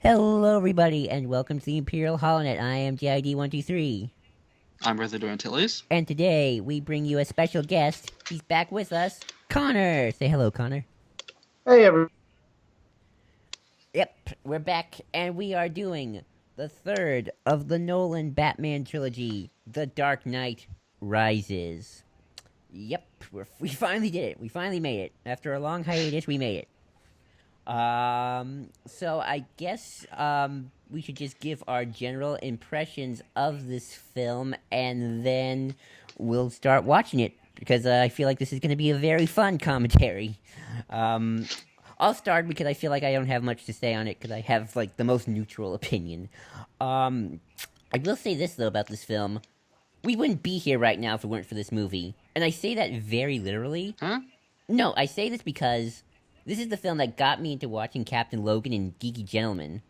Hello, everybody, and welcome to the Imperial Holonet. I am JID123, I'm Brother Antilles. and today we bring you a special guest. He's back with us, Connor. Say hello, Connor. Hey, everyone. Yep, we're back, and we are doing the third of the Nolan Batman trilogy, The Dark Knight Rises. Yep, we finally did it. We finally made it. After a long hiatus, we made it. So I guess we should just give our general impressions of this film, and then we'll start watching it because I feel like this is going to be a very fun commentary. Um, I'll start because I feel like I don't have much to say on it because I have like the most neutral opinion. Um, I will say this though about this film: we wouldn't be here right now if it weren't for this movie, and I say that very literally. Huh? No, I say this because this is the film that got me into watching Captain Logan and Geeky Gentleman.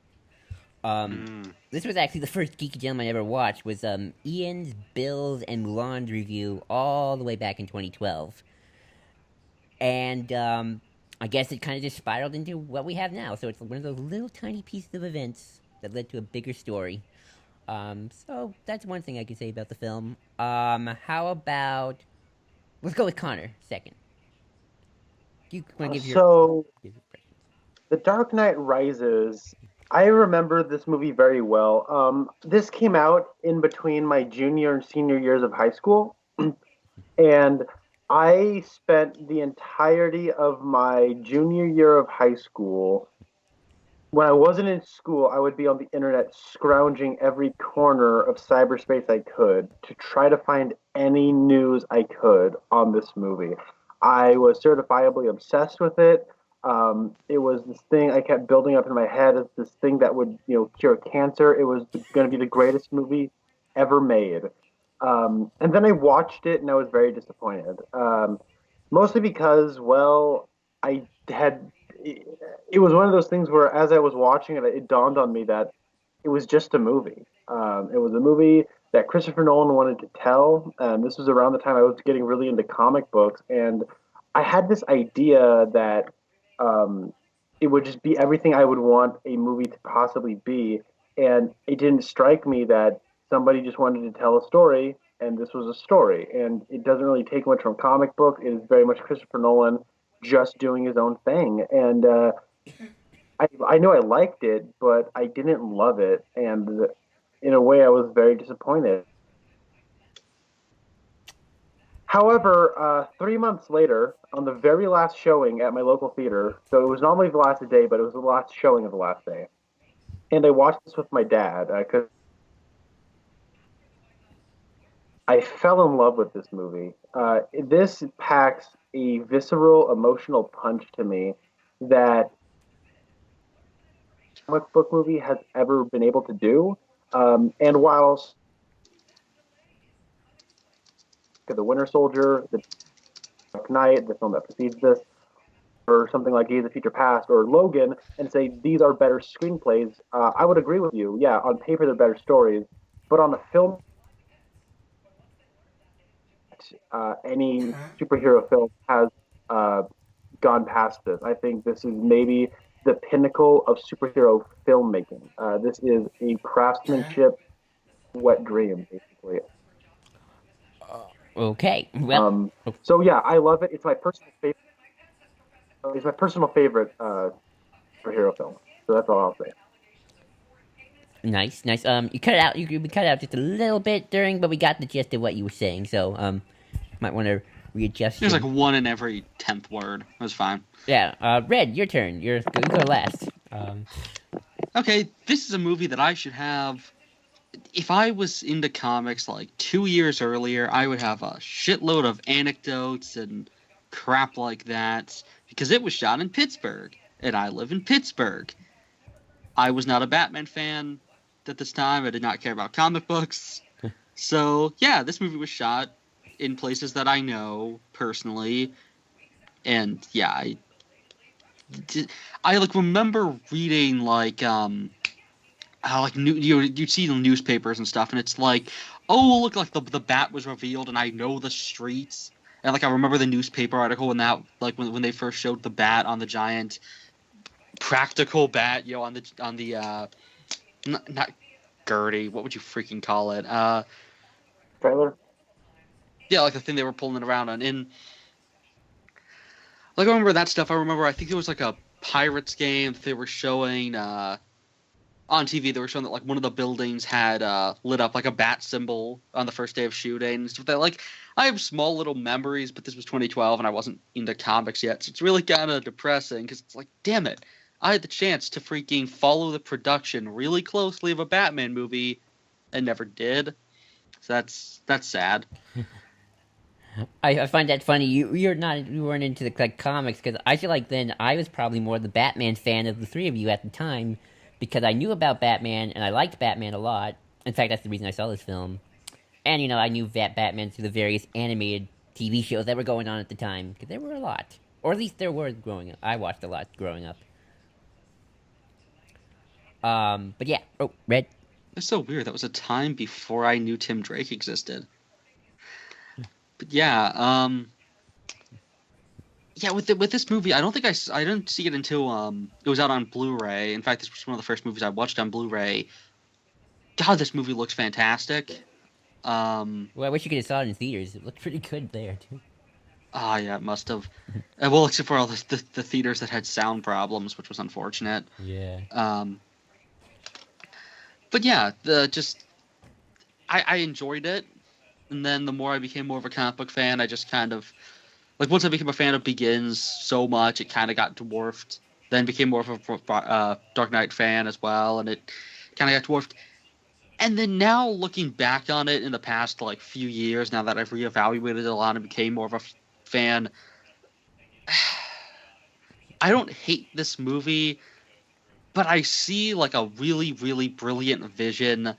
This was actually the first Geeky Gentleman I ever watched. Was Ian's, Bill's, and Mulan's review all the way back in 2012, and I guess it kind of just spiraled into what we have now. So it's one of those little tiny pieces of events that led to a bigger story. So that's one thing I can say about the film. How about let's go with Connor second. You want to give your So, give your impressions? The Dark Knight Rises, I remember this movie very well. This came out in between my junior and senior years of high school, and I spent the entirety of my junior year of high school. When I wasn't in school, I would be on the internet scrounging every corner of cyberspace I could to try to find any news I could on this movie. I was certifiably obsessed with it. It was this thing I kept building up in my head as this thing that would, cure cancer. It was going to be the greatest movie ever made. And then I watched it and I was very disappointed. Mostly because, well, I had it was one of those things where as I was watching it, it dawned on me that it was just a movie. It was a movie that Christopher Nolan wanted to tell. This was around the time I was getting really into comic books, and I had this idea that um, it would just be everything I would want a movie to possibly be. And it didn't strike me that somebody just wanted to tell a story, and this was a story. And it doesn't really take much from comic book. It is very much Christopher Nolan just doing his own thing. And I know I liked it, but I didn't love it. And in a way, I was very disappointed. However, 3 months later, on the very last showing at my local theater, so it was not only the last day, but it was the last showing of the last day. And I watched this with my dad because I fell in love with this movie. This packs a visceral, emotional punch to me that comic book movie has ever been able to do. And while the Winter Soldier, the Dark Knight, the film that precedes this, or something like Days of Future Past or Logan, and say these are better screenplays, I would agree with you. Yeah, on paper they're better stories, but on the film, any superhero film has uh, gone past this. I think this is maybe the pinnacle of superhero filmmaking. This is a craftsmanship wet dream, basically. Okay. Well, Um, so yeah, I love it. It's my personal favorite. It's my personal favorite superhero film. So that's all I'll say. nice, nice. You cut it out. You cut it out just a little bit during, but we got the gist of what you were saying. So, might want to readjust There's your. like one in every 10th word. It was fine. Yeah. Red, your turn. You go last. Okay, this is a movie that I should have. If I was into comics like 2 years earlier, I would have a shitload of anecdotes and crap like that because it was shot in Pittsburgh, and I live in Pittsburgh. I was not a Batman fan at this time. I did not care about comic books. So, yeah, this movie was shot in places that I know personally. And yeah, I like remember reading like how like you see the newspapers and stuff, and it's like, oh look, like the bat was revealed, and I know the streets, and like I remember the newspaper article when that like when they first showed the bat on the giant practical bat, on the not Gertie. What would you freaking call it? Trailer. Yeah, like the thing they were pulling it around on. And like I remember that stuff. I think it was like a Pirates game that they were showing on TV. They were showing that like one of the buildings had lit up like a bat symbol on the first day of shooting and stuff. That like I have small little memories, but this was 2012 and I wasn't into comics yet, so it's really kind of depressing because it's like, damn it, I had the chance to freaking follow the production really closely of a Batman movie and never did. So that's sad. I find that funny. You weren't into the like comics because I feel like then I was probably more the Batman fan of the three of you at the time because I knew about Batman and I liked Batman a lot. In fact, that's the reason I saw this film. And I knew Batman through the various animated TV shows that were going on at the time because there were a lot, or at least there were growing up. I watched a lot growing up. But yeah. Oh, Red. It's so weird. That was a time before I knew Tim Drake existed. But yeah, with this movie, I don't think I didn't see it until it was out on Blu-ray. In fact, this was one of the first movies I watched on Blu-ray. God, this movie looks fantastic. Well, I wish you could have saw it in theaters. It looked pretty good there too. Ah, yeah, it must have. Well, except for all the theaters that had sound problems, which was unfortunate. Yeah. But yeah, I enjoyed it, and then the more I became more of a comic book fan, I just kind of like once I became a fan of Begins so much, it kind of got dwarfed. Then became more of a Dark Knight fan as well, and it kind of got dwarfed. And then now looking back on it in the past like few years, now that I've reevaluated it a lot and became more of a fan, I don't hate this movie, but I see like a really, really brilliant vision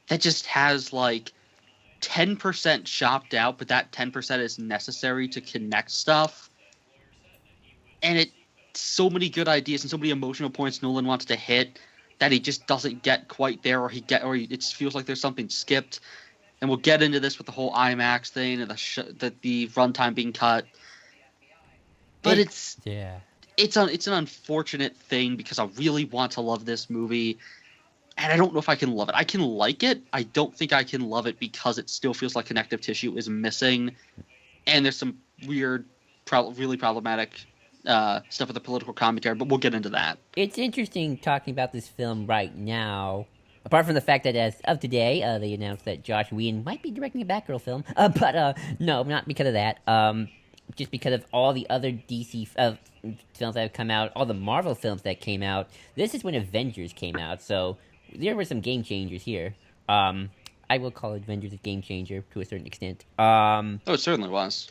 that just has like 10% chopped out, but that 10% is necessary to connect stuff. And it so many good ideas and so many emotional points Nolan wants to hit that he just doesn't get quite there, or it feels like there's something skipped. And we'll get into this with the whole IMAX thing and the runtime being cut. But it's an unfortunate thing because I really want to love this movie, and I don't know if I can love it. I can like it. I don't think I can love it because it still feels like connective tissue is missing, and there's some weird, really problematic stuff with the political commentary, but we'll get into that. It's interesting talking about this film right now. Apart from the fact that as of today, they announced that Josh Whedon might be directing a Batgirl film. But no, not because of that. Just because of all the other DC films that have come out, all the Marvel films that came out. This is when Avengers came out, so there were some game changers here. I will call Avengers a game changer to a certain extent. It certainly was.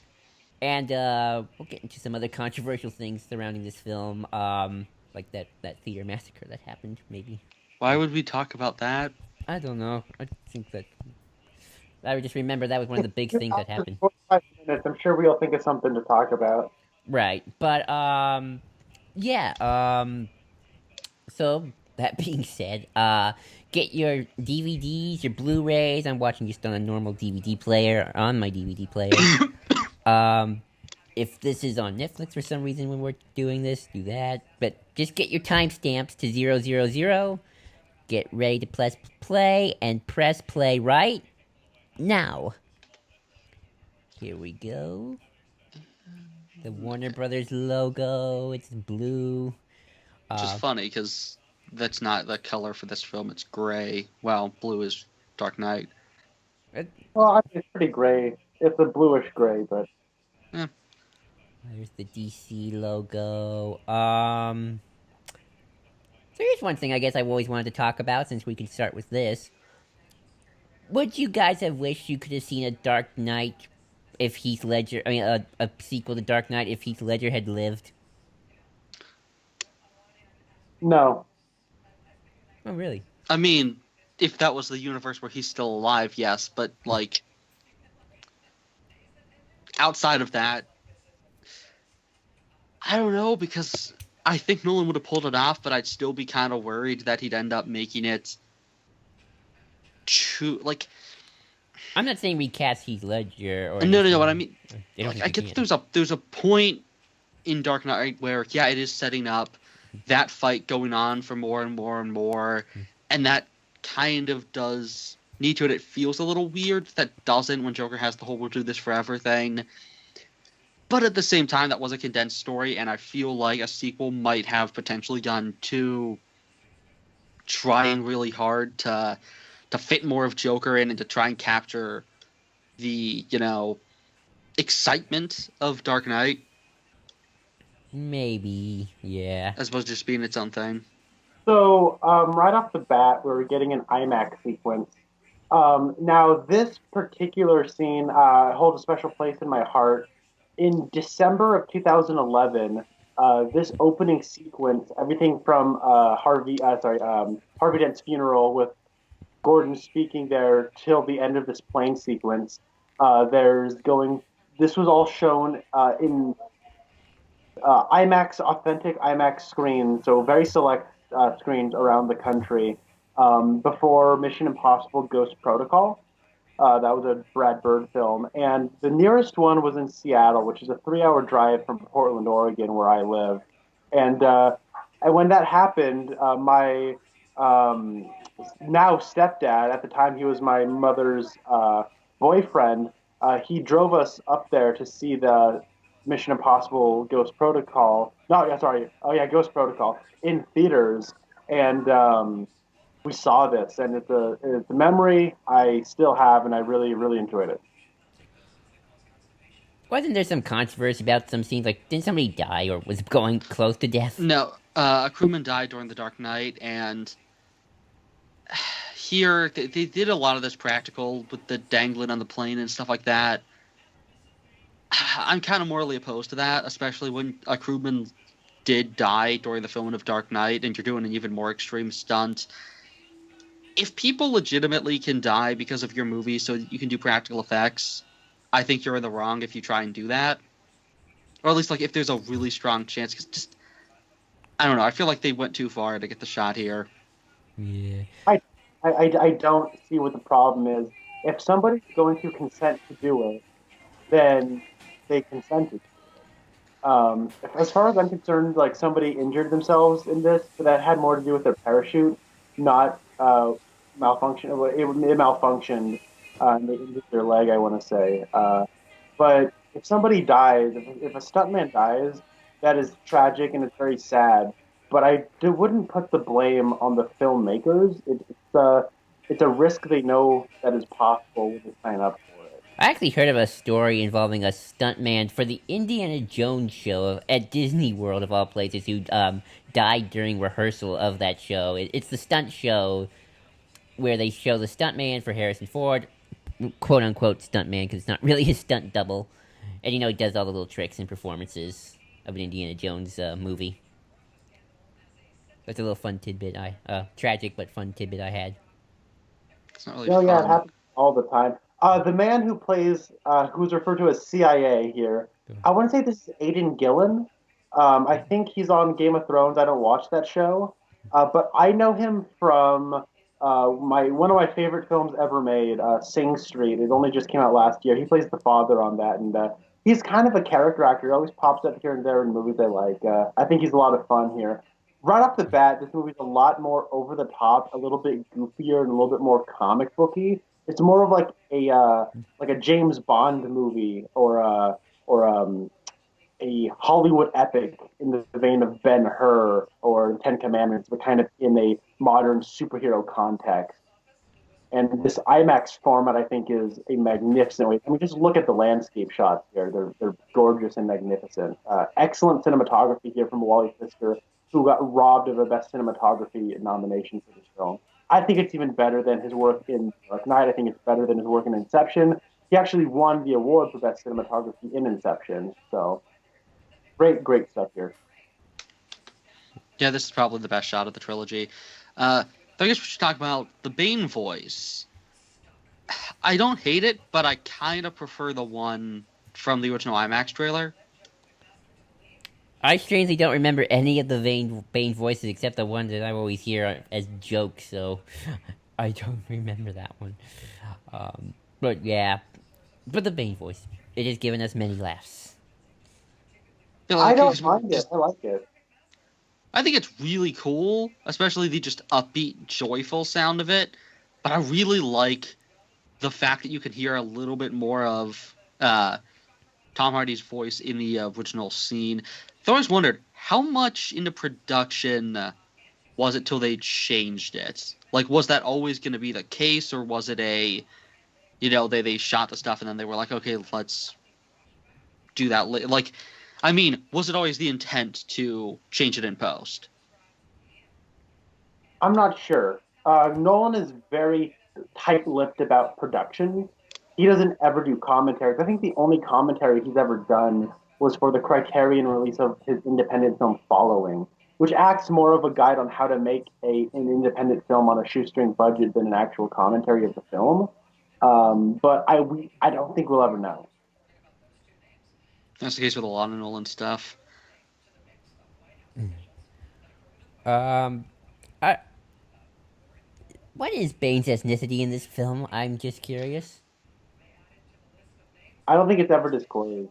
And we'll get into some other controversial things surrounding this film, like that theater massacre that happened, maybe. Why would we talk about that? I don't know. I think that I would just remember that was one of the big things that happened. 5 minutes. I'm sure we'll think of something to talk about. Right, but yeah. So that being said, get your DVDs, your Blu-rays. I'm watching just on a normal DVD player on my DVD player. If this is on Netflix for some reason when we're doing this, do that. But just get your timestamps to 000. Get ready to press play and press play right now. Here we go. The Warner Brothers logo. It's blue. Which is funny because that's not the color for this film. It's gray. Well, blue is Dark Knight. Well, I mean, it's pretty gray. It's a bluish gray, but yeah. There's the DC logo. So here's one thing I guess I've always wanted to talk about, since we can start with this. Would you guys have wished you could have seen a Dark Knight if Heath Ledger... I mean, a sequel to Dark Knight if Heath Ledger had lived? no. Oh, really? I mean, if that was the universe where he's still alive, yes. But, like, outside of that, I don't know, because I think Nolan would have pulled it off, but I'd still be kind of worried that he'd end up making it too, like... I'm not saying recast Heath Ledger or... No, what I mean... Like, I get there's a point in Dark Knight where, yeah, it is setting up that fight going on for more and more and more, and that kind of does need to it. It feels a little weird. That doesn't when Joker has the whole "we'll do this forever" thing. But at the same time, that was a condensed story, and I feel like a sequel might have potentially gone to trying really hard to fit more of Joker in and to try and capture the excitement of Dark Knight Maybe, yeah. as opposed to just being its own thing. So, right off the bat, we're getting an IMAX sequence. Now, this particular scene holds a special place in my heart. In December of 2011, this opening sequence, everything from Harvey Dent's funeral with Gordon speaking there till the end of this plane sequence. There's going. This was all shown in IMAX, authentic IMAX screens, so very select screens around the country. Before Mission Impossible: Ghost Protocol, that was a Brad Bird film, and the nearest one was in Seattle, which is a 3-hour drive from Portland, Oregon, where I live. And when that happened, my um, now stepdad, at the time he was my mother's boyfriend, he drove us up there to see the Mission Impossible Ghost Protocol. No, yeah, sorry. Oh yeah, Ghost Protocol in theaters, and we saw this, and it's a memory I still have, and I really really enjoyed it. Wasn't there some controversy about some scenes? Like, didn't somebody die or was going close to death? No, a crewman died during the Dark Knight, and here they did a lot of this practical with the dangling on the plane and stuff like that. I'm kind of morally opposed to that, especially when a crewman did die during the filming of Dark Knight, and you're doing an even more extreme stunt. If people legitimately can die because of your movie so you can do practical effects, I think you're in the wrong if you try and do that. Or at least, like, if there's a really strong chance. Because just, I don't know, I feel like they went too far to get the shot here. Yeah. I don't see what the problem is. If somebody's going to consent to do it, then they consented. As far as I'm concerned, like somebody injured themselves in this, but that had more to do with their parachute, not malfunction. It malfunctioned, and they injured their leg, I want to say. But if somebody dies, if a stuntman dies, that is tragic and it's very sad. But wouldn't put the blame on the filmmakers. It's a risk they know that is possible when they sign up for it. I actually heard of a story involving a stuntman for the Indiana Jones show at Disney World, of all places, who died during rehearsal of that show. It's the stunt show where they show the stuntman for Harrison Ford, quote unquote stuntman, because it's not really his stunt double. And he does all the little tricks and performances of an Indiana Jones movie. That's a little fun tidbit tragic but fun tidbit I had. It's not really No, yeah, it fun. happens all the time. The man who plays, who's referred to as CIA here, I want to say this is Aidan Gillen. I think he's on Game of Thrones. I don't watch that show, but I know him from my one of my favorite films ever made, Sing Street. It only just came out last year. He plays the father on that, and he's kind of a character actor. He always pops up here and there in movies I like. I think he's a lot of fun here. Right off the bat, this movie's a lot more over the top, a little bit goofier, and a little bit more comic booky. It's more of like a James Bond movie or a Hollywood epic in the vein of Ben Hur or Ten Commandments, but kind of in a modern superhero context. And this IMAX format, I think, is a magnificent way. I mean, just look at the landscape shots here; they're gorgeous and magnificent. Excellent cinematography here from Wally Pfister, who got robbed of a Best Cinematography nomination for this film. I think it's even better than his work in Dark Knight. I think it's better than his work in Inception. He actually won the award for Best Cinematography in Inception. So great, great stuff here. Yeah, this is probably the best shot of the trilogy. I guess we should talk about the Bane voice. I don't hate it, but I kind of prefer the one from the original IMAX trailer. I strangely don't remember any of the Bane voices except the ones that I always hear as jokes, so I don't remember that one. But yeah, but the Bane voice, it has given us many laughs. You know, I like, don't 'cause mind it. just I like it. I think it's really cool, especially the just upbeat, joyful sound of it. But I really like the fact that you can hear a little bit more of Tom Hardy's voice in the original scene. I always wondered how much into production was it till they changed it? Like, was that always going to be the case, or was it they shot the stuff and then they were like, okay, let's do that. Like, I mean, was it always the intent to change it in post? I'm not sure. Nolan is very tight-lipped about production. He doesn't ever do commentaries. I think the only commentary he's ever done was for the Criterion release of his independent film Following, which acts more of a guide on how to make an independent film on a shoestring budget than an actual commentary of the film. But I don't think we'll ever know. That's the case with a lot of Nolan stuff. Um, I, what is Bane's ethnicity in this film? I'm just curious. I don't think it's ever disclosed.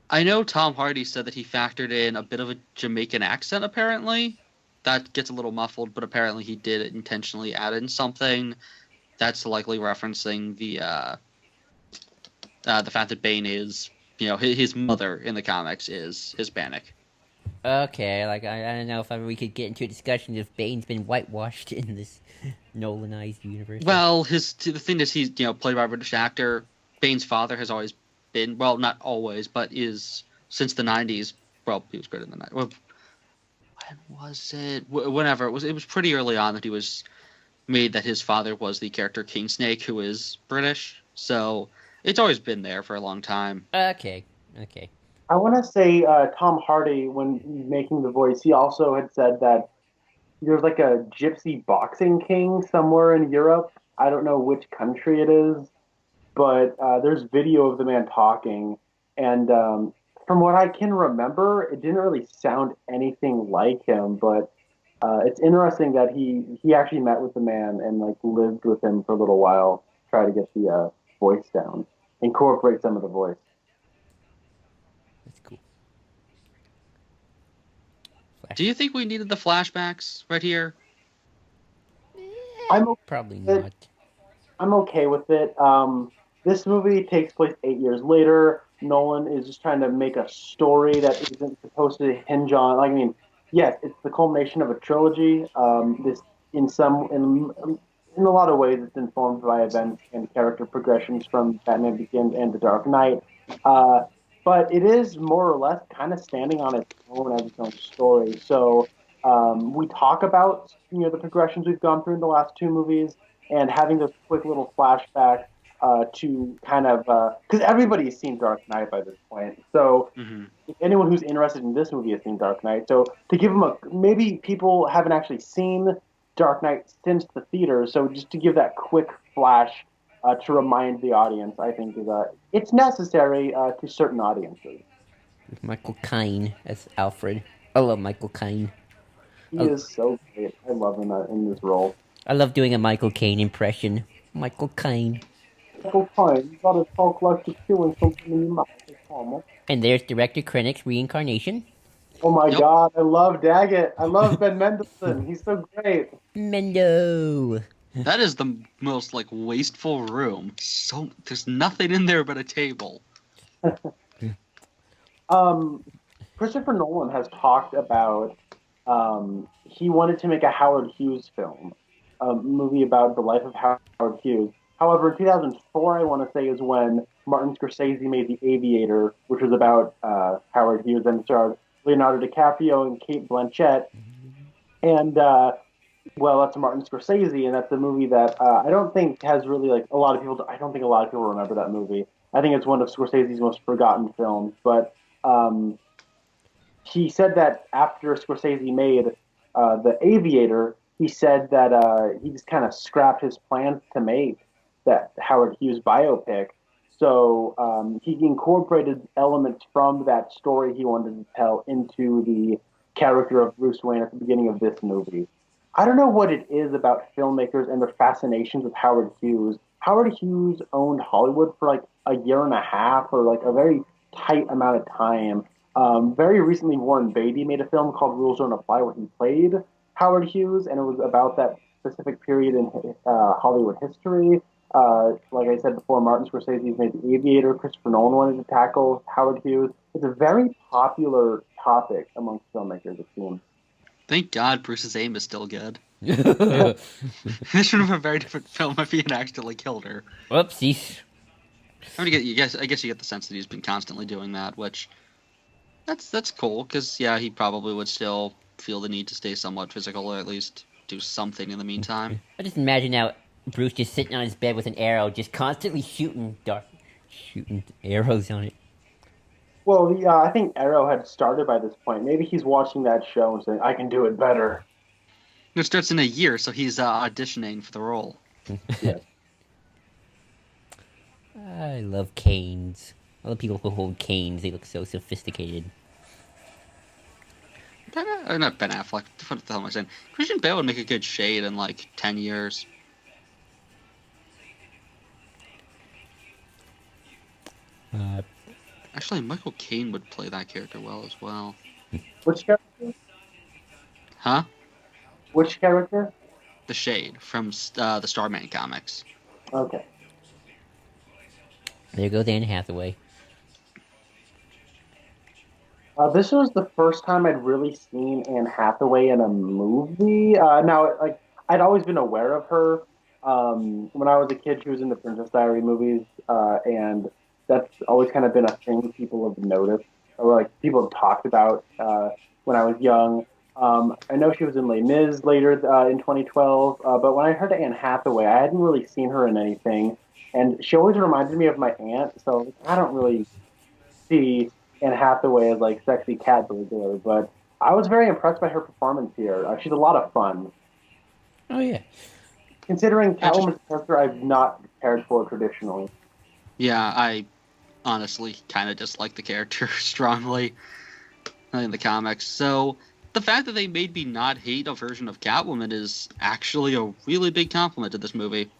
I know Tom Hardy said that he factored in a bit of a Jamaican accent, apparently. That gets a little muffled, but apparently he did intentionally add in something that's likely referencing the fact that Bane is, his mother in the comics is Hispanic. Okay, like I don't know if we could get into a discussion if Bane's been whitewashed in this Nolanized universe. Well, the thing is he's played by a British actor. Bane's father has always been, well, not always, but is since the 90s. Well, he was great in the 90s. Well, when was it? Whenever it was pretty early on that he was made that his father was the character King Snake, who is British. So it's always been there for a long time. Okay. I want to say Tom Hardy, when making the voice, he also had said that there's like a gypsy boxing king somewhere in Europe. I don't know which country it is, but there's video of the man talking, and from what I can remember, it didn't really sound anything like him. But it's interesting that he actually met with the man and like lived with him for a little while, try to get the voice down, incorporate some of the voice. That's cool. Do you think we needed the flashbacks right here? I'm okay Probably with it. not. I'm okay with it. This movie takes place 8 years later. Nolan is just trying to make a story that isn't supposed to hinge on. Like, I mean, yes, it's the culmination of a trilogy. This, in a lot of ways, it's informed by events and character progressions from Batman Begins and The Dark Knight. Uh, but it is more or less kind of standing on its own as its own story. So we talk about the progressions we've gone through in the last two movies and having those quick little flashbacks to kind of because everybody's seen Dark Knight by this point. So Mm-hmm. if anyone who's interested in this movie has seen Dark Knight. So to give them maybe people haven't actually seen Dark Knight since the theater. So just to give that quick flash to remind the audience, I think is it's necessary to certain audiences. With Michael Caine as Alfred. I love Michael Caine. He I, is so great. I love him in this role. I love doing a Michael Caine impression. Michael Caine. Michael Caine, you gotta talk like you're chewing something in your mouth. It's And there's director Krennic's reincarnation. Oh my Yep. God, I love Daggett. I love Ben Mendelsohn. He's so great. Mendo. That is the most wasteful room. So there's nothing in there but a table. Um, Christopher Nolan has talked about he wanted to make a Howard Hughes film, a movie about the life of Howard Hughes. However, in 2004, I want to say, is when Martin Scorsese made The Aviator, which was about Howard Hughes and starred Leonardo DiCaprio and Kate Blanchett. And well, that's Martin Scorsese, and that's a movie that I don't think has really a lot of people. I don't think a lot of people remember that movie. I think it's one of Scorsese's most forgotten films. But he said that after Scorsese made The Aviator, he said that he just kind of scrapped his plans to make that Howard Hughes biopic. So he incorporated elements from that story he wanted to tell into the character of Bruce Wayne at the beginning of this movie. I don't know what it is about filmmakers and their fascinations with Howard Hughes. Howard Hughes owned Hollywood for a year and a half or a very tight amount of time. Very recently, Warren Beatty made a film called Rules Don't Apply, where he played Howard Hughes, and it was about that specific period in Hollywood history. Like I said before, Martin Scorsese's made The Aviator. Christopher Nolan wanted to tackle Howard Hughes. It's a very popular topic amongst filmmakers, it seems. Thank God Bruce's aim is still good. Yeah. This would have been a very different film if he had accidentally killed her. Whoopsies. I guess you get the sense that he's been constantly doing that, which that's cool because yeah, he probably would still feel the need to stay somewhat physical or at least do something in the meantime. I just imagine now Bruce just sitting on his bed with an arrow, just constantly shooting arrows on it. Well, I think Arrow had started by this point. Maybe he's watching that show and saying, "I can do it better." It starts in a year, so he's auditioning for the role. Yeah. I love canes. All the people who hold canes, they look so sophisticated. Not Ben Affleck. What the hell am I saying? Christian Bale would make a good Shade in like 10 years. Actually, Michael Caine would play that character well as well. Which character? Huh? Which character? The Shade from the Starman comics. Okay. There goes Anne Hathaway. This was the first time I'd really seen Anne Hathaway in a movie. Now, like I'd always been aware of her. When I was a kid, she was in the Princess Diary movies, and that's always kind of been a thing people have noticed, or like people have talked about when I was young. I know she was in Les Mis later in 2012, but when I heard Anne Hathaway, I hadn't really seen her in anything, and she always reminded me of my aunt. So I don't really see Anne Hathaway as like sexy cat burglar, but I was very impressed by her performance here. She's a lot of fun. Oh yeah. Considering Catwoman's character, I've not cared for traditionally. Yeah, I honestly kind of dislike the character strongly in the comics. So the fact that they made me not hate a version of Catwoman is actually a really big compliment to this movie.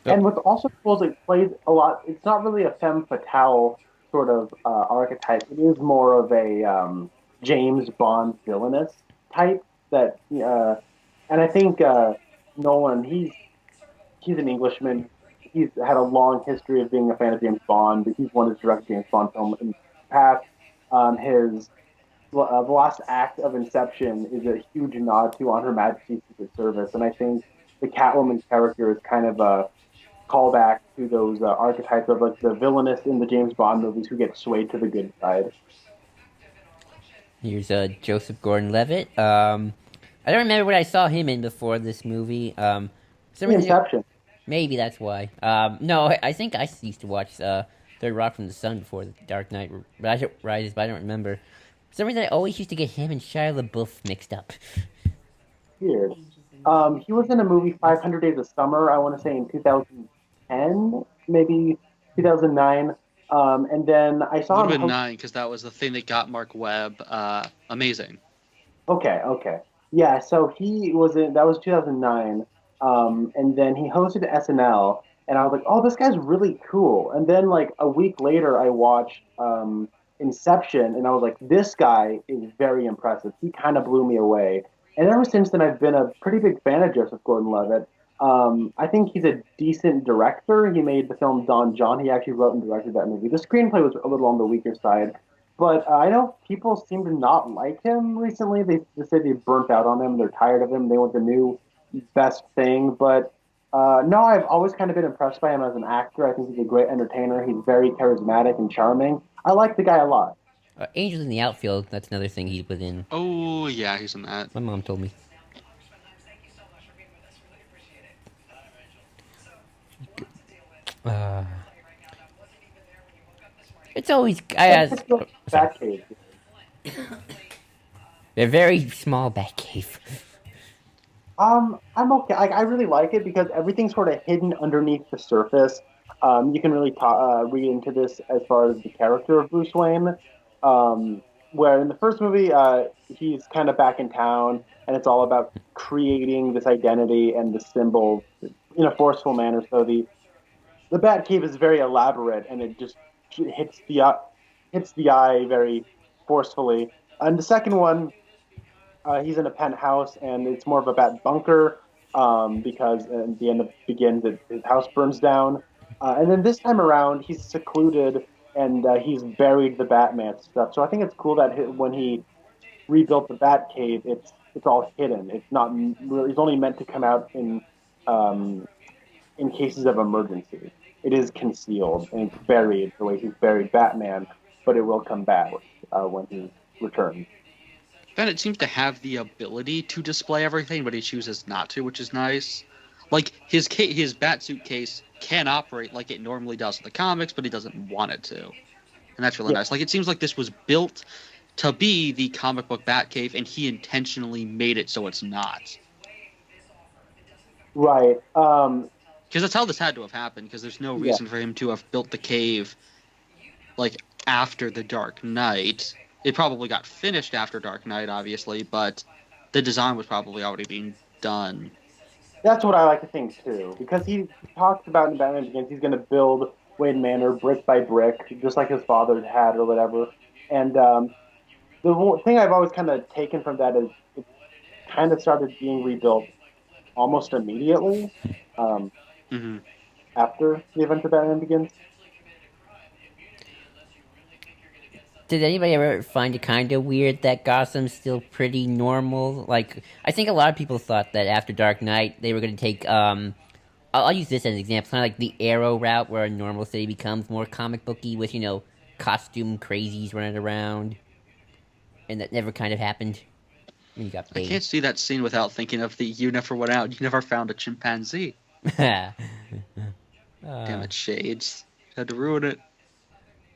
And what's also cool is it plays a lot. It's not really a femme fatale sort of archetype. It is more of a James Bond villainous type. And I think Nolan, he's an Englishman. He's had a long history of being a fan of James Bond. He's wanted to direct James Bond film in the past. The last act of Inception is a huge nod to On Her Majesty's Secret Service, and I think the Catwoman character is kind of a callback to those archetypes of like the villainous in the James Bond movies who get swayed to the good side. Here's Joseph Gordon-Levitt. I don't remember what I saw him in before this movie. Inception. Maybe that's why. No, I think I used to watch Third Rock from the Sun before The Dark Knight Rises, but I don't remember. For some reason, I always used to get him and Shia LaBeouf mixed up. Weird. He was in a movie 500 Days of Summer, I want to say in 2010, maybe 2009. And then I saw Would have him. been 9 because that was the thing that got Mark Webb amazing. Okay. Yeah, so he was in, that was 2009. And then he hosted SNL, and I was like, oh, this guy's really cool. And then, like, a week later, I watched Inception, and I was like, this guy is very impressive. He kind of blew me away. And ever since then, I've been a pretty big fan of Joseph Gordon-Levitt. I think he's a decent director. He made the film Don John. He actually wrote and directed that movie. The screenplay was a little on the weaker side. But I know people seem to not like him recently. They say they've burnt out on him. They're tired of him. They want the new best thing. But no, I've always kind of been impressed by him as an actor. I think he's a great entertainer. He's very charismatic and charming. I like the guy a lot. Angels in the Outfield, that's another thing he was in. Oh, yeah, he's in that. My mom told me. It's always... Batcave. They're very small Batcave. I'm okay. I really like it because everything's sort of hidden underneath the surface. You can really read into this as far as the character of Bruce Wayne. Where in the first movie, he's kind of back in town, and it's all about creating this identity and the symbol in a forceful manner. So the Batcave is very elaborate, and it just hits the eye very forcefully. And the second one, he's in a penthouse, and it's more of a bat bunker because at the end of begins, his house burns down. And then this time around, he's secluded and he's buried the Batman stuff. So I think it's cool that when he rebuilt the Bat Cave, it's all hidden. It's not really. It's only meant to come out um, in cases of emergency. It is concealed and it's buried the way he's buried Batman, but it will come back when he returns. Then it seems to have the ability to display everything, but he chooses not to, which is nice. Like his Batsuit case can operate like it normally does in the comics, but he doesn't want it to, and that's really Yeah. nice. Like it seems like this was built to be the comic book Batcave, and he intentionally made it so it's not. Right. Because that's how this had to have happened. Because there's no Yeah. reason for him to have built the cave like after the Dark Knight. It probably got finished after Dark Knight, obviously, but the design was probably already being done. That's what I like to think too, because he talks about in Batman Begins he's going to build Wayne Manor brick by brick, just like his father had or whatever. And thing I've always kind of taken from that is it kind of started being rebuilt almost immediately um, Hmm. after the events of Batman Begins. Did anybody ever find it kind of weird that Gotham's still pretty normal? Like, I think a lot of people thought that after Dark Knight, they were going to take, I'll use this as an example, kind of like the Arrow route, where a normal city becomes more comic booky with, costume crazies running around. And that never kind of happened when you got I Bane. can't see that scene without thinking of the "You never went out, you never found a chimpanzee." Damn it, Shades! Had to ruin it.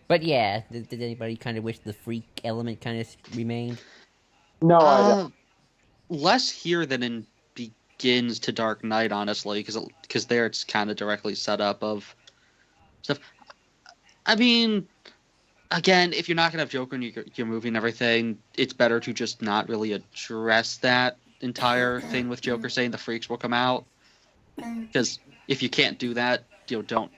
But yeah, did anybody kind of wish the freak element kind of remained? No, I don't. Less here than in Begins to Dark Knight, honestly, because there it's kind of directly set up of stuff. I mean, again, if you're not gonna have Joker in your movie and everything, it's better to just not really address that entire thing with Joker saying the freaks will come out. Because if you can't do that, don't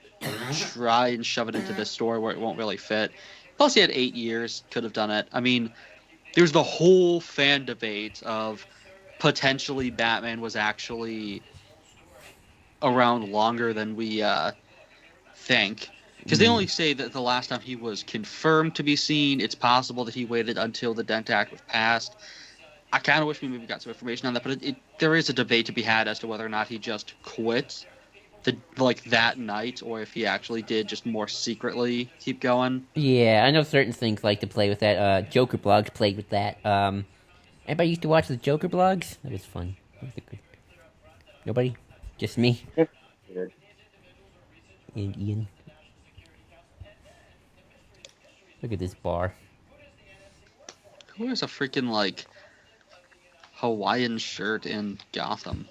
try and shove it into this story where it won't really fit. Plus, he had 8 years, could have done it. I mean, there's the whole fan debate of potentially Batman was actually around longer than we think. Because they only say that the last time he was confirmed to be seen, it's possible that he waited until the Dent Act was passed. I kind of wish we maybe got some information on that, but there is a debate to be had as to whether or not he just quit that night, or if he actually did just more secretly keep going. Yeah, I know certain things like to play with that. Joker blogs played with that. Anybody used to watch the Joker blogs? That was fun. That was good. Nobody? Just me and Ian. Look at this bar. Who has a freaking Hawaiian shirt in Gotham?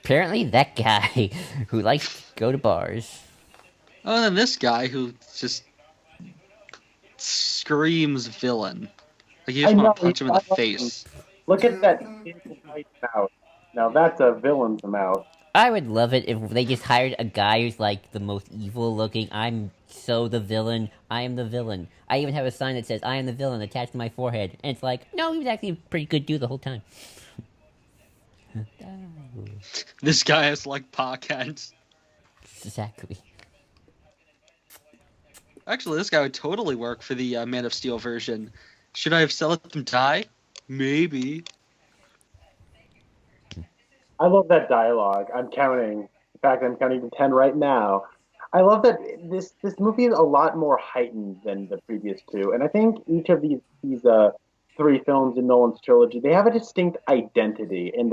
Apparently, that guy who likes to go to bars. Oh, and then this guy who just screams villain. Like you I just know. want to punch him in the I love face. Look at that white mouth. Now that's a villain's mouth. I would love it if they just hired a guy who's like the most evil looking. I'm so the villain. I am the villain. I even have a sign that says "I am the villain" attached to my forehead, and it's like, no, he was actually a pretty good dude the whole time. This guy has pockets. Exactly. Actually, this guy would totally work for the Man of Steel version. Should I have let them die? Maybe. I love that dialogue. I'm counting. In fact, I'm counting to 10 right now. I love that this movie is a lot more heightened than the previous two, and I think each of these three films in Nolan's trilogy they have a distinct identity, and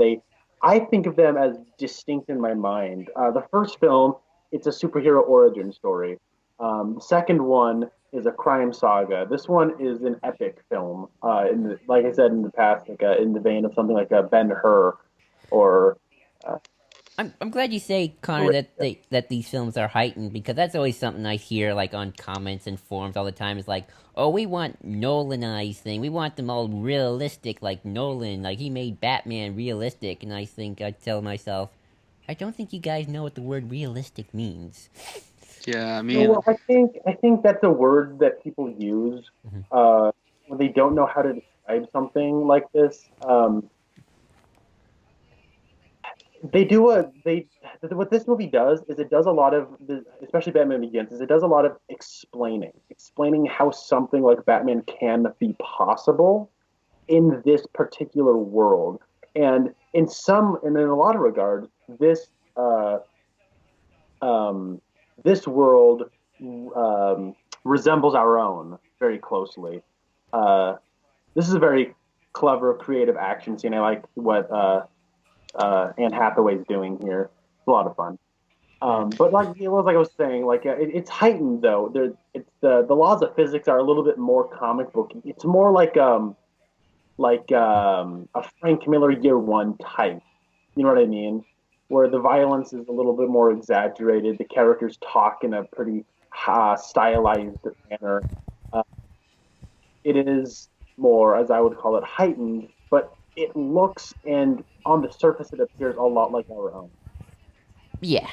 I think of them as distinct in my mind. The first film, it's a superhero origin story. The second one is a crime saga. This one is an epic film. Like I said in the past, in the vein of something like Ben Hur or I'm glad you say, Connor, that these films are heightened, because that's always something I hear on comments and forums all the time. Is like, oh, we want Nolanized thing. We want them all realistic, like Nolan. Like he made Batman realistic, and I tell myself, I don't think you guys know what the word realistic means. Yeah, I mean, well, I think that's a word that people use. Mhm. when they don't know how to describe something like this. They do a they What this movie does is it does a lot of especially Batman Begins, is it does a lot of explaining how something like Batman can be possible in this particular world. And in a lot of regards, um, this world um, resembles our own very closely. Uh, this is a very clever, creative action scene. I like what Anne Hathaway's doing here. It's a lot of fun. But like I was saying, it's heightened though. It's the laws of physics are a little bit more comic booky. It's more a Frank Miller Year One type. You know what I mean? Where the violence is a little bit more exaggerated. The characters talk in a pretty stylized manner. Uh, it is more, as I would call it, heightened, but it looks and on the surface it appears a lot like our own. Yeah.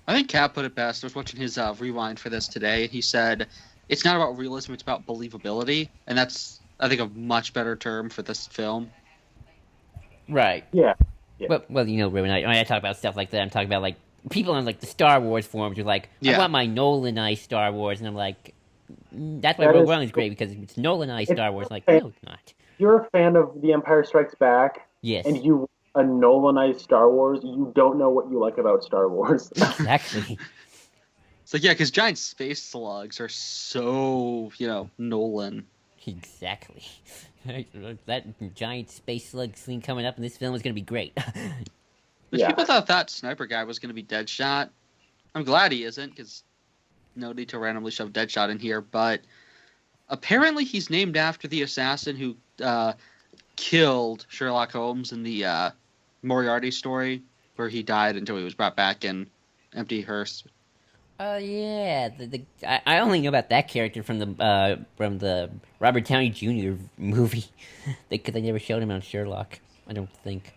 I think Cap put it best. I was watching his rewind for this today, and he said it's not about realism; it's about believability, and that's, I think, a much better term for this film. Right. Yeah. Yeah. Well, when I talk about stuff like that, I'm talking about like people on like the Star Wars forums are like, I Yeah. want my Nolanized Star Wars, and I'm like, that's why That Rogue is One is great because it's Nolanized If Star Wars. you're Like, a fan, no, it's not. you're a fan of The Empire Strikes Back, Yes, and you a Nolanized Star Wars, you don't know what you like about Star Wars. exactly, It's like, yeah, because giant space slugs are so, Nolan. exactly. That giant space slug scene coming up in this film is going to be great. Which Yeah. people thought that sniper guy was going to be Deadshot. I'm glad he isn't, because no need to randomly shove Deadshot in here, but apparently he's named after the assassin who killed Sherlock Holmes in the Moriarty story, where he died until he was brought back in Empty Hearst. Oh yeah, I only know about that character from the Robert Downey Jr. movie. Because they never showed him on Sherlock. I don't think.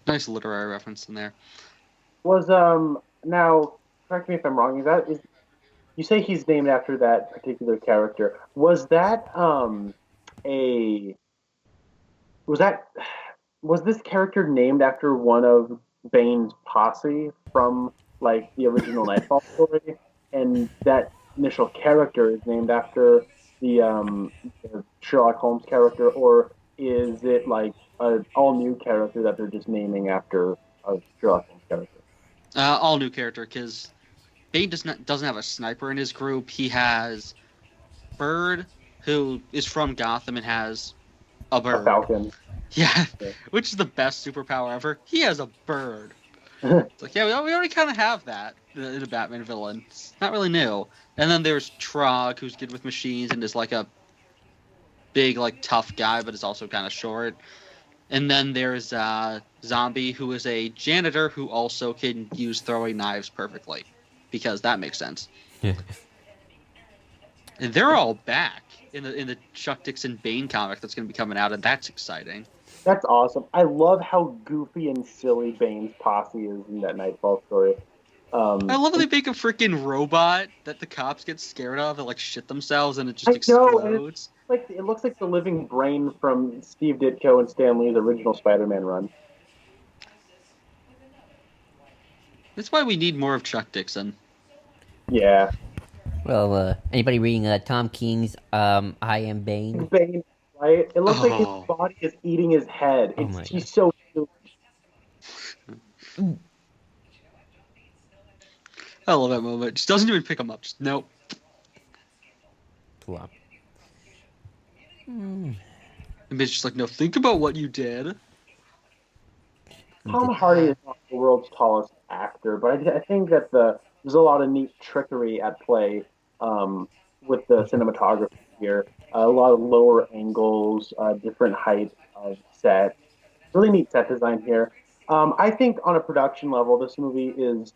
Nice literary reference in there. Was Now correct me if I'm wrong. Is you say he's named after that particular character? A was that was this character named after one of Bane's posse from like the original Nightfall story, and that initial character is named after the Sherlock Holmes character, or is it like an all new character that they're just naming after a Sherlock Holmes character? All new character, because Bane doesn't have a sniper in his group. He has Bird, who is from Gotham and has a bird. A falcon. Yeah, Yeah. which is the best superpower ever. He has a bird. It's like, yeah, we already kind of have that in a Batman villain. It's not really new. And then there's Trog, who's good with machines and is like a big, like, tough guy, but is also kind of short. And then there's Zombie, who is a janitor who also can use throwing knives perfectly, because that makes sense. Yeah. And they're all back in the Chuck Dixon Bane comic that's going to be coming out, and that's exciting. That's awesome. I love how goofy and silly Bane's posse is in that Nightfall story. I love how they make a freaking robot that the cops get scared of and like shit themselves, and it just I know, and explodes. it looks like the living brain from Steve Ditko and Stan Lee's original Spider-Man run. That's why we need more of Chuck Dixon. Yeah, Well, anybody reading Tom King's I Am Bane? Bane, right? It looks like his Oh. body is eating his head. Oh my He's so huge. I love that moment. Just doesn't even pick him up. Just nope. Plop. And it's just like, no, think about what you did. Tom Hardy is not the world's tallest actor, but I think that there's a lot of neat trickery at play with the cinematography here. A lot of lower angles, different height of set. Really neat set design here. I think on a production level, this movie is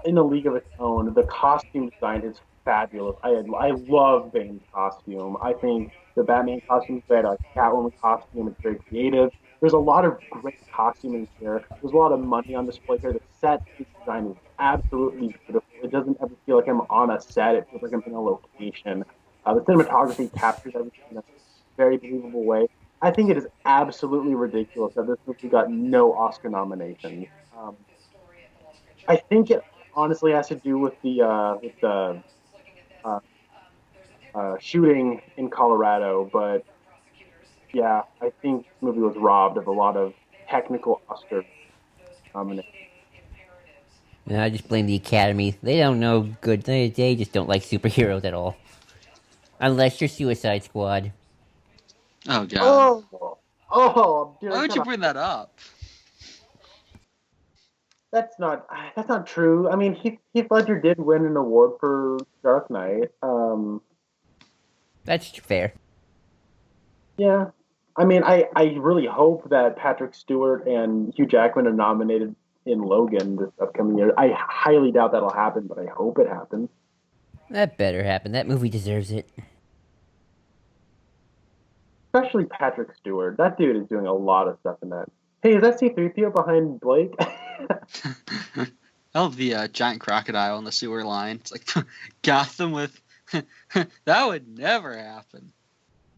in a league of its own. The costume design is fabulous. I love Bane's costume. I think the Batman costume is great. I like the Catwoman costume. It's very creative. There's a lot of great costuming here. There's a lot of money on display here. The set design is absolutely beautiful. It doesn't ever feel like I'm on a set. It feels like I'm in a location. The cinematography captures everything in a very believable way. I think it is absolutely ridiculous that this movie got no Oscar nominations. I think it honestly has to do with the uh, shooting in Colorado, but yeah, I think this movie was robbed of a lot of technical Oscar nominations. And I just blame the Academy. They don't know good. They just don't like superheroes at all. Unless you're Suicide Squad. Oh God. Oh, oh, Why dude, would shut you up. bring that up? That's not that's not true. I mean, Heath Ledger did win an award for Dark Knight. That's fair. Yeah. I mean, I really hope that Patrick Stewart and Hugh Jackman are nominated in Logan this upcoming year. I highly doubt that'll happen, but I hope it happens. That better happen. That movie deserves it. Especially Patrick Stewart. That dude is doing a lot of stuff in that. Hey, is that C-3PO behind Blake? I love the giant crocodile in the sewer line. It's like Gotham with that would never happen.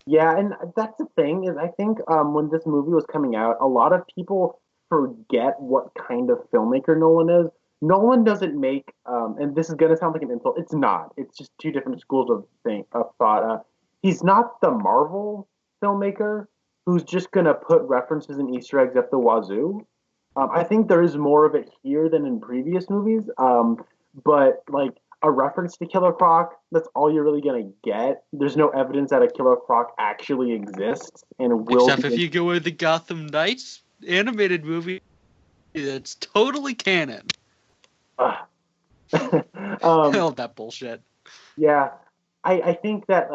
Yeah, and that's the thing is I think when this movie was coming out, a lot of people forget what kind of filmmaker Nolan is. Nolan doesn't make, and this is gonna sound like an insult. It's not. It's just two different schools of thought. He's not the Marvel filmmaker who's just gonna put references and Easter eggs up the wazoo. I think there is more of it here than in previous movies. But like a reference to Killer Croc, that's all you're really gonna get. There's no evidence that a Killer Croc actually exists and will Except be. if you go with the Gotham Knights animated movie, it's totally canon. um, All that bullshit. yeah, I think that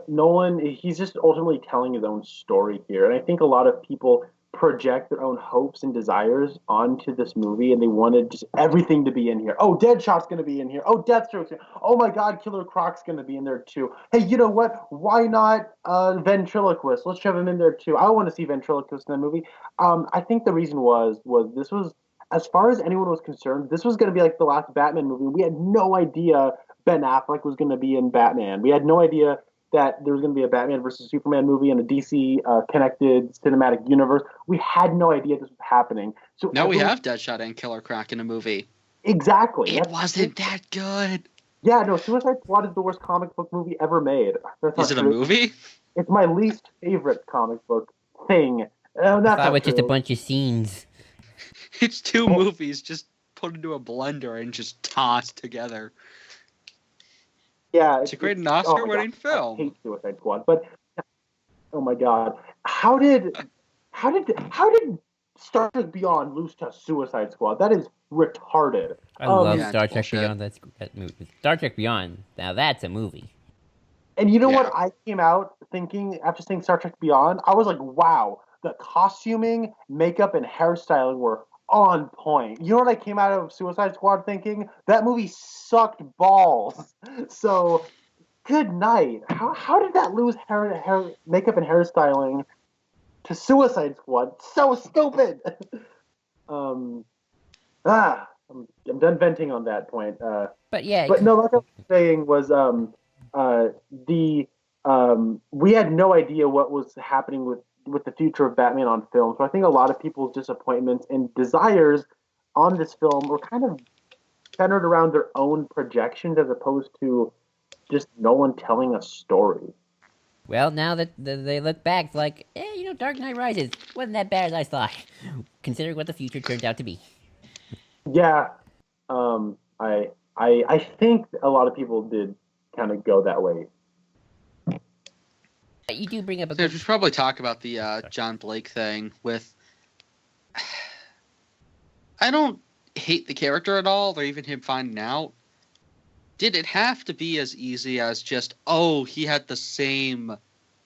Nolan, he's just ultimately telling his own story here, and I think a lot of people project their own hopes and desires onto this movie, and they wanted just everything to be in here. Oh, Deadshot's going to be in here. Oh, Deathstroke's here. Oh my God, Killer Croc's going to be in there too. Hey, you know what? Why not Ventriloquist? Let's shove him in there too. I want to see Ventriloquist in the movie. I think the reason was this was, as far as anyone was concerned, this was going to be like the last Batman movie. We had no idea Ben Affleck was going to be in Batman. We had no idea that there was going to be a Batman versus Superman movie in a DC connected cinematic universe. We had no idea this was happening. So Now we have Deadshot and Killer Croc in a movie. exactly. It wasn't that good. Yeah, no, Suicide Squad is the worst comic book movie ever made. That's Is not it a true. movie? It's my least favorite comic book thing. I That's thought it not was just a true. bunch of scenes. It's two Oh, movies just put into a blender and just tossed together. yeah, To create an oh my god, Oscar-winning I film. hate Suicide Squad. But oh my god, how did Star Trek Beyond lose to Suicide Squad? That is retarded. I love Yeah, it's Star Trek bullshit. Beyond. That movie. Star Trek Beyond. Now that's a movie. And you know Yeah. what I came out thinking after seeing Star Trek Beyond? I was like, wow, the costuming, makeup, and hairstyling were on point. You know what I came out of Suicide Squad thinking? That movie sucked balls. So good night. How did that lose hair makeup and hairstyling to Suicide Squad? So stupid. um I'm done venting on that point. But yeah, But no, like I was saying was uh the we had no idea what was happening with the future of Batman on film. So I think a lot of people's disappointments and desires on this film were kind of centered around their own projections as opposed to just no one telling a story. well, now that they look back, it's like, Dark Knight Rises wasn't that bad as I thought, considering what the future turned out to be. Yeah, I think a lot of people did kind of go that way. But you do bring up a So we good. should probably talk about the John Blake thing with... I don't hate the character at all, or even him finding out. Did it have to be as easy as just, oh, he had the same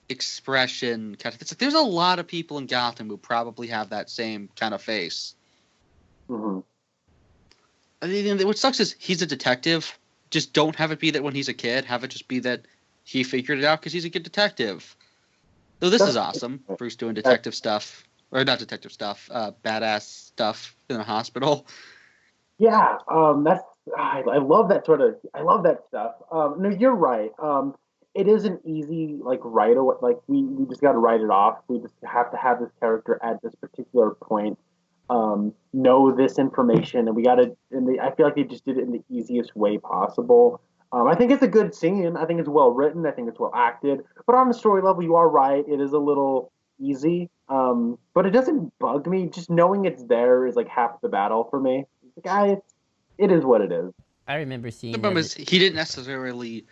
expression? It's like, there's a lot of people in Gotham who probably have that same kind of face. Mm-hmm. I mean, what sucks is he's a detective. Just don't have it be that when he's a kid. Have it just be that he figured it out because he's a good detective. So this is awesome. Bruce doing detective stuff. Or not detective stuff. Badass stuff in a hospital. Yeah, I love that sort of. I love that stuff. No, you're right. It isn't easy like right away. Like we just got to write it off. We just have to have this character at this particular point. Know this information, and we got to. I feel like they just did it in the easiest way possible. I think it's a good scene. I think it's well written. I think it's well acted. But on the story level, you are right. It is a little easy. But it doesn't bug me. Just knowing it's there is like half the battle for me. Like it is what it is. I remember The seeing problem is he didn't necessarily.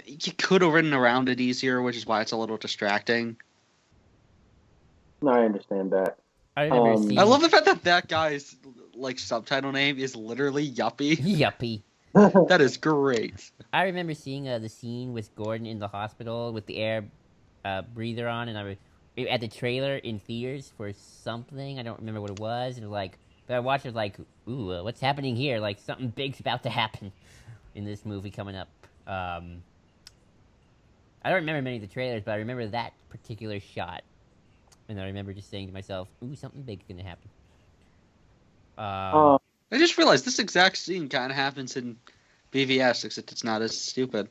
He could have written around it easier, which is why it's a little distracting. No, I understand that. I remember I seeing love the fact that that guy's like subtitle name is literally Yuppie. Yuppie. That is great. I remember seeing the scene with Gordon in the hospital with the air breather on, and I was at the trailer in theaters for something. I don't remember what it was. And like, but I watched it like, ooh, what's happening here? Like something big's about to happen in this movie coming up. I don't remember many of the trailers, but I remember that particular shot, and I remember just saying to myself, "Ooh, something big's gonna happen." um, I just realized this exact scene kind of happens in BVS, except it's not as stupid.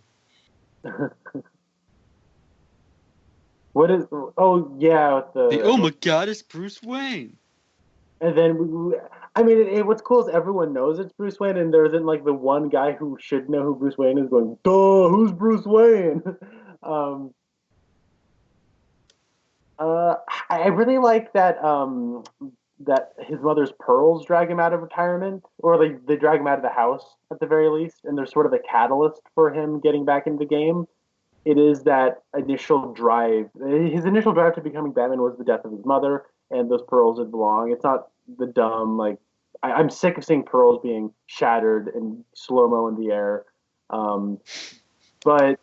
what is? Oh yeah, with Oh my god, it's Bruce Wayne. and then I mean, what's cool is everyone knows it's Bruce Wayne, and there isn't like the one guy who should know who Bruce Wayne is going, "Duh, who's Bruce Wayne?" um, uh, I really like that. That his mother's pearls drag him out of retirement, or they drag him out of the house at the very least, and they're sort of a catalyst for him getting back into the game. It is that initial drive. His initial drive to becoming Batman was the death of his mother, and those pearls did belong. It's not the dumb like I'm sick of seeing pearls being shattered in slow mo in the air. Um, but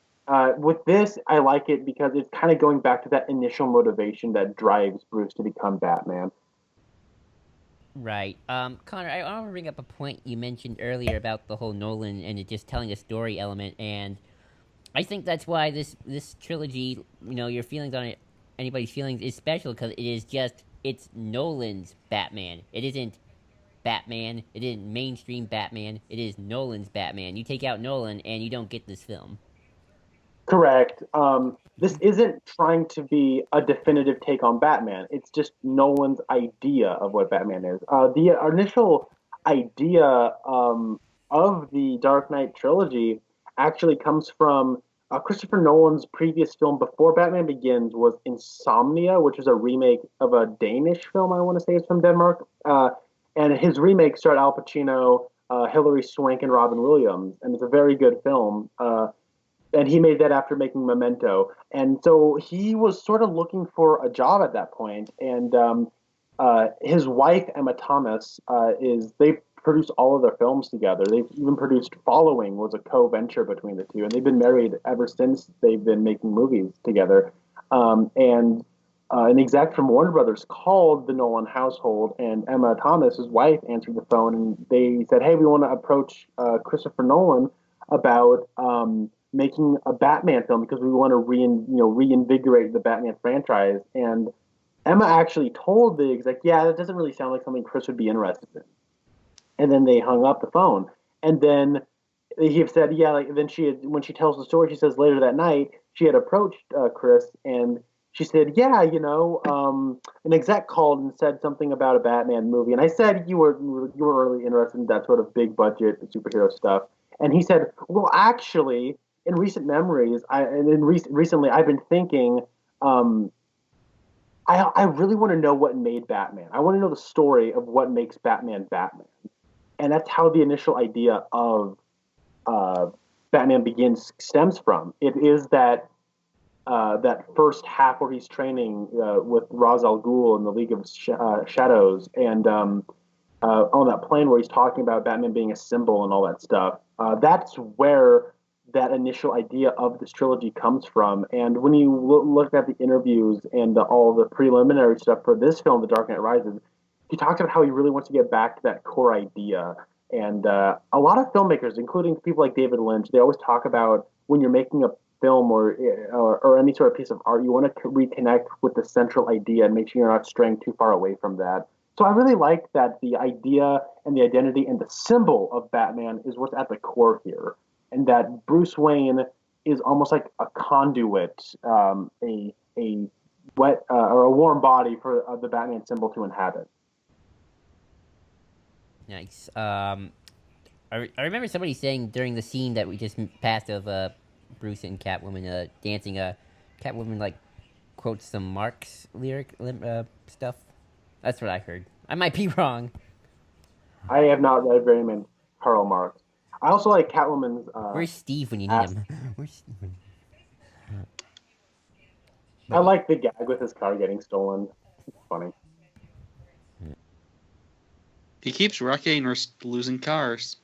with this, I like it because it's kind of going back to that initial motivation that drives Bruce to become Batman. Right. Connor, I want to bring up a point you mentioned earlier about the whole Nolan and it just telling a story element, and I think that's why this trilogy, your feelings on it, anybody's feelings, is special because it's Nolan's Batman. It isn't Batman. It isn't mainstream Batman. It is Nolan's Batman. You take out Nolan, and you don't get this film. Correct. This isn't trying to be a definitive take on Batman. It's just Nolan's idea of what Batman is. The initial idea of the Dark Knight trilogy actually comes from Christopher Nolan's previous film before Batman Begins was Insomnia, which is a remake of a Danish film. I want to say it's from Denmark. And his remake starred Al Pacino, Hilary Swank, and Robin Williams, and it's a very good film. And he made that after making Memento. And so he was sort of looking for a job at that point. And his wife Emma Thomas is they produce all of their films together. They've even produced Following was a co-venture between the two, and they've been married ever since they've been making movies together. And an exec from Warner Brothers called the Nolan household, and Emma Thomas, his wife, answered the phone, and they said, "Hey, we want to approach Christopher Nolan about." Making a Batman film because we want to reinvigorate the Batman franchise. And Emma actually told the exec, yeah, that doesn't really sound like something Chris would be interested in. And then they hung up the phone. And then he said, yeah, like then when she tells the story, she says later that night she had approached Chris and she said, yeah, an exec called and said something about a Batman movie, and I said you were really interested in that sort of big budget superhero stuff, and he said, well, actually, in recent memories, recently, I've been thinking, I really want to know what made Batman. I want to know the story of what makes Batman Batman, and that's how the initial idea of uh, Batman Begins stems from. It is that first half where he's training with Ra's al Ghul in the League of Shadows, and on that plane where he's talking about Batman being a symbol and all that stuff. That's where that initial idea of this trilogy comes from. And when you look at the interviews and all the preliminary stuff for this film, The Dark Knight Rises, he talks about how he really wants to get back to that core idea. And a lot of filmmakers, including people like David Lynch, they always talk about when you're making a film or any sort of piece of art, you want to reconnect with the central idea and make sure you're not straying too far away from that. So I really like that the idea and the identity and the symbol of Batman is what's at the core here, and that Bruce Wayne is almost like a conduit, a wet or a warm body for the Batman symbol to inhabit. Nice. I remember somebody saying during the scene that we just passed of Bruce and Catwoman dancing. Catwoman like quotes some Marx lyric stuff. That's what I heard. I might be wrong. I have not read very many Karl Marx. I also like Catwoman's Where's Steve when you need ass. him? Where's Steve? I But like the gag with his car getting stolen. It's funny. He keeps wrecking or losing cars.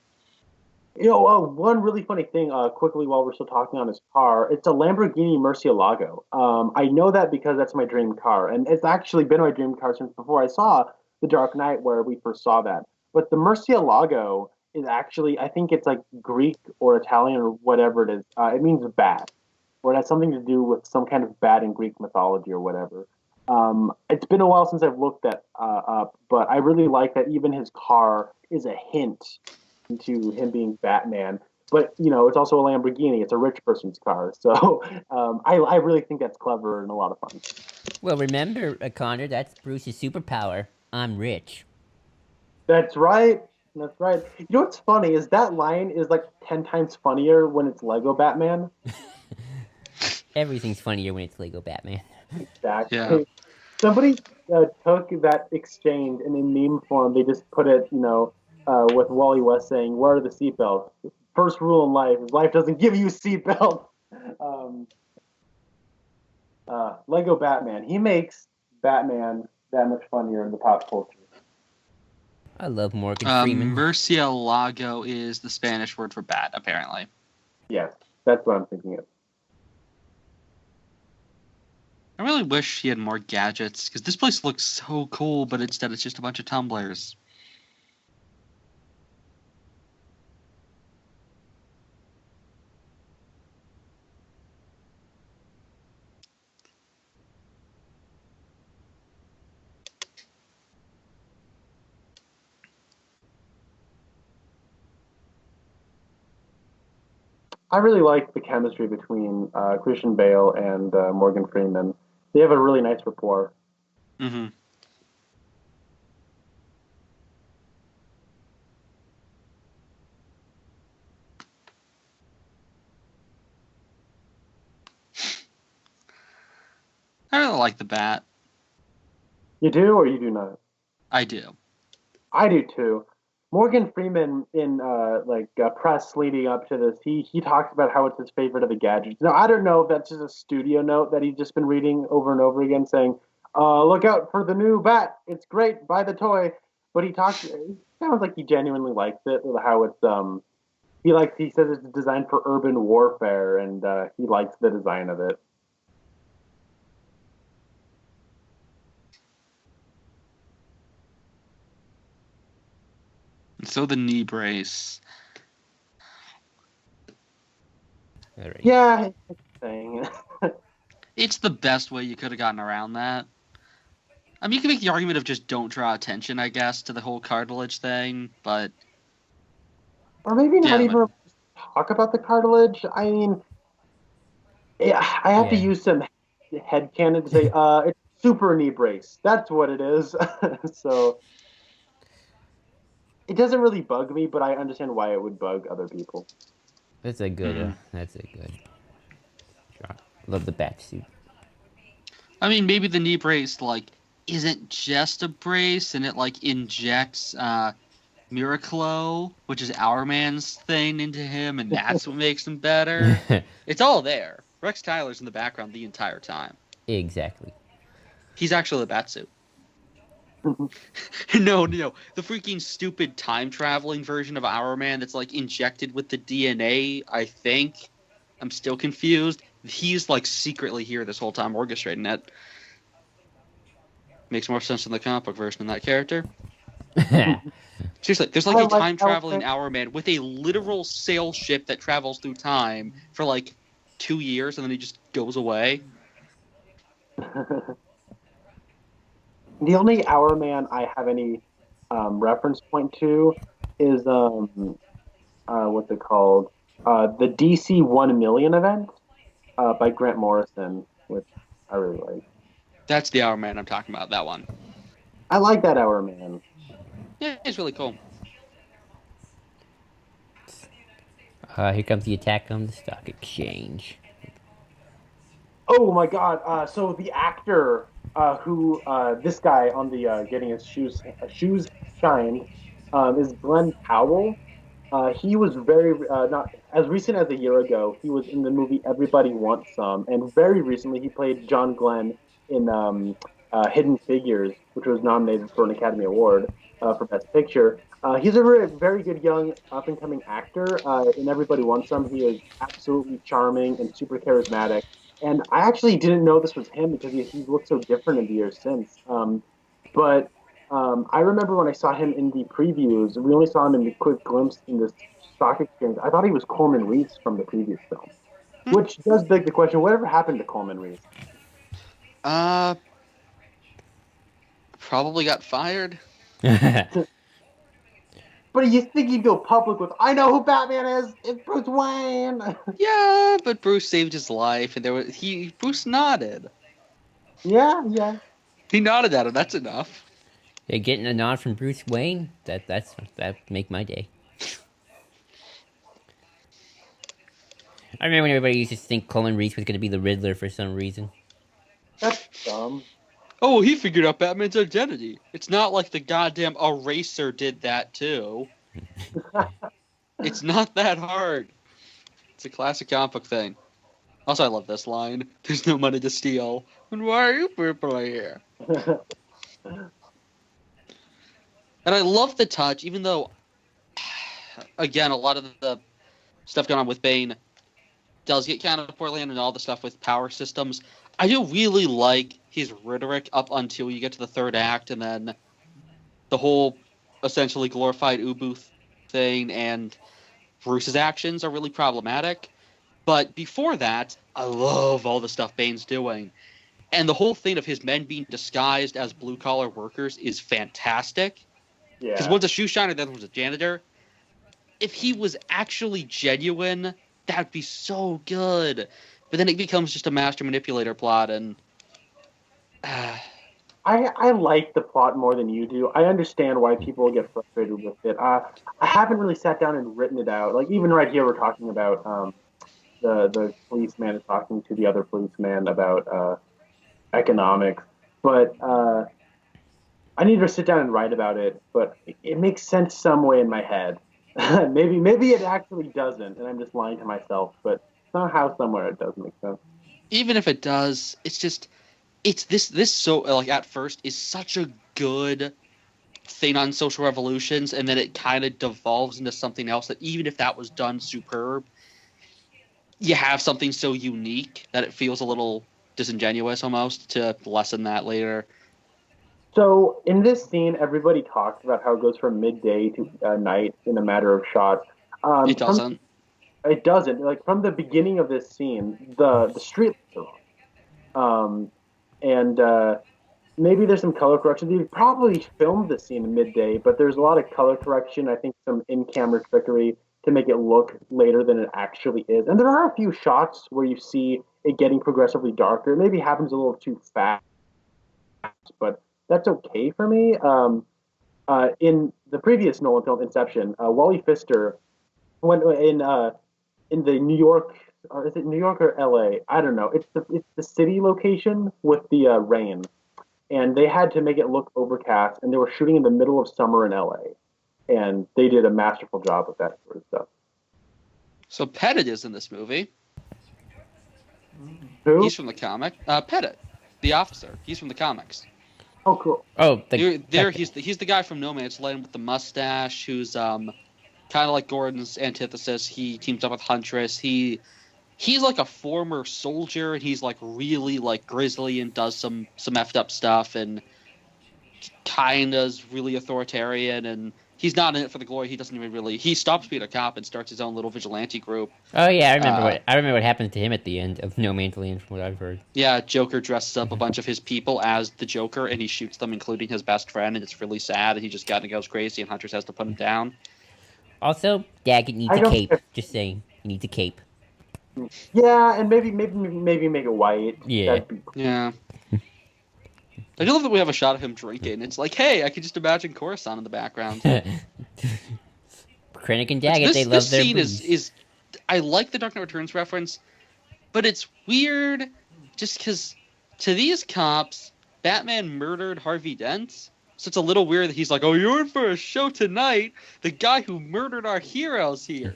One really funny thing, quickly while we're still talking on his car, it's a Lamborghini Murcielago. I know that because that's my dream car, and it's actually been my dream car since before I saw The Dark Knight, where we first saw that. But the Murcielago is actually, I think it's like Greek or Italian or whatever it is. It means bad, or it has something to do with some kind of bad in Greek mythology or whatever. It's been a while since I've looked that up, but I really like that even his car is a hint into him being Batman. But it's also a Lamborghini. It's a rich person's car, so I really think that's clever and a lot of fun. well, remember, Connor, that's Bruce's superpower. I'm rich. That's right. That's right. You know what's funny is that line is like 10 times funnier when it's Lego Batman. Everything's funnier when it's Lego Batman. Exactly. Yeah. Somebody took that exchange and in meme form they just put it, with Wally West saying, "Where are the seatbelts? First rule in life is life doesn't give you seatbelts." Um, Lego Batman. He makes Batman that much funnier in the pop culture. I love Morgan Freeman. Murcielago is the Spanish word for bat, apparently. Yes, that's what I'm thinking of. I really wish he had more gadgets, because this place looks so cool, but instead it's just a bunch of tumblers. I really like the chemistry between Christian Bale and Morgan Freeman. They have a really nice rapport. Mm-hmm. I really like the bat. You do or you do not? I do. I do too. Morgan Freeman in press leading up to this, he talks about how it's his favorite of the gadgets. Now I don't know if that's just a studio note that he's just been reading over and over again, saying, "Look out for the new bat! It's great, buy the toy." But it sounds like he genuinely likes it. How it's he says it's designed for urban warfare, and he likes the design of it. And so the knee brace. All right. Yeah, it's a thing. It's the best way you could have gotten around that. I mean, you can make the argument of just don't draw attention, I guess, to the whole cartilage thing, but Or maybe not yeah, even talk about the cartilage. I mean, yeah, I have to Yeah. use some headcanon to say, it's super knee brace. That's what it is. So it doesn't really bug me, but I understand why it would bug other people. That's a good. That's a good shot. Love the bat suit. I mean, maybe the knee brace, isn't just a brace, and it, injects, Miraclo, which is Our Man's thing, into him, and that's what makes him better. It's all there. Rex Tyler's in the background the entire time. Exactly. He's actually the Batsuit. No. The freaking stupid time-traveling version of Our Man that's, injected with the DNA, I think. I'm still confused. He's, secretly here this whole time orchestrating it. Makes more sense than the comic book version of that character. Seriously, there's, a time-traveling Our Man with a literal sail ship that travels through time for, 2 years, and then he just goes away. The only Hour Man I have any reference point to is what's it called? The DC 1 Million event by Grant Morrison, which I really like. That's the Hour Man I'm talking about. That one. I like that Hour Man. Yeah, it's really cool. Here comes the attack on the stock exchange. Oh my God! So the actor who this guy on the getting his shoes shined is Glenn Powell. He was very not as recent as a year ago. He was in the movie Everybody Wants Some, and very recently he played John Glenn in Hidden Figures, which was nominated for an Academy Award for Best Picture. He's a very, very good young up and coming actor. In Everybody Wants Some, he is absolutely charming and super charismatic. And I actually didn't know this was him because he's looked so different in the years since. But I remember when I saw him in the previews, we only saw him in the quick glimpse in this stock exchange. I thought he was Coleman Reese from the previous film, which does beg the question: whatever happened to Coleman Reese? Uh, Probably got fired. But you think he'd go public with, "I know who Batman is. It's Bruce Wayne." Yeah, but Bruce saved his life, and Bruce nodded. Yeah, yeah. He nodded at him. That's enough. Yeah, getting a nod from Bruce Wayne, that make my day. I remember when everybody used to think Coleman Reese was going to be the Riddler for some reason. That's dumb. Oh, he figured out Batman's identity. It's not like the goddamn Eraser did that too. It's not that hard. It's a classic comic book thing. Also, I love this line. There's no money to steal. And why are you people here? And I love the touch, even though, again, a lot of the stuff going on with Bane does get kind of poorly and all the stuff with power systems. I do really like his rhetoric up until you get to the third act, and then the whole essentially glorified Ubu thing and Bruce's actions are really problematic. But before that, I love all the stuff Bane's doing. And the whole thing of his men being disguised as blue-collar workers is fantastic. Because Yeah. one's a shoe shiner, the other one's a janitor. If he was actually genuine, that'd be so good. But then it becomes just a master manipulator plot, and I like the plot more than you do. I understand why people get frustrated with it. I haven't really sat down and written it out. Like even right here, we're talking about the policeman is talking to the other policeman about economics, but I need to sit down and write about it. But it makes sense some way in my head. Maybe it actually doesn't, and I'm just lying to myself. But somehow, somewhere, it does make sense. even if it does, it's this so like at first is such a good thing on social revolutions, and then it kind of devolves into something else that even if that was done superb, you have something so unique that it feels a little disingenuous almost to lessen that later. So in this scene, everybody talks about how it goes from midday to night in a matter of shots. It doesn't. It doesn't. Like from the beginning of this scene, the street lights are on, and maybe there's some color correction. They probably filmed the scene in midday, but there's a lot of color correction. I think some in-camera trickery to make it look later than it actually is. And there are a few shots where you see it getting progressively darker. It maybe happens a little too fast, but that's okay for me. In the previous Nolan film, Inception, Wally Pfister went in the New York, or is it New York or L.A.? I don't know. It's the city location with the rain, and they had to make it look overcast, and they were shooting in the middle of summer in L.A. And they did a masterful job with that sort of stuff. So Pettit is in this movie. Who? He's from the comic. Pettit, the officer. He's from the comics. Oh, cool. Oh, He's the guy from No Man's Land with the mustache, who's kind of like Gordon's antithesis. He teams up with Huntress. He's like a former soldier, and he's like really like grisly and does some effed up stuff, and kind of is really authoritarian. And he's not in it for the glory. He doesn't even really. He stops being a cop and starts his own little vigilante group. Oh yeah, I remember what happened to him at the end of No Man's Land, from what I've heard. Yeah, Joker dresses up a bunch of his people as the Joker, and he shoots them, including his best friend, and it's really sad. And he just kind of goes crazy, and Huntress has to put him down. Also, Daggett needs I a don't. cape. Just saying, he needs a cape. Yeah, and maybe make it white. Yeah. That'd be Yeah. I do love that we have a shot of him drinking. It's like, hey, I can just imagine Coruscant in the background. Krennic and Daggett, they love their scene booze. is I like the Dark Knight Returns reference, but it's weird just because to these cops, Batman murdered Harvey Dent. So it's a little weird that he's like, oh, you're in for a show tonight. The guy who murdered our heroes here.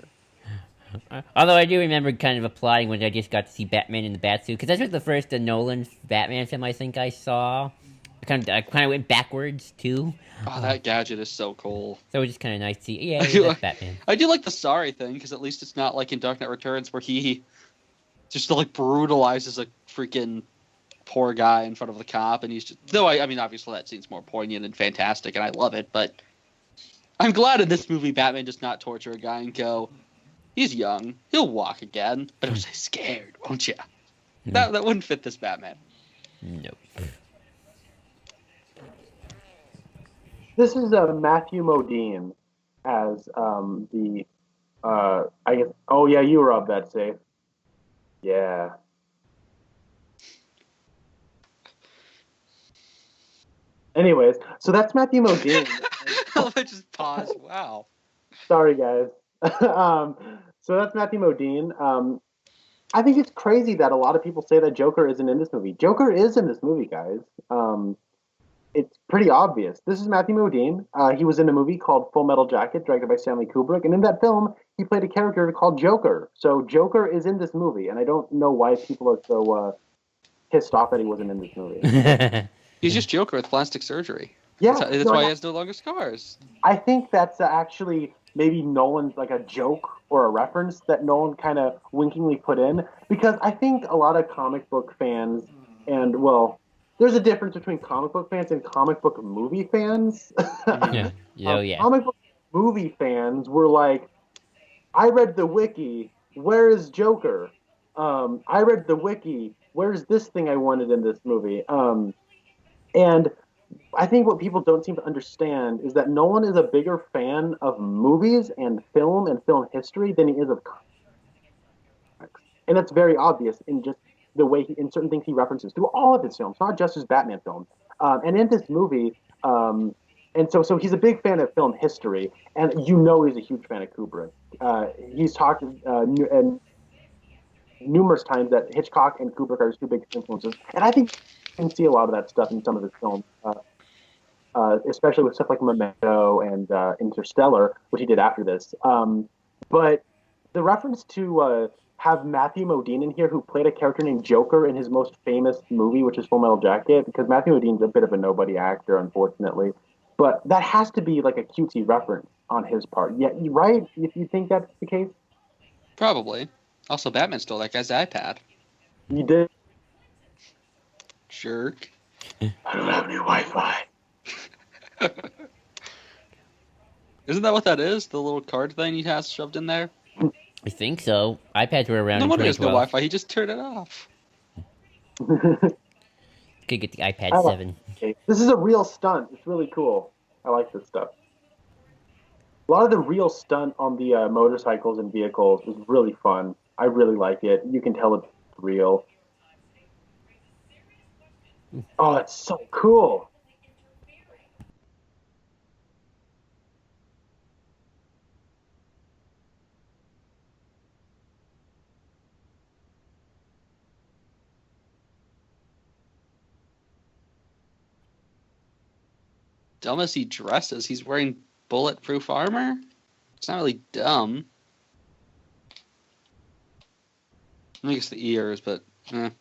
Although I do remember kind of applauding when I just got to see Batman in the Batsuit, because that was the first Nolan Batman film I think I saw. I kind of went backwards too. Oh, that gadget is so cool. So it was just kind of nice to see. Yeah, that's Batman. I do like the sorry thing, because at least it's not like in Dark Knight Returns where he just like brutalizes a freaking poor guy in front of the cop, and he's just. Though I mean, obviously that scene's more poignant and fantastic, and I love it. But I'm glad in this movie Batman does not torture a guy and go, he's young, he'll walk again, but he'll say scared, won't you? That wouldn't fit this Batman. Nope. This is Matthew Modine as the I guess. Oh yeah, you robbed that safe. Yeah. Anyways, so that's Matthew Modine. I just paused. Wow. Sorry, guys. So that's Matthew Modine. I think it's crazy that a lot of people say that Joker isn't in this movie. Joker is in this movie, guys. It's pretty obvious. This is Matthew Modine. He was in a movie called Full Metal Jacket, directed by Stanley Kubrick, and in that film, he played a character called Joker. So Joker is in this movie, and I don't know why people are so pissed off that he wasn't in this movie. He's just Joker with plastic surgery. Yeah, that's why he has no longer scars. I think that's actually maybe Nolan's like a joke or a reference that Nolan kind of winkingly put in, because I think a lot of comic book fans, and well, there's a difference between comic book fans and comic book movie fans. Yeah. Oh, yeah. Comic book movie fans were like, I read the wiki, where is Joker? I read the wiki, where's this thing I wanted in this movie? And I think what people don't seem to understand is that Nolan is a bigger fan of movies and film history than he is of comics. And that's very obvious in just the way in certain things he references through all of his films, not just his Batman film. And in this movie, and so he's a big fan of film history, and you know he's a huge fan of Kubrick. He's talked numerous times that Hitchcock and Kubrick are his two big influences, and I think you can see a lot of that stuff in some of his films, especially with stuff like Memento and Interstellar, which he did after this. But the reference to have Matthew Modine in here, who played a character named Joker in his most famous movie, which is Full Metal Jacket, because Matthew Modine's a bit of a nobody actor, unfortunately. But that has to be like a cutesy reference on his part. Yeah, right? If you think that's the case? Probably. Also, Batman stole that guy's iPad. You did? Jerk. I don't have any Wi-Fi. Isn't that what that is? The little card thing he has shoved in there? I think so. iPads were around No in wonder there's no 2012. Wi-Fi. He just turned it off. Could get the iPad 7. Okay. This is a real stunt. It's really cool. I like this stuff. A lot of the real stunt on the motorcycles and vehicles is really fun. I really like it. You can tell it's real. Oh, it's so cool. Dumb as he dresses. He's wearing bulletproof armor? It's not really dumb. I guess the ears, but I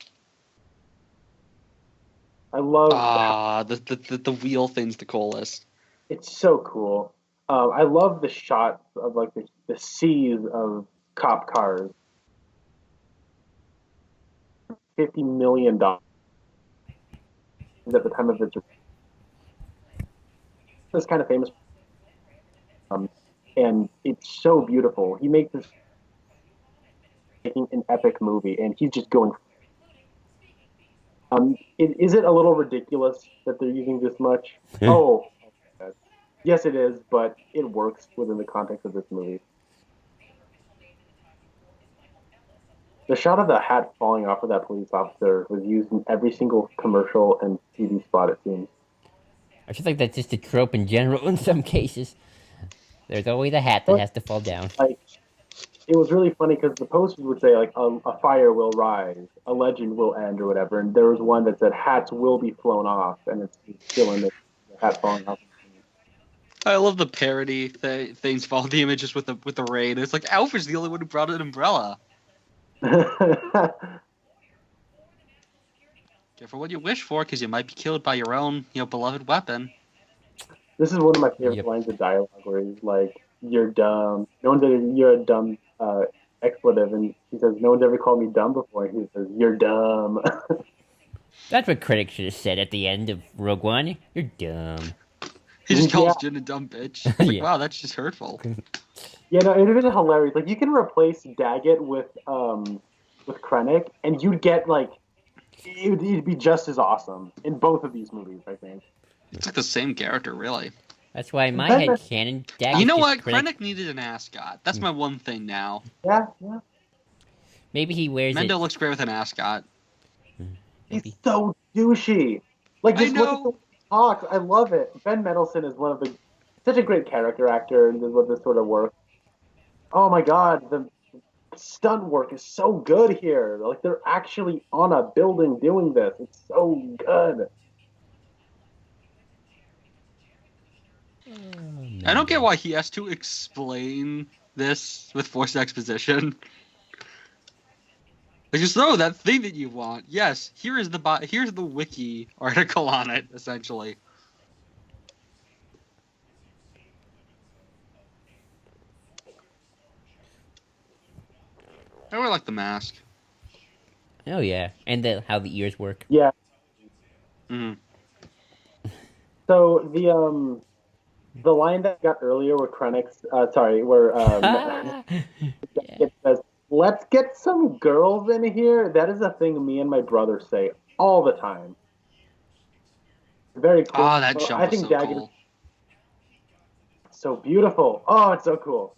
love the wheel thing's the coolest. It's so cool. I love the shots of like the seas of cop cars. $50 million at the time of its. It's kind of famous and it's so beautiful. He makes this making an epic movie, and he's just going. Is it a little ridiculous that they're using this much? Oh, yes, it is, but it works within the context of this movie. The shot of the hat falling off of that police officer was used in every single commercial and TV spot, it seems. I feel like that's just a trope in general in some cases. There's always a hat that But, has to fall down. like, it was really funny because the posters would say, like, a fire will rise, a legend will end, or whatever. And there was one that said, hats will be flown off, and it's still in the hat falling off. I love the parody things follow the images with the rain. It's like Alfred's the only one who brought an umbrella. Careful what you wish for, because you might be killed by your own, beloved weapon. This is one of my favorite Yep. lines of dialogue where he's like, "You're dumb. No one's ever, you're a dumb expletive," and he says, "No one's ever called me dumb before." And he says, "You're dumb." That's what critics should have said at the end of Rogue One. You're dumb. He just calls Yeah. Jin a dumb bitch. It's like, Yeah. wow, that's just hurtful. Yeah, no, it would have been hilarious. Like, you can replace Daggett with Krennic, and you'd get like it'd be just as awesome in both of these movies, I think. It's like the same character, really. That's why in my Batman- head canon, Dagger's You know just what? Krennic. Krennic needed an ascot. That's my one thing now. Yeah, yeah. Maybe he wears Mendo it. looks great with an ascot. He's Maybe. so douchey. Like, I just look at know. the talks. I love it. Ben Mendelsohn is one of the such a great character actor, and does this sort of work. Oh my God, the stunt work is so good here. Like, they're actually on a building doing this. It's so good. I don't get why he has to explain this with forced exposition. Like, just know that thing that you want. Yes, here's the wiki article on it, essentially. I really like the mask. Oh yeah, and how the ears work. Yeah. Mm. So the line that I got earlier where Krennic's where it says, "Let's get some girls in here." That is a thing me and my brother say all the time. Very cool. Oh, that So jump I was think so Daggett cool. is so beautiful. Oh, it's so cool.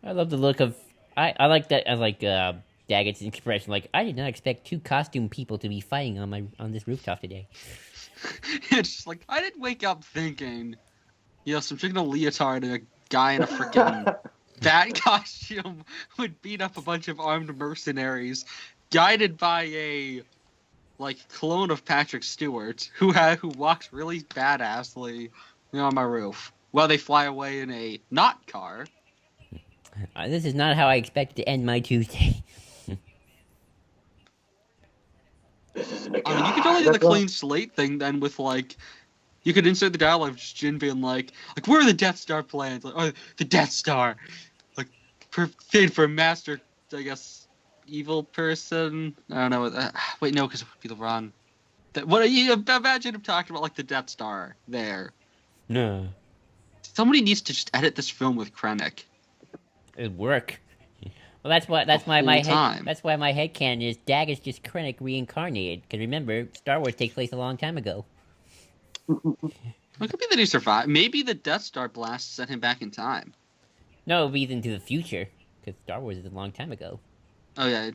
I love the look of. I like that. I like Daggett's expression. Like, I did not expect two costume people to be fighting on this rooftop today. It's just like, I didn't wake up thinking, some chick in a leotard and a guy in a freaking bat costume would beat up a bunch of armed mercenaries, guided by a clone of Patrick Stewart, who walks really badassly on my roof while they fly away in a not car. This is not how I expected to end my Tuesday. This isn't a I mean, you could totally do the clean slate thing then with you could insert the dialogue of just Jin being like, where are the Death Star plans? Like, oh, the Death Star, paid for a master, I guess, evil person. I don't know. Wait, no, because it would be the wrong. What you imagine him talking about the Death Star there? No, Somebody needs to just edit this film with Krennic. it'd work. Well, that's why that's why my headcanon is Dagger's just Krennic reincarnated. Because remember, Star Wars takes place a long time ago. It could be that he survived. Maybe the Death Star blast sent him back in time. No, it'll be into the future. Because Star Wars is a long time ago. Oh yeah,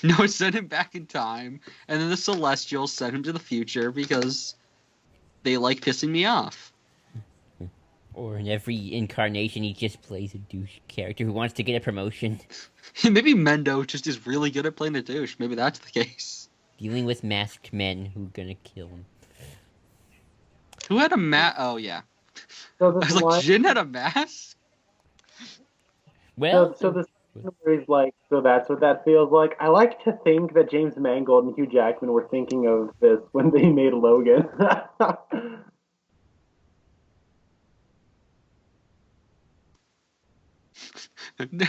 no, it sent him back in time, and then the Celestials sent him to the future because they like pissing me off. Or in every incarnation, he just plays a douche character who wants to get a promotion. Maybe Mendo just is really good at playing a douche. Maybe that's the case. Dealing with masked men who are gonna kill him. Who had a mask? Oh yeah, So I this was like, line, Jin had a mask. Well, so this where he's like, so that's what that feels like. I like to think that James Mangold and Hugh Jackman were thinking of this when they made Logan.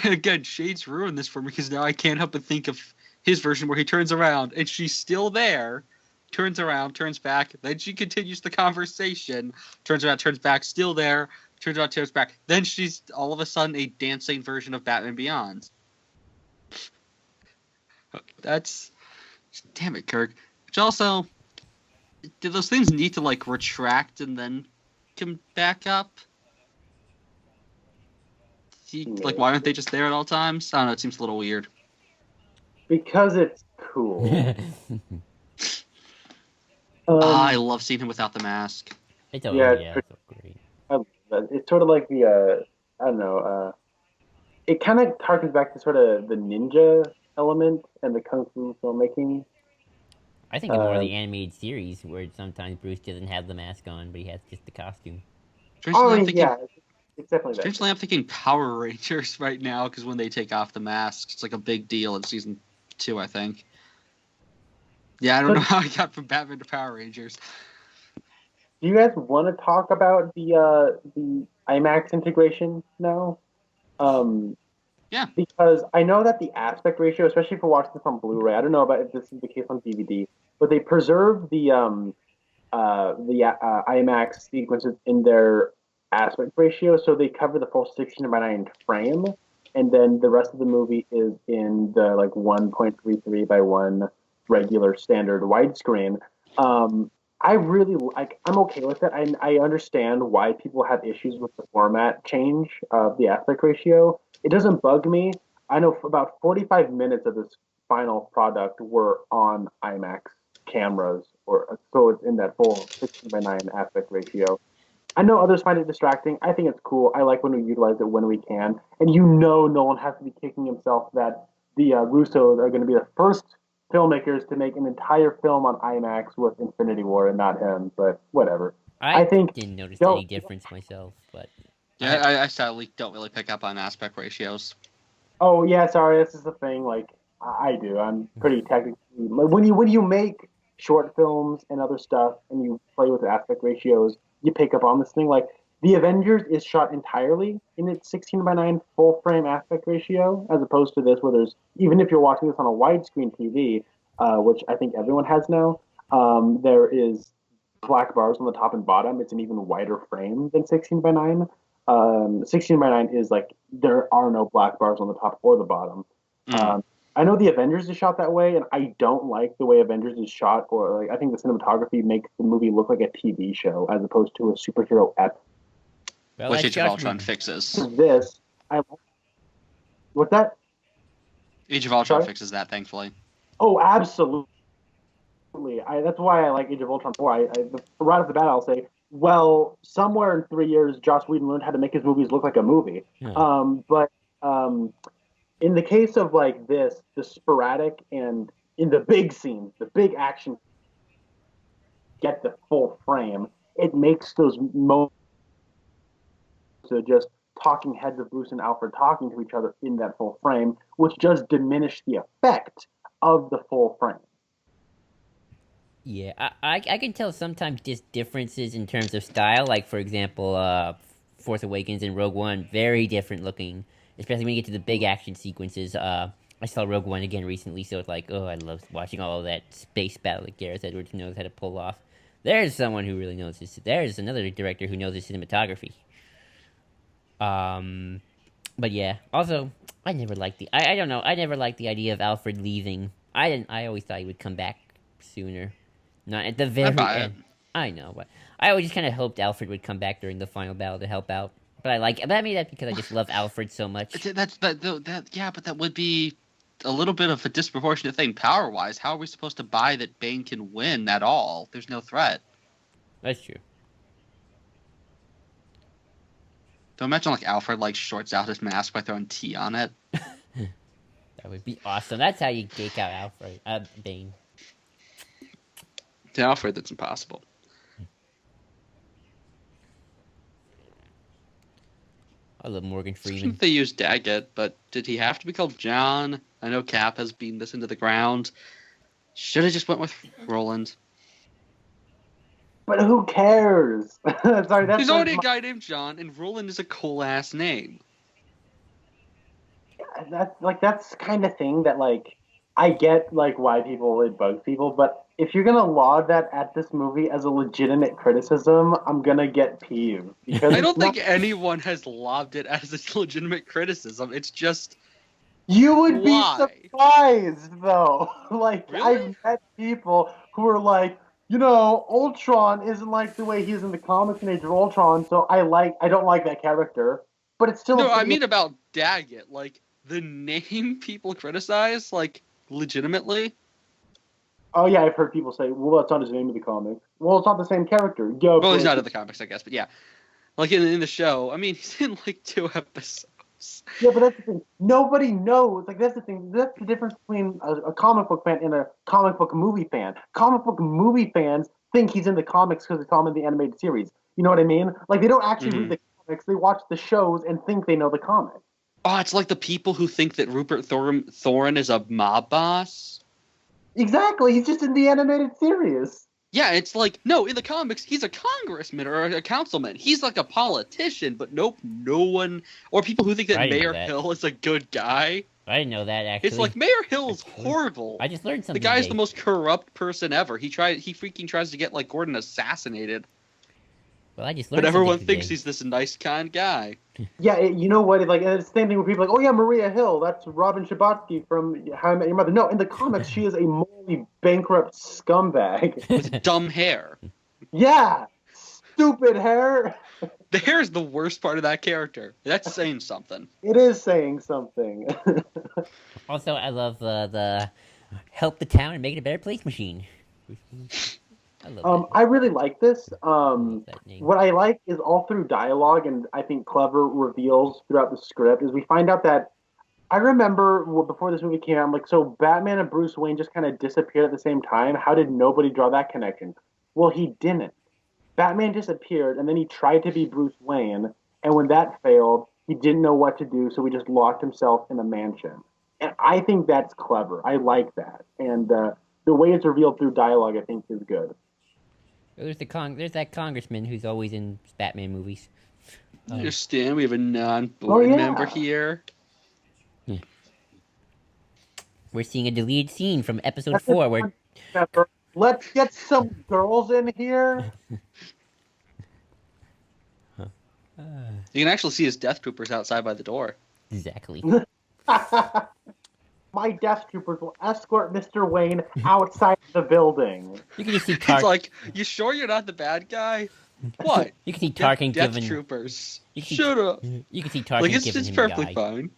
Again, Shades ruined this for me because now I can't help but think of his version where he turns around and she's still there, turns around, turns back. Then she continues the conversation. Turns around, turns back, still there. Turns around, turns back. Then she's all of a sudden a dancing version of Batman Beyond. That's... Damn it, Kirk. Which also... Do those things need to, like, retract and then come back up? Like, why aren't they just there at all times? I don't know, it seems a little weird. Because it's cool. I love seeing him without the mask. It's so great. It's sort of like the, I don't know, it kind of harkens back to sort of the ninja element and the kung fu filmmaking. I think of more of the animated series where sometimes Bruce doesn't have the mask on, but he has just the costume. It's definitely that. Strangely, I'm thinking Power Rangers right now, because when they take off the masks, it's like a big deal in season 2, I think. Yeah, I don't know how I got from Batman to Power Rangers. Do you guys want to talk about the IMAX integration now? Yeah. Because I know that the aspect ratio, especially if you're watching this on Blu-ray, I don't know about if this is the case on DVD, but they preserve the IMAX sequences in their aspect ratio, so they cover the full 16:9 frame, and then the rest of the movie is in the like 1.33 by 1 regular standard widescreen. I really like. I'm okay with it. I understand why people have issues with the format change of the aspect ratio. It doesn't bug me. I know for about 45 minutes of this final product were on IMAX cameras, or so it's in that full 16:9 aspect ratio. I know others find it distracting. I think it's cool. I like when we utilize it when we can. And Nolan has to be kicking himself that the Russos are going to be the first filmmakers to make an entire film on IMAX with Infinity War and not him, but whatever. I think didn't notice any difference myself, but... Yeah, I sadly don't really pick up on aspect ratios. Oh, yeah, sorry, this is the thing. Like, I do. I'm pretty technically... Like, when you make short films and other stuff and you play with the aspect ratios, you pick up on this thing. Like, The Avengers is shot entirely in its 16:9 full frame aspect ratio, as opposed to this, where there's, even if you're watching this on a widescreen TV, which I think everyone has now, there is black bars on the top and bottom. It's an even wider frame than 16:9. 16:9 is like, there are no black bars on the top or the bottom. I know The Avengers is shot that way, and I don't like the way Avengers is shot, or like, I think the cinematography makes the movie look like a TV show as opposed to a superhero epic. Well, which Age of Ultron fixes. What's that? Age of Ultron fixes that, thankfully. Oh, absolutely. That's why I like Age of Ultron more. Right off the bat, I'll say, well, somewhere in 3 years, Joss Whedon learned how to make his movies look like a movie. But in the case of like this, the sporadic and in the big scenes, the big action, get the full frame, it makes those moments of just talking heads of Bruce and Alfred talking to each other in that full frame, which does diminish the effect of the full frame. Yeah, I can tell sometimes just differences in terms of style. Like, for example, Force Awakens and Rogue One, very different looking, especially when you get to the big action sequences. I saw Rogue One again recently, so it's like, oh, I love watching all of that space battle that Gareth Edwards knows how to pull off. There's someone who really knows this. There's another director who knows his cinematography. But yeah, also, I never liked I don't know, I never liked the idea of Alfred leaving. I always thought he would come back sooner. Not at the very end. I know, but I always just kind of hoped Alfred would come back during the final battle to help out. But I mean, that's because I just love Alfred so much. Yeah, but that would be a little bit of a disproportionate thing power-wise. How are we supposed to buy that Bane can win at all? There's no threat. That's true. Don't imagine like Alfred like shorts out his mask by throwing tea on it. That would be awesome. That's how you geek out Alfred, Bane. To Alfred, that's impossible. I love Morgan Freeman. They used Daggett, but did he have to be called John? I know Cap has beaten this into the ground. Should have just went with Roland. But who cares? Sorry, There's already a guy named John, and Roland is a cool-ass name. That's kind of thing that, like, I get, like, why it bugs people, but if you're gonna laud that at this movie as a legitimate criticism, I'm gonna get peeved because I it's don't not. think anyone has lobbed it as a legitimate criticism. It's just You would be why? surprised though. Like Really? I've met people who are like, Ultron isn't like the way he is in the comics in Age of Ultron, so I don't like that character. But it's still a No, I pretty. mean about Daggett. Like the name people criticize, like legitimately. Oh yeah, I've heard people say, well, that's not his name in the comics. Well, it's not the same character. Yeah, Well, he's but not in the comics, I guess, but yeah, like in the show. I mean, he's in like 2 episodes. yeah, but that's the thing. Nobody knows. Like that's the thing. That's the difference between a comic book fan and a comic book movie fan. Comic book movie fans think he's in the comics because they saw him in the animated series. You know what I mean? Like they don't actually read Mm-hmm. the comics. They watch the shows and think they know the comics. Oh, it's like the people who think that Rupert Thorne is a mob boss. Exactly. He's just in the animated series. Yeah, it's like, no, in the comics, he's a congressman or a councilman. He's like a politician, but nope, no one. Or people who think that I didn't know Mayor that. Hill is a good guy. I didn't know that actually. It's like Mayor Hill's horrible. I just learned The something. guy's today. the most corrupt person ever. He freaking tries to get like Gordon assassinated, Well, I just learned but everyone something thinks today. he's this nice, kind guy. Yeah, you know what? Like it's the same thing where people are like, oh yeah, Maria Hill. That's Robin Scherbatsky from How I Met Your Mother. No, in the comics, she is a morally bankrupt scumbag. With dumb hair. Yeah, stupid hair. The hair is the worst part of that character. That's saying something. It is saying something. Also, I love the help the town and make it a better place machine. I love that. I really like this. Love that name. What I like is all through dialogue and I think clever reveals throughout the script is we find out that I remember before this movie came out, I'm like, so Batman and Bruce Wayne just kind of disappeared at the same time. How did nobody draw that connection? Well, he didn't. Batman disappeared, and then he tried to be Bruce Wayne, and when that failed, he didn't know what to do, so he just locked himself in a mansion. And I think that's clever. I like that, and the way it's revealed through dialogue, I think, is good. There's that congressman who's always in Batman movies. I understand. We have a non-board yeah. member here. We're seeing a deleted scene from episode 4 where Let's get some girls in here. You can actually see his death troopers outside by the door. exactly. My death troopers will escort Mr. Wayne outside the building. You can just see It's Tarkin. like, you sure you're not the bad guy? What? You can see Tarkin Death giving. troopers. You can- Shut up. You can see Tarkin Like it's giving it's him perfectly the eye, fine.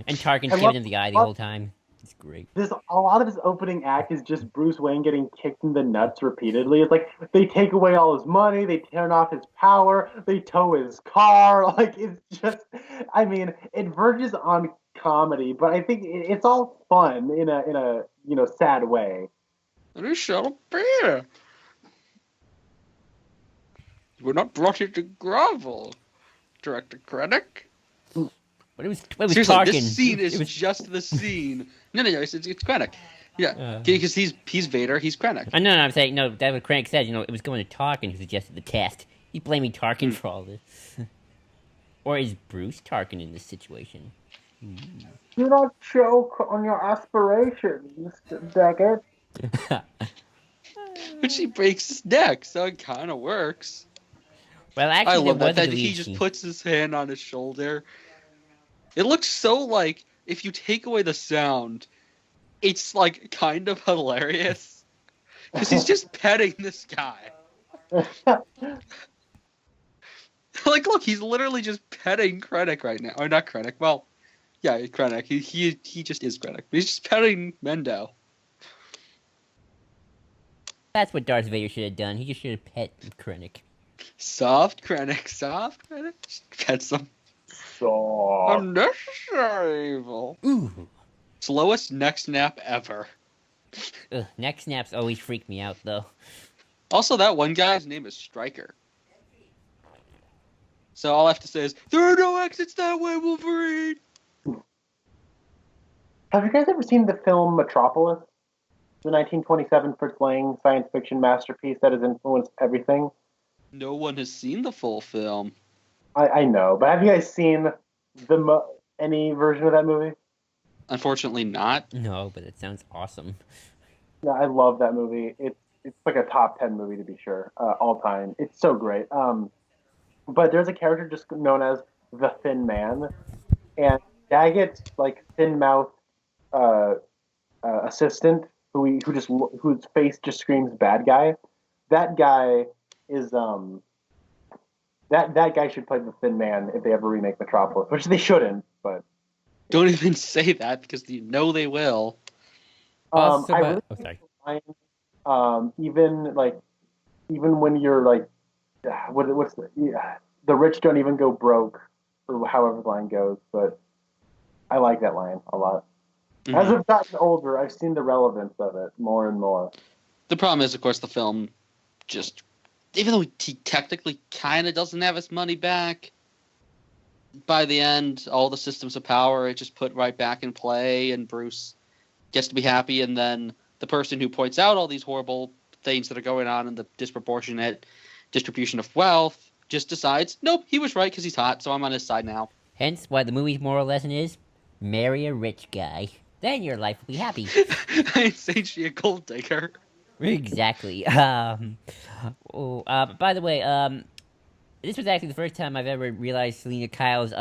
and Tarkin's I giving love- him the eye the whole time. It's great. A lot of this opening act is just Bruce Wayne getting kicked in the nuts repeatedly. It's like they take away all his money, they turn off his power, they tow his car. Like it's just, I mean, it verges on comedy, but I think it's all fun in a sad way. And he shut up here. We're not brought here to grovel, Director Krennic. But it was Seriously, Tarkin. this scene is It was- just the scene. No, it's Krennic. Yeah, because he's Vader, he's Krennic. I know. I'm saying no. That's what Crank said. It was going to Tarkin who suggested the test. He's blaming Tarkin for all this. Or is Bruce Tarkin in this situation? Do not choke on your aspirations, Daggett. But she breaks his neck, so it kind of works. Well, actually, I love there was that a he deleted just scene. puts his hand on his shoulder. It looks so like, if you take away the sound, it's like kind of hilarious. Because he's just petting this guy. Like, look, he's literally just petting Krennic right now. Or not Krennic, well, yeah, Krennic. He just is Krennic. But he's just petting Mendo. That's what Darth Vader should have done. He just should have pet Krennic. Soft Krennic. Just pets him. So Unnecessary evil. Ooh. Slowest neck snap ever. Ugh, neck snaps always freak me out, though. Also, that one guy's name is Stryker. So all I have to say is, there are no exits that way, Wolverine! have you guys ever seen the film Metropolis? The 1927 Fritz Lang science fiction masterpiece that has influenced everything. No one has seen the full film. I know, but have you guys seen any version of that movie? Unfortunately not. No, but it sounds awesome. Yeah, I love that movie. It's like a top 10 movie to be sure, all time. It's so great. But there's a character just known as the Thin Man, and Daggett's like thin mouth uh, assistant whose face just screams bad guy. That guy is that guy should play the Thin Man if they ever remake Metropolis, which they shouldn't. But Don't even say that because you know they will. Also, I but really think the line, even like even when you're like what's the yeah, the rich don't even go broke or however the line goes, but I like that line a lot. As Mhm. I've gotten older, I've seen the relevance of it more and more. The problem is, of course, the film just, even though he technically kind of doesn't have his money back, by the end, all the systems of power it just put right back in play, and Bruce gets to be happy, and then the person who points out all these horrible things that are going on in the disproportionate distribution of wealth just decides, nope, he was right because he's hot, so I'm on his side now. hence why the movie's moral lesson is marry a rich guy. Then your life will be happy. I ain't saying she a gold digger. Exactly. By the way, this was actually the first time I've ever realized Selena Kyle's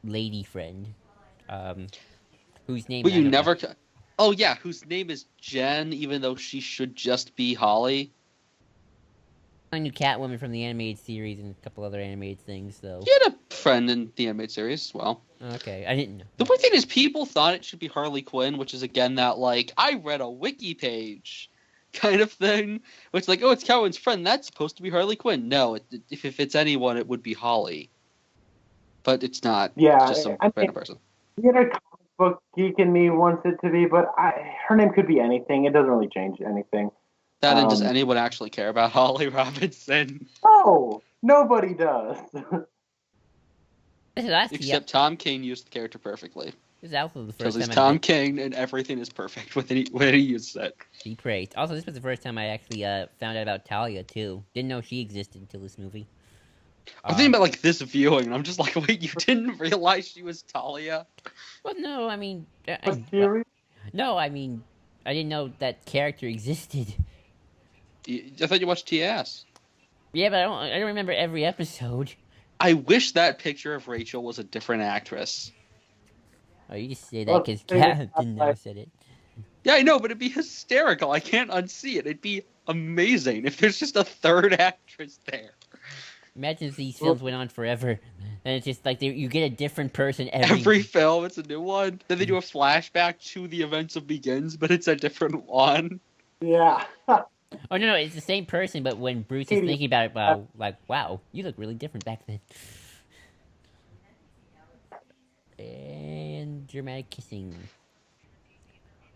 lady friend, um, whose name But I you don't know. never. Oh yeah, whose name is Jen, even though she should just be Holly. I knew Catwoman from the animated series and a couple other animated things, though. He had a friend in the animated series as well. Okay, I didn't The know. weird thing is, people thought it should be Harley Quinn, which is again that like I read a wiki page kind of thing, which like, oh, it's Catwoman's friend. That's supposed to be Harley Quinn. No, if it's anyone, it would be Holly, but it's not. It's just Yeah, some I mean, random person. the inner comic book geek in me wants it to be, but her name could be anything. It doesn't really change anything. That and does Um, anyone actually care about Holly Robinson? no, nobody does. This is actually, yep. Except Tom King used the character perfectly. This is also the Because first he's time I've Tom King and everything is perfect when he uses it. be praised. Also, this was the first time I actually found out about Talia too. Didn't know she existed until this movie. I'm thinking about like this viewing, and I'm just like, wait, you didn't realize she was Talia? Well, no, I mean, But serious? no, I mean, I didn't know that character existed. I thought you watched TS. Yeah, but I don't remember every episode. I wish that picture of Rachel was a different actress. Oh, you just say that Let's because say that Captain now said it. Yeah, I know, but it'd be hysterical. I can't unsee it. It'd be amazing if there's just a third actress there. Imagine if these films went on forever, and it's just like you get a different person every. Every film, it's a new one. Then they do a flashback to the events of Begins, but it's a different one. Yeah. Oh no, it's the same person, but when Bruce is Katie, thinking about it, wow, like wow, you look really different back then. And dramatic kissing.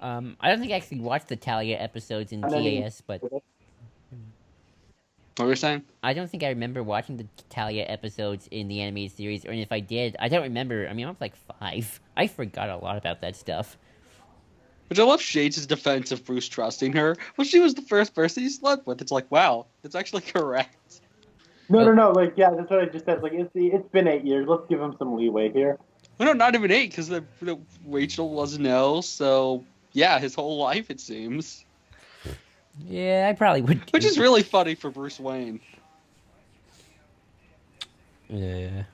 I don't think I actually watched the Talia episodes in and then TAS, but What were you saying? I don't think I remember watching the Talia episodes in the animated series, or if I did, I don't remember. I mean, I was like 5. I forgot a lot about that stuff. Which I love Shades' defense of Bruce trusting her. Well, she was the first person he slept with. It's like, wow, that's actually correct. no. Like, yeah, that's what I just said. Like, it's been 8 years. Let's give him some leeway here. Well, no, not even 8, because the Rachel was no, so yeah, his whole life, it seems. Yeah, I probably would. Which is really funny for Bruce Wayne. Yeah.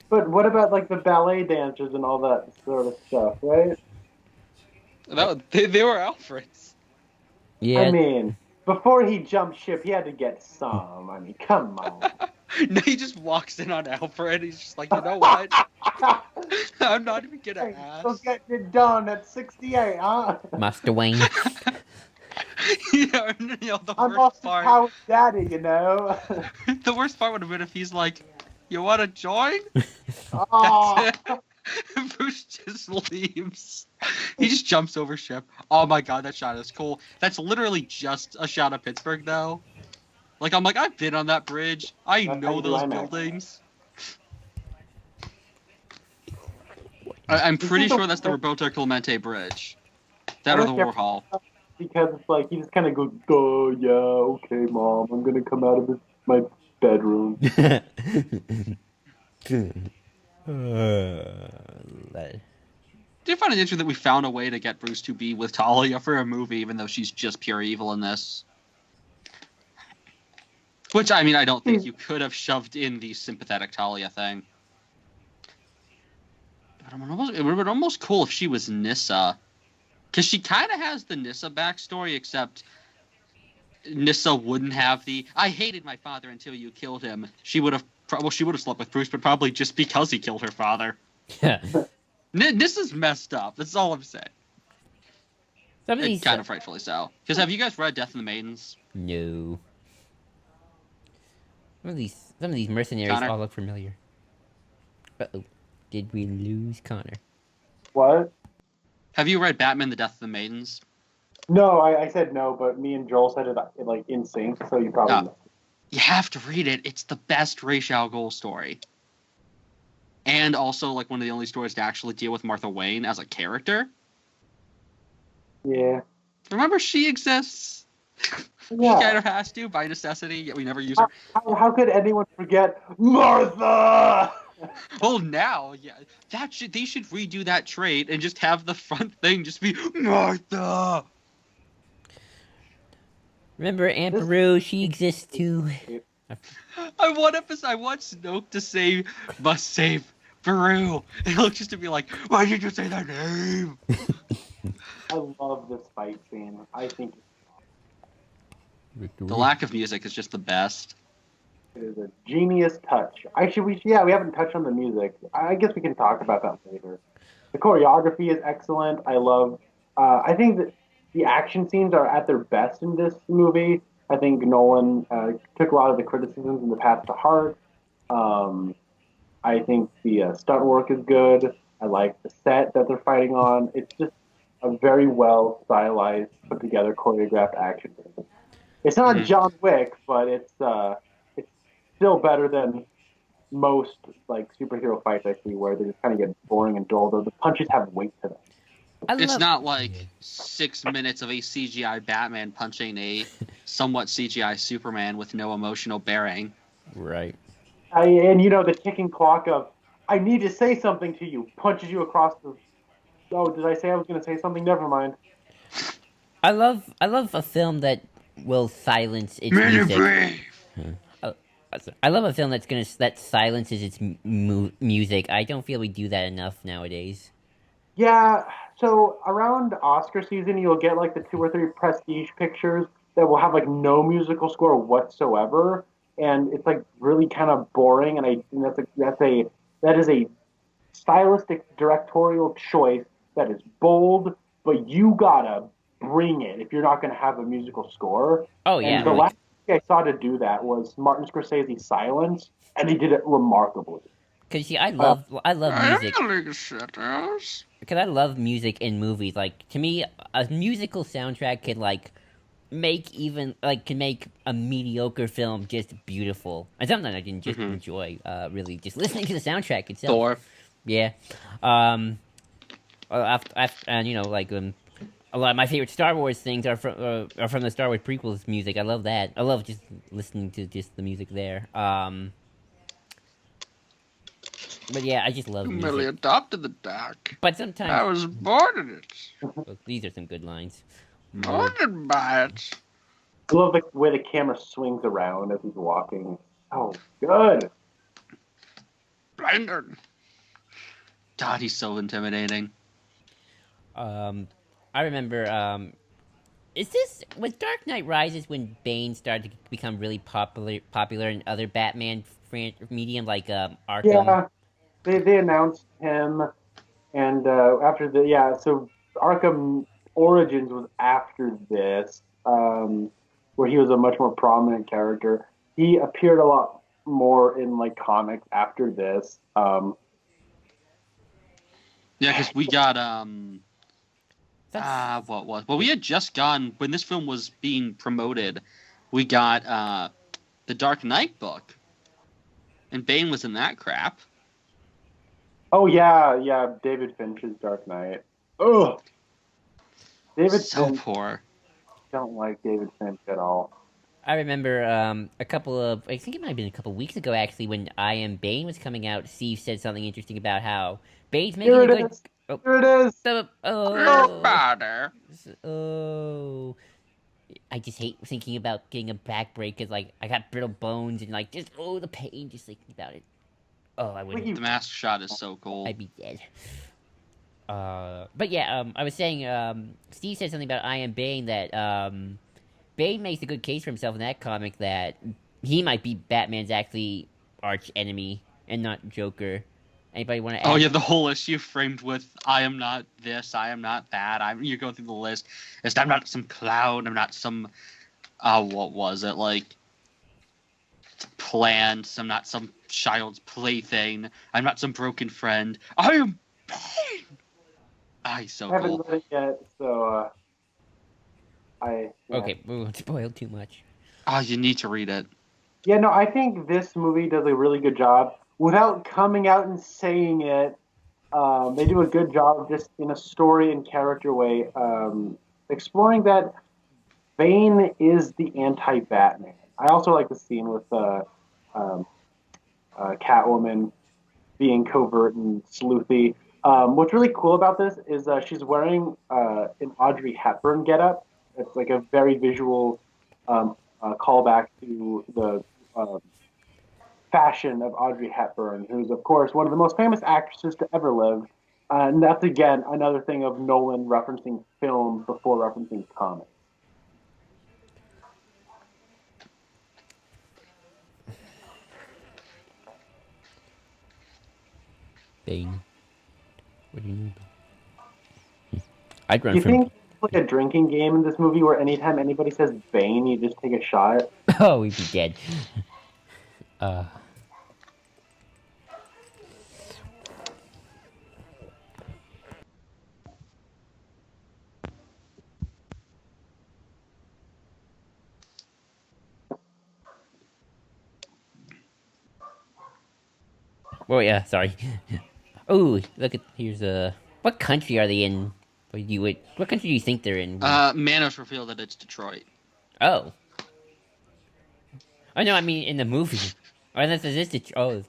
But what about like the ballet dancers and all that sort of stuff, right? They were Alfreds. Yeah. I mean, before he jumped ship, he had to get some. I mean, come on. No, he just walks in on Alfred. He's just like, you know what? I'm not even gonna Hey, ask. still getting it done at 68, huh? Master Wayne. Yeah, you know, the I'm worst Austin part. Powers' daddy, you know. The worst part would have been if he's like, "You want to join?" Oh, That's it. Bruce just leaves. He just jumps over ship. Oh my god, that shot is cool. That's literally just a shot of Pittsburgh, though. Like, I'm like, I've been on that bridge. I That's how know you do those IMAX. buildings. I'm pretty sure that's the Roberto Clemente Bridge. That or the Warhol. because it's like he just kind of goes, "Oh yeah, okay, mom, I'm gonna come out of my bedroom." do find it interesting that we found a way to get Bruce to be with Talia for a movie, even though she's just pure evil in this. Which, I mean, I don't think you could have shoved in the sympathetic Talia thing. But it would have been almost cool if she was Nyssa. Because she kind of has the Nyssa backstory, except Nyssa wouldn't have the "I hated my father until you killed him." She would have slept with Bruce, but probably just because he killed her father. Nyssa's messed up. That's all I'm saying. Kind of frightfully so. Because have you guys read Death of the Maidens? No. Some of these mercenaries Connor? all look familiar. Uh-oh. Did we lose Connor? What? Have you read Batman: The Death of the Maidens? No, I said no, but me and Joel said it like in sync, so you probably know. You have to read it. It's the best Ra's al Ghul story. And also, like, one of the only stories to actually deal with Martha Wayne as a character. Yeah. Remember, she exists. Yeah. She kind of has to, by necessity, yet we never use her. How could anyone forget Martha? Well, now, yeah, they should redo that trait and just have the front thing just be Martha. Remember Aunt Beru? She exists too. I want Snoke to say, "Must save Beru," and he'll just to be like, "Why did you say that name?" I love this fight scene. I think the lack of music is just the best. it is a genius touch. Actually, we haven't touched on the music. I guess we can talk about that later. The choreography is excellent. I think that the action scenes are at their best in this movie. I think Nolan took a lot of the criticisms in the past to heart. I think the stunt work is good. I like the set that they're fighting on. It's just a very well stylized, put together, choreographed action. It's not John Wick, but it's still better than most like superhero fights I see, where they just kind of get boring and dull. Though the punches have weight to them. It's not like 6 minutes of a CGI Batman punching a somewhat CGI Superman with no emotional bearing. Right. And the ticking clock of "I need to say something to you" punches you across the. Oh, did I say I was going to say something? Never mind. I love a film that will silence its music. I love a film that silences its music. I don't feel we do that enough nowadays. Yeah, so around Oscar season, you'll get like the 2 or 3 prestige pictures that will have like no musical score whatsoever, and it's like really kind of boring. And that is a stylistic directorial choice that is bold, but you gotta bring it if you're not going to have a musical score. Oh yeah. And the last thing I saw to do that was Martin Scorsese's Silence, and he did it remarkably. Because I love music. Because I love music in movies. Like, to me, a musical soundtrack can make a mediocre film just beautiful. And sometimes I can just enjoy really just listening to the soundtrack itself. Thor. Yeah. And a lot of my favorite Star Wars things are from the Star Wars prequels music. I love that. I love just listening to just the music there. But yeah, I just love music. Merely adopted the dark. But sometimes I was born in it. Well, these are some good lines. Born by it. I love the way the camera swings around as he's walking. Oh, good. Blinded. God, he's so intimidating. I remember. Was Dark Knight Rises when Bane started to become really popular in other Batman medium like Arkham? Yeah, they announced him, and so Arkham Origins was after this, where he was a much more prominent character. He appeared a lot more in like comics after this. Yeah, because we got we had just gone when this film was being promoted. We got the Dark Knight book, and Bane was in that crap. Oh yeah, David Finch's Dark Knight. Ugh, David Finch. Poor. Don't like David Finch at all. I remember I think it might have been a couple weeks ago actually, when I Am Bane was coming out. Steve said something interesting about how Bane's making Oh, Here it is. Father. oh. I just hate thinking about getting a back break because, like, I got brittle bones and, like, just, the pain just thinking about it. Oh, I wouldn't. The mask shot is so cool. I'd be dead. But yeah, I was saying, Steve said something about I Am Bane that, Bane makes a good case for himself in that comic that he might be Batman's actually arch enemy and not Joker. Anybody want to add? Oh yeah, the whole issue framed with "I am not this, I am not that." You go through the list. I'm not some clown. I'm not some. What was it like? Plant. I'm not some child's plaything. I'm not some broken friend. I am Bane. He's so I haven't cool. read it yet, so Okay, we won't spoil too much. You need to read it. Yeah, no, I think this movie does a really good job without coming out and saying it. They do a good job just in a story and character way, exploring that Bane is the anti-Batman. I also like the scene with Catwoman being covert and sleuthy. What's really cool about this is she's wearing an Audrey Hepburn getup. It's like a very visual callback to the fashion of Audrey Hepburn, who's, of course, one of the most famous actresses to ever live. And that's, again, another thing of Nolan referencing film before referencing comics. Bane. What do you mean? I'd run Do you from. think it's like a drinking game in this movie where anytime anybody says Bane, you just take a shot? Oh, we'd be dead. Uh. Oh yeah, sorry. Oh, look at here's a. What country are they in? What country do you think they're in? Manos revealed that it's Detroit. Oh. Oh no, I mean in the movie. Oh, unless is this oh.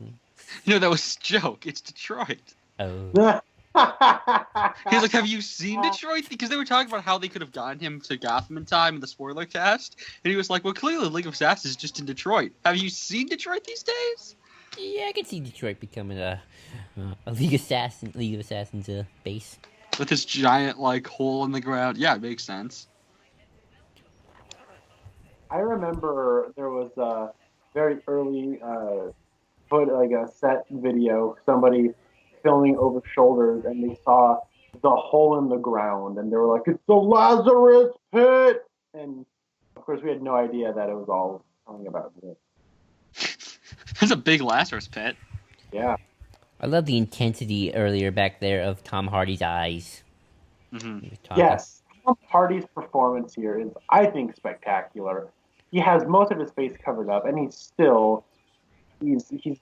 No, that was a joke. It's Detroit. Oh. He's like, have you seen Detroit? Because they were talking about how they could have gotten him to Gotham in time in the spoiler cast. And he was like, well, clearly League of Assassins is just in Detroit. Have you seen Detroit these days? Yeah, I can see Detroit becoming a League of Assassins base. With this giant, like, hole in the ground. Yeah, it makes sense. I remember there was a very early like a set video, somebody filming over shoulders, and they saw the hole in the ground, and they were like, "It's the Lazarus Pit!" And of course, we had no idea that it was all telling about it. There's a big Lazarus pit. Yeah. I love the intensity earlier back there of Tom Hardy's eyes. Mm-hmm. Yes. Tom Hardy's performance here is, I think, spectacular. He has most of his face covered up, and he's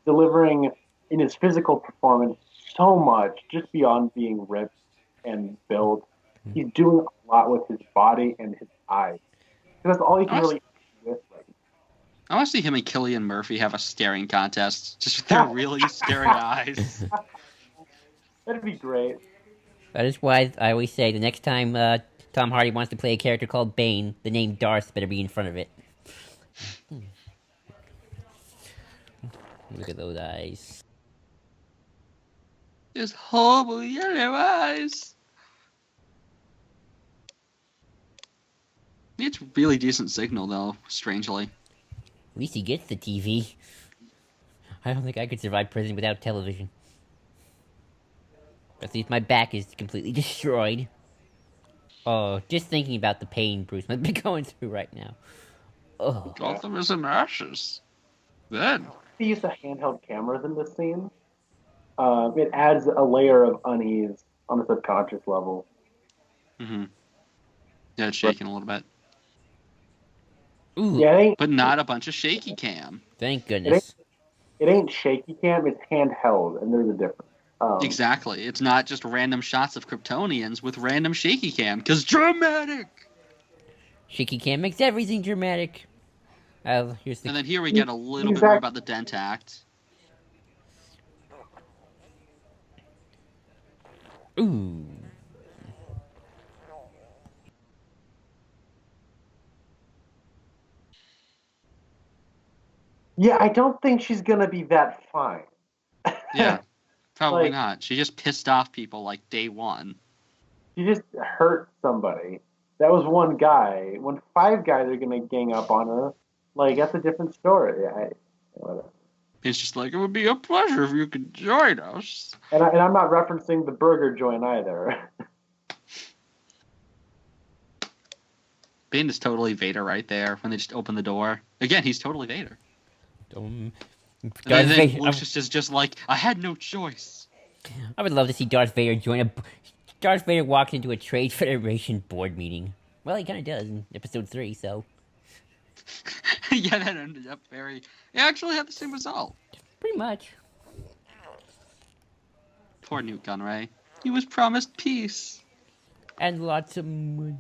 delivering in his physical performance so much, just beyond being ripped and built. He's doing a lot with his body and his eyes. Because that's all he can really do with right now. I want to see him and Cillian Murphy have a staring contest. Just with their really staring eyes. That'd be great. That is why I always say the next time Tom Hardy wants to play a character called Bane, the name Darth better be in front of it. Look at those eyes. His horrible yellow eyes. It's really decent signal, though, strangely. At least he gets the TV. I don't think I could survive prison without television. At least my back is completely destroyed. Oh, just thinking about the pain Bruce must be going through right now. Oh. Gotham is in ashes. Then. They use the handheld cameras in this scene. It adds a layer of unease on a subconscious level. Mm-hmm. Yeah, it's shaking a little bit. Ooh. Yeah, but not a bunch of shaky cam. Thank goodness. It ain't shaky cam, it's handheld, and there's a difference. Exactly. It's not just random shots of Kryptonians with random shaky cam, because dramatic! Shaky cam makes everything dramatic. Here's the... And then here we get a little bit more about the Dent Act. Ooh. Yeah, I don't think she's gonna be that fine. Yeah, probably Like, not. She just pissed off people like day one. she just hurt somebody. That was one guy. When five guys are gonna gang up on her, like that's a different story. Whatever. It's just like, it would be a pleasure if you could join us. And I'm not referencing the burger joint either. Bane is totally Vader right there when they just open the door. Again, he's totally Vader. Um, And Darth then Vader. Lucius is just like, I had no choice. I would love to see Darth Vader join a. Darth Vader walks into a Trade Federation board meeting. Well, he kind of does in Episode 3, so Yeah, that ended up very... It actually had the same result. pretty much. Poor Newt Gunray. He was promised peace. And lots of money.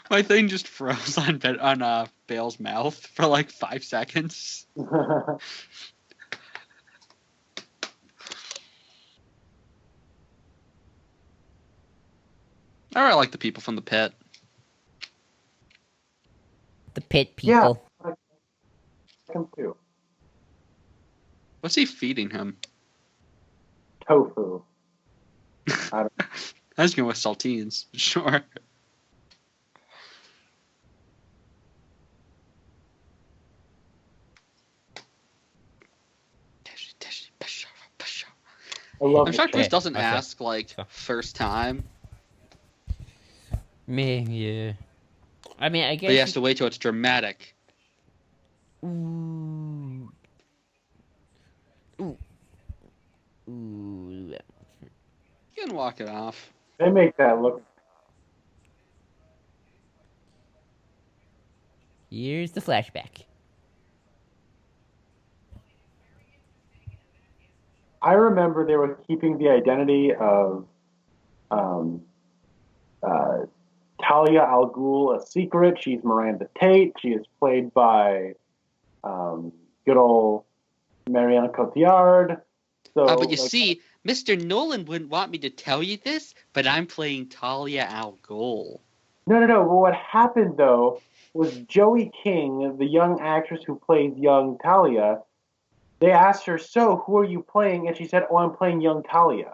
My thing just froze on Bale's mouth for like 5 seconds. I really like the people from the pit. The pit Yeah, people. him too. What's he feeding him? Tofu. I don't I was going with saltines, sure. I love I'm the shocked chant. this doesn't Okay. ask, like, first time. Me, yeah. I mean, I But he has guess. to wait till it's dramatic. Ooh. Ooh. Ooh. You can walk it off. They make that look. Here's the flashback. I remember they were keeping the identity of um, uh, Talia Al-Ghul a secret. She's Miranda Tate. She is played by good old Mariana Cotillard. So, But you like, see, Mr. Nolan wouldn't want me to tell you this, but I'm playing Talia Al-Ghul. no. Well, what happened though was Joey King, the young actress who plays young Talia, they asked her, "So, who are you playing?" And she said, "Oh, I'm playing young Talia."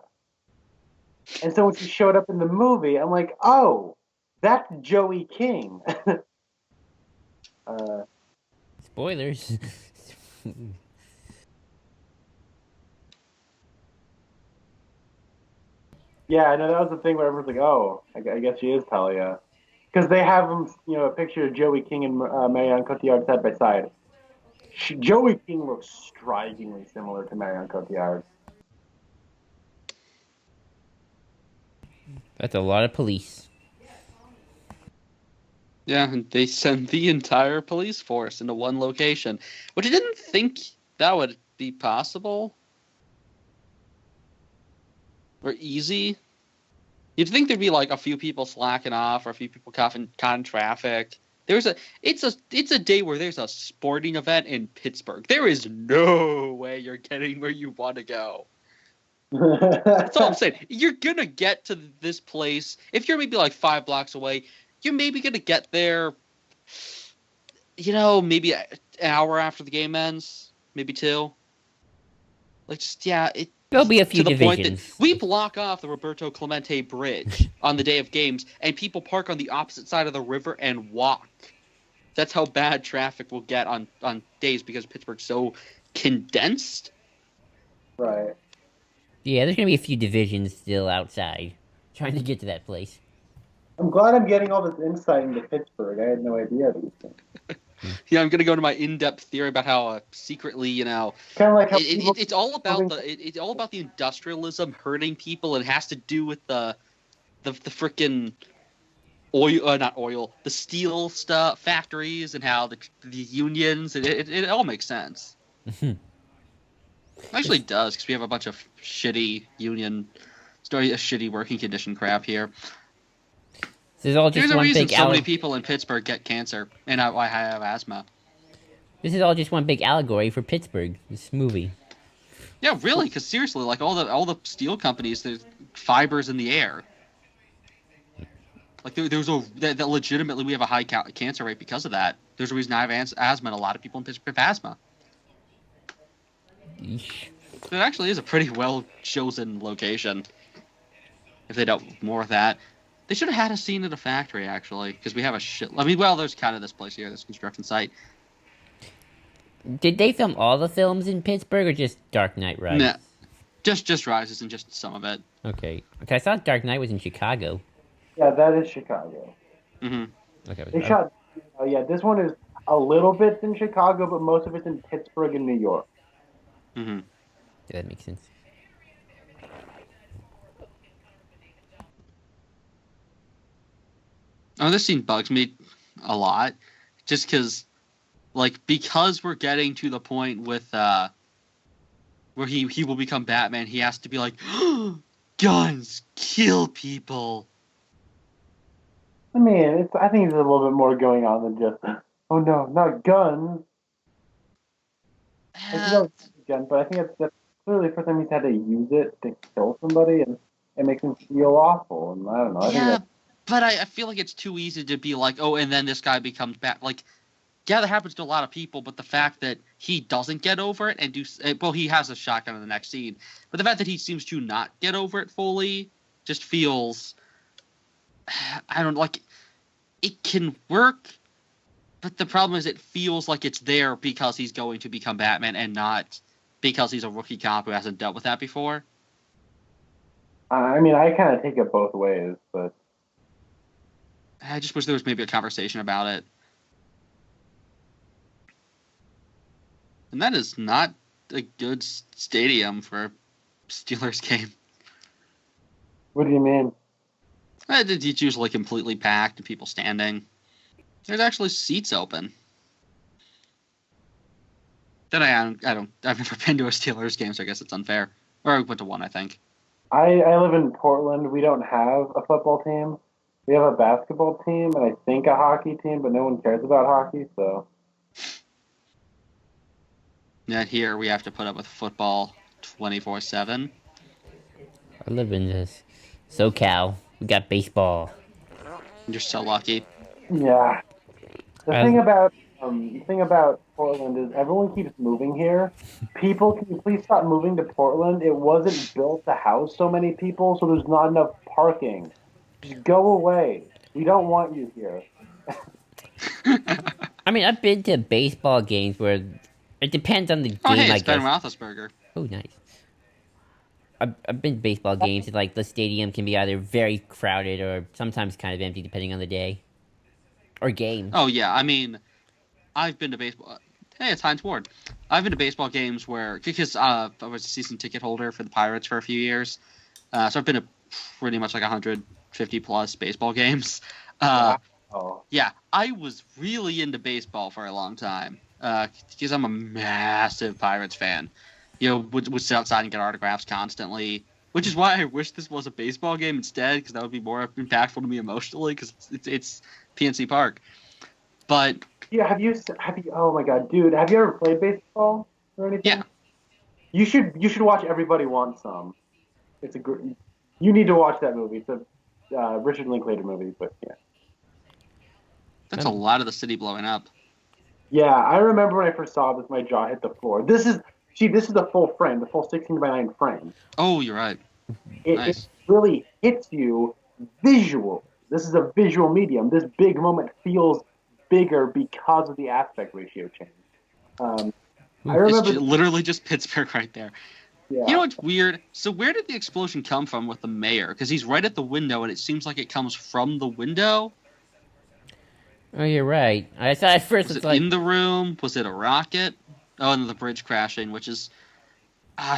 And so when she showed up in the movie, I'm like, "Oh, that's Joey King." uh, Spoilers. yeah, I know that was the thing where everyone's like, "Oh, I guess she is Talia," because they have them, a picture of Joey King and Marion Cotillard side by side. Joey King looks strikingly similar to Marion Cotillard. That's a lot of police. Yeah, and they sent the entire police force into one location, which I didn't think that would be possible. Or easy. You'd think there'd be like a few people slacking off or a few people caught in traffic. It's a day where there's a sporting event in Pittsburgh. There is no way you're getting where you want to go. That's all I'm saying. You're gonna get to this place if you're maybe like 5 blocks away. You're maybe gonna get there, maybe an hour after the game ends, maybe 2. Like, just There'll be a few to the point that divisions. we block off the Roberto Clemente Bridge on the day of games, and people park on the opposite side of the river and walk. That's how bad traffic will get on days because Pittsburgh's so condensed. Right. Yeah, there's gonna be a few divisions still outside, trying to get to that place. I'm glad I'm getting all this insight into Pittsburgh. I had no idea these things. Yeah, I'm gonna go into my in-depth theory about how secretly, Kind of like how it's all about it's all about the industrialism hurting people. It has to do with the frickin' oil, not oil, the steel stuff, factories, and how the unions. It all makes sense. Actually, it does, because we have a bunch of shitty shitty working condition crap here. This is all There's just a one reason big so many people in Pittsburgh get cancer, and I have asthma. This is all just one big allegory for Pittsburgh. This movie. Yeah, really, because seriously, like all the steel companies, there's fibers in the air. Like that legitimately we have a high cancer rate because of that. There's a reason I have asthma, and a lot of people in Pittsburgh have asthma. Yeesh. It actually is a pretty well chosen location. If they don't more of that, they should have had a scene at a factory actually, because we have a shit. I mean, well, there's kind of this place here, this construction site. Did they film all the films in Pittsburgh or just Dark Knight Rises? Nah, just Rises and just some of it. Okay. Okay, I thought Dark Knight was in Chicago. Yeah, that is Chicago. Mm-hmm. Okay. They shot. Yeah, this one is a little bit in Chicago, but most of it's in Pittsburgh and New York. Mm-hmm. Yeah, that makes sense. Oh, this scene bugs me a lot, just because we're getting to the point with where he will become Batman. He has to be like, guns kill people. I mean, I think there's a little bit more going on than just, oh no, not guns. Gun, but I think that's clearly the first time he's had to use it to kill somebody, and it makes him feel awful. And I don't know. I think but I feel like it's too easy to be like, oh, and then this guy becomes Bat. Like, yeah, that happens to a lot of people, but the fact that he doesn't get over it and he has a shotgun in the next scene, but the fact that he seems to not get over it fully just feels, I don't like, it can work, but the problem is it feels like it's there because he's going to become Batman and not because he's a rookie cop who hasn't dealt with that before. I mean, I kind of take it both ways, but I just wish there was maybe a conversation about it. And that is not a good stadium for a Steelers game. What do you mean? It's usually completely packed and people standing. There's actually seats open. Then I've never been to a Steelers game, so I guess it's unfair. Or I went to one, I think. I live in Portland. We don't have a football team. We have a basketball team and I think a hockey team, but no one cares about hockey, so. Yet here we have to put up with football 24/7. I live in this SoCal. We got baseball. You're so lucky. Yeah. The thing about Portland is everyone keeps moving here. People, can you please stop moving to Portland? It wasn't built to house so many people, so there's not enough parking. Just go away. We don't want you here. I mean, I've been to baseball games where it depends on the game, Oh, hey, I it's guess. Ben Roethlisberger. Oh, nice. I've been to baseball games, and like the stadium can be either very crowded or sometimes kind of empty, depending on the day or game. Oh yeah, I mean, I've been to baseball. Hey, it's Heinz Ward. I've been to baseball games because I was a season ticket holder for the Pirates for a few years, so I've been to pretty much like 150 plus baseball games. Yeah, I was really into baseball for a long time because I'm a massive Pirates fan. You know, would sit outside and get autographs constantly, which is why I wish this was a baseball game instead, because that would be more impactful to me emotionally, because it's PNC Park. But yeah, have you? Oh my god, dude, have you ever played baseball or anything? Yeah. You should watch Everybody Wants Some. It's a great. You need to watch that movie. It's a Richard Linklater movie, but yeah. That's a lot of the city blowing up. Yeah, I remember when I first saw this, my jaw hit the floor. This is the full frame, the full 16:9 frame. Oh, you're right. Nice. It really hits you visual. This is a visual medium. This big moment feels bigger because of the aspect ratio change. I remember It's literally just Pittsburgh right there. Yeah. You know what's weird? So where did the explosion come from with the mayor? Because he's right at the window, and it seems like it comes from the window. Oh, you're right. I thought at first Was it's it like in the room? Was it a rocket? Oh, and the bridge crashing, which is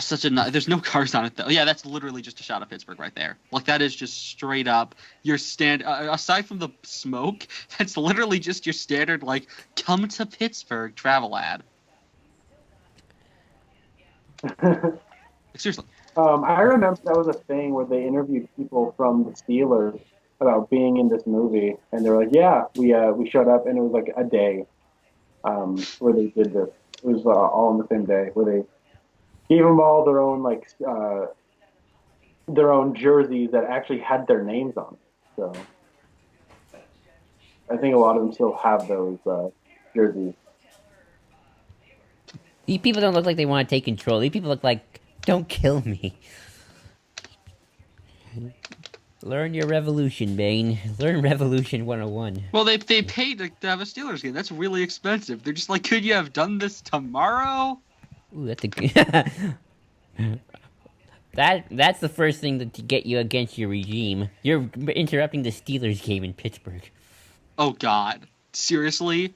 such a. There's no cars on it though. Yeah, that's literally just a shot of Pittsburgh right there. Like that is just straight up your aside from the smoke, that's literally just your standard like come to Pittsburgh travel ad. Seriously. I remember that was a thing where they interviewed people from the Steelers about being in this movie, and they were like, "Yeah, we showed up, and it was like a day where they did this. It was all on the same day where they gave them all their own their own jerseys that actually had their names on it. So I think a lot of them still have those jerseys. These people don't look like they want to take control. These people look like, don't kill me. Learn your revolution, Bane. Learn Revolution 101. Well, they paid to have a Steelers game. That's really expensive. They're just like, could you have done this tomorrow? Ooh, that's a that's the first thing to get you against your regime. You're interrupting the Steelers game in Pittsburgh. Oh God, seriously?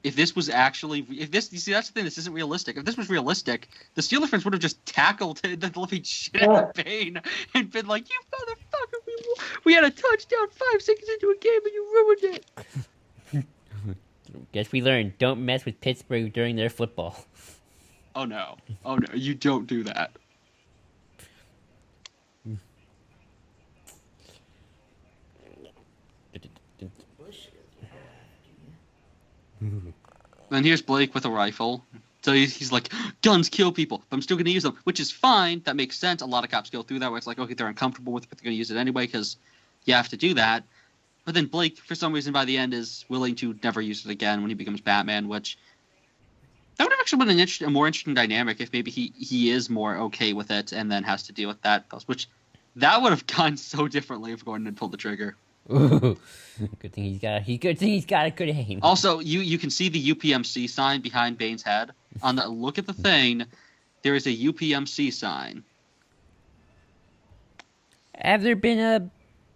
If this was actually, if this, you see, that's the thing. This isn't realistic. If this was realistic, the Steelers fans would have just tackled the living shit out of Bane and been like, "You motherfucker! We had a touchdown 5 seconds into a game and you ruined it." Guess we learned, don't mess with Pittsburgh during their football. Oh no! Oh no! You don't do that. Then here's Blake with a rifle. So he's like, guns kill people, but I'm still going to use them, which is fine. That makes sense. A lot of cops go through that where it's like, okay, they're uncomfortable with it, but they're going to use it anyway because you have to do that. But then Blake, for some reason, by the end, is willing to never use it again when he becomes Batman, which that would have actually been a more interesting dynamic if maybe he is more okay with it and then has to deal with that, which that would have gone so differently if Gordon had pulled the trigger. Ooh, good thing he's got a good aim. Also, you can see the UPMC sign behind Bane's head. On the look at the thing, there is a UPMC sign. Have there been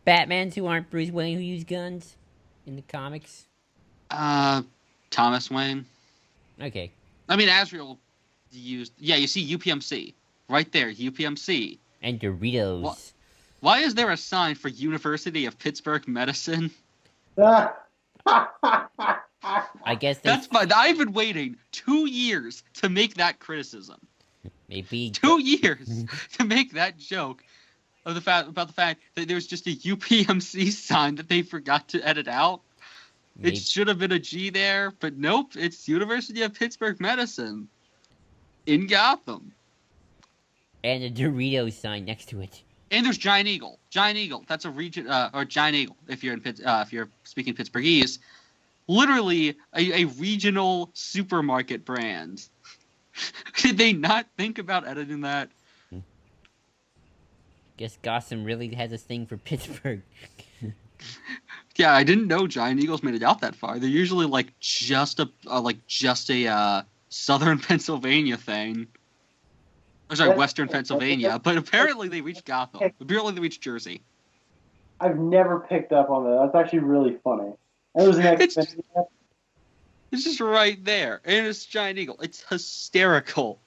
Batmans who aren't Bruce Wayne who use guns in the comics? Thomas Wayne. Okay. I mean, Azrael used. Yeah, you see UPMC right there. UPMC. And Doritos. Why is there a sign for University of Pittsburgh Medicine? I guess that's fine. I've been waiting 2 years to make that criticism. Maybe 2 years to make that joke of about the fact that there's just a UPMC sign that they forgot to edit out. Maybe. It should have been a G there, but nope. It's University of Pittsburgh Medicine in Gotham, and a Doritos sign next to it. And there's Giant Eagle. Giant Eagle. That's a region, or Giant Eagle if you're if you're speaking Pittsburghese. Literally a regional supermarket brand. Did they not think about editing that? Guess Gotham really has a thing for Pittsburgh. Yeah, I didn't know Giant Eagles made it out that far. They're usually like just a southern Pennsylvania thing. Oh, sorry, Western Pennsylvania, but apparently they reached Gotham. Apparently they reached Jersey. I've never picked up on that. That's actually really funny. It was it's just right there, and it's Giant Eagle. It's hysterical.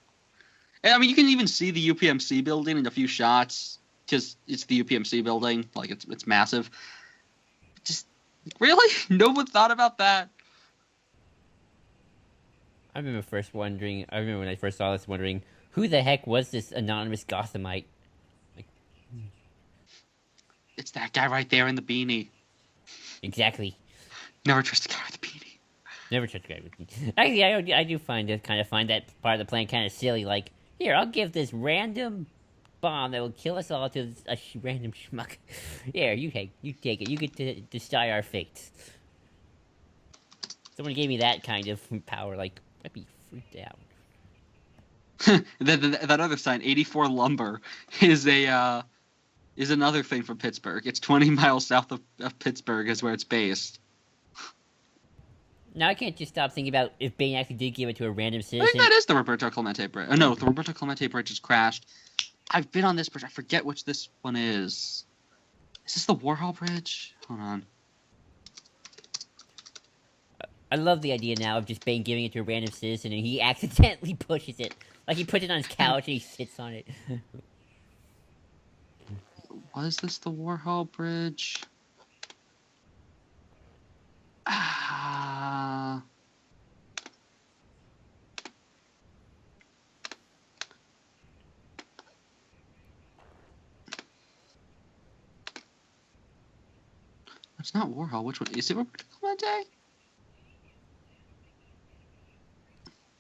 And I mean, you can even see the UPMC building in a few shots because it's the UPMC building. Like it's massive. Just really, no one thought about that. I remember when I first saw this, wondering, who the heck was this anonymous Gothamite? Like, it's that guy right there in the beanie. Exactly. Never trust a guy with a beanie. Never trust a guy with a beanie. Actually, I do find that part of the plan kind of silly. Like, here, I'll give this random bomb that will kill us all to a random schmuck. Here, you take it. You get to decide our fates. Someone gave me that kind of power. Like, I'd be freaked out. that other sign, 84 Lumber, is another thing from Pittsburgh. It's 20 miles south of Pittsburgh is where it's based. Now I can't just stop thinking about if Bane actually did give it to a random citizen. I think that is the Roberto Clemente Bridge. Oh, no, the Roberto Clemente Bridge has crashed. I've been on this bridge. I forget which this one is. Is this the Warhol Bridge? Hold on. I love the idea now of just Bane giving it to a random citizen and he accidentally pushes it. Like he puts it on his couch and he sits on it. Was this the Warhol Bridge? It's not Warhol. Which one? Is it Roberto Clemente?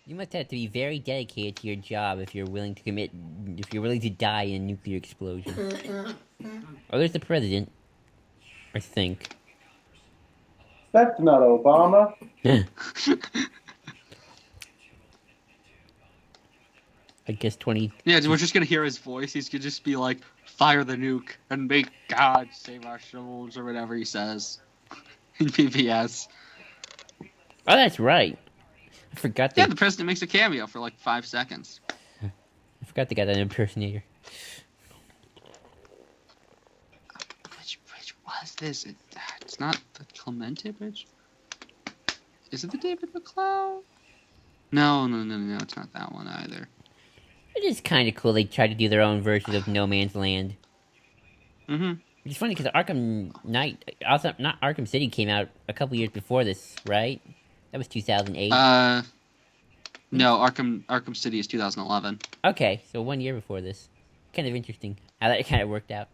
You must have to be very dedicated to your job if you're willing to die in a nuclear explosion. Oh, there's the president. I think. That's not Obama. I guess 20. Yeah, we're just gonna hear his voice. He's gonna just be like, "Fire the nuke and make God save our souls," or whatever he says in PBS. Oh, that's right. I forgot. Yeah, the president makes a cameo for like 5 seconds. I forgot they got an impersonator. Which was this? It's not the Clemente bridge. Is it the David McCloud? No, it's not that one either. It is kind of cool they tried to do their own version of No Man's Land. Mm-hmm. It's funny because Arkham Knight, also not Arkham City, came out a couple years before this, right? That was 2008. No, Arkham City is 2011. Okay, so 1 year before this. Kind of interesting how that kind of worked out.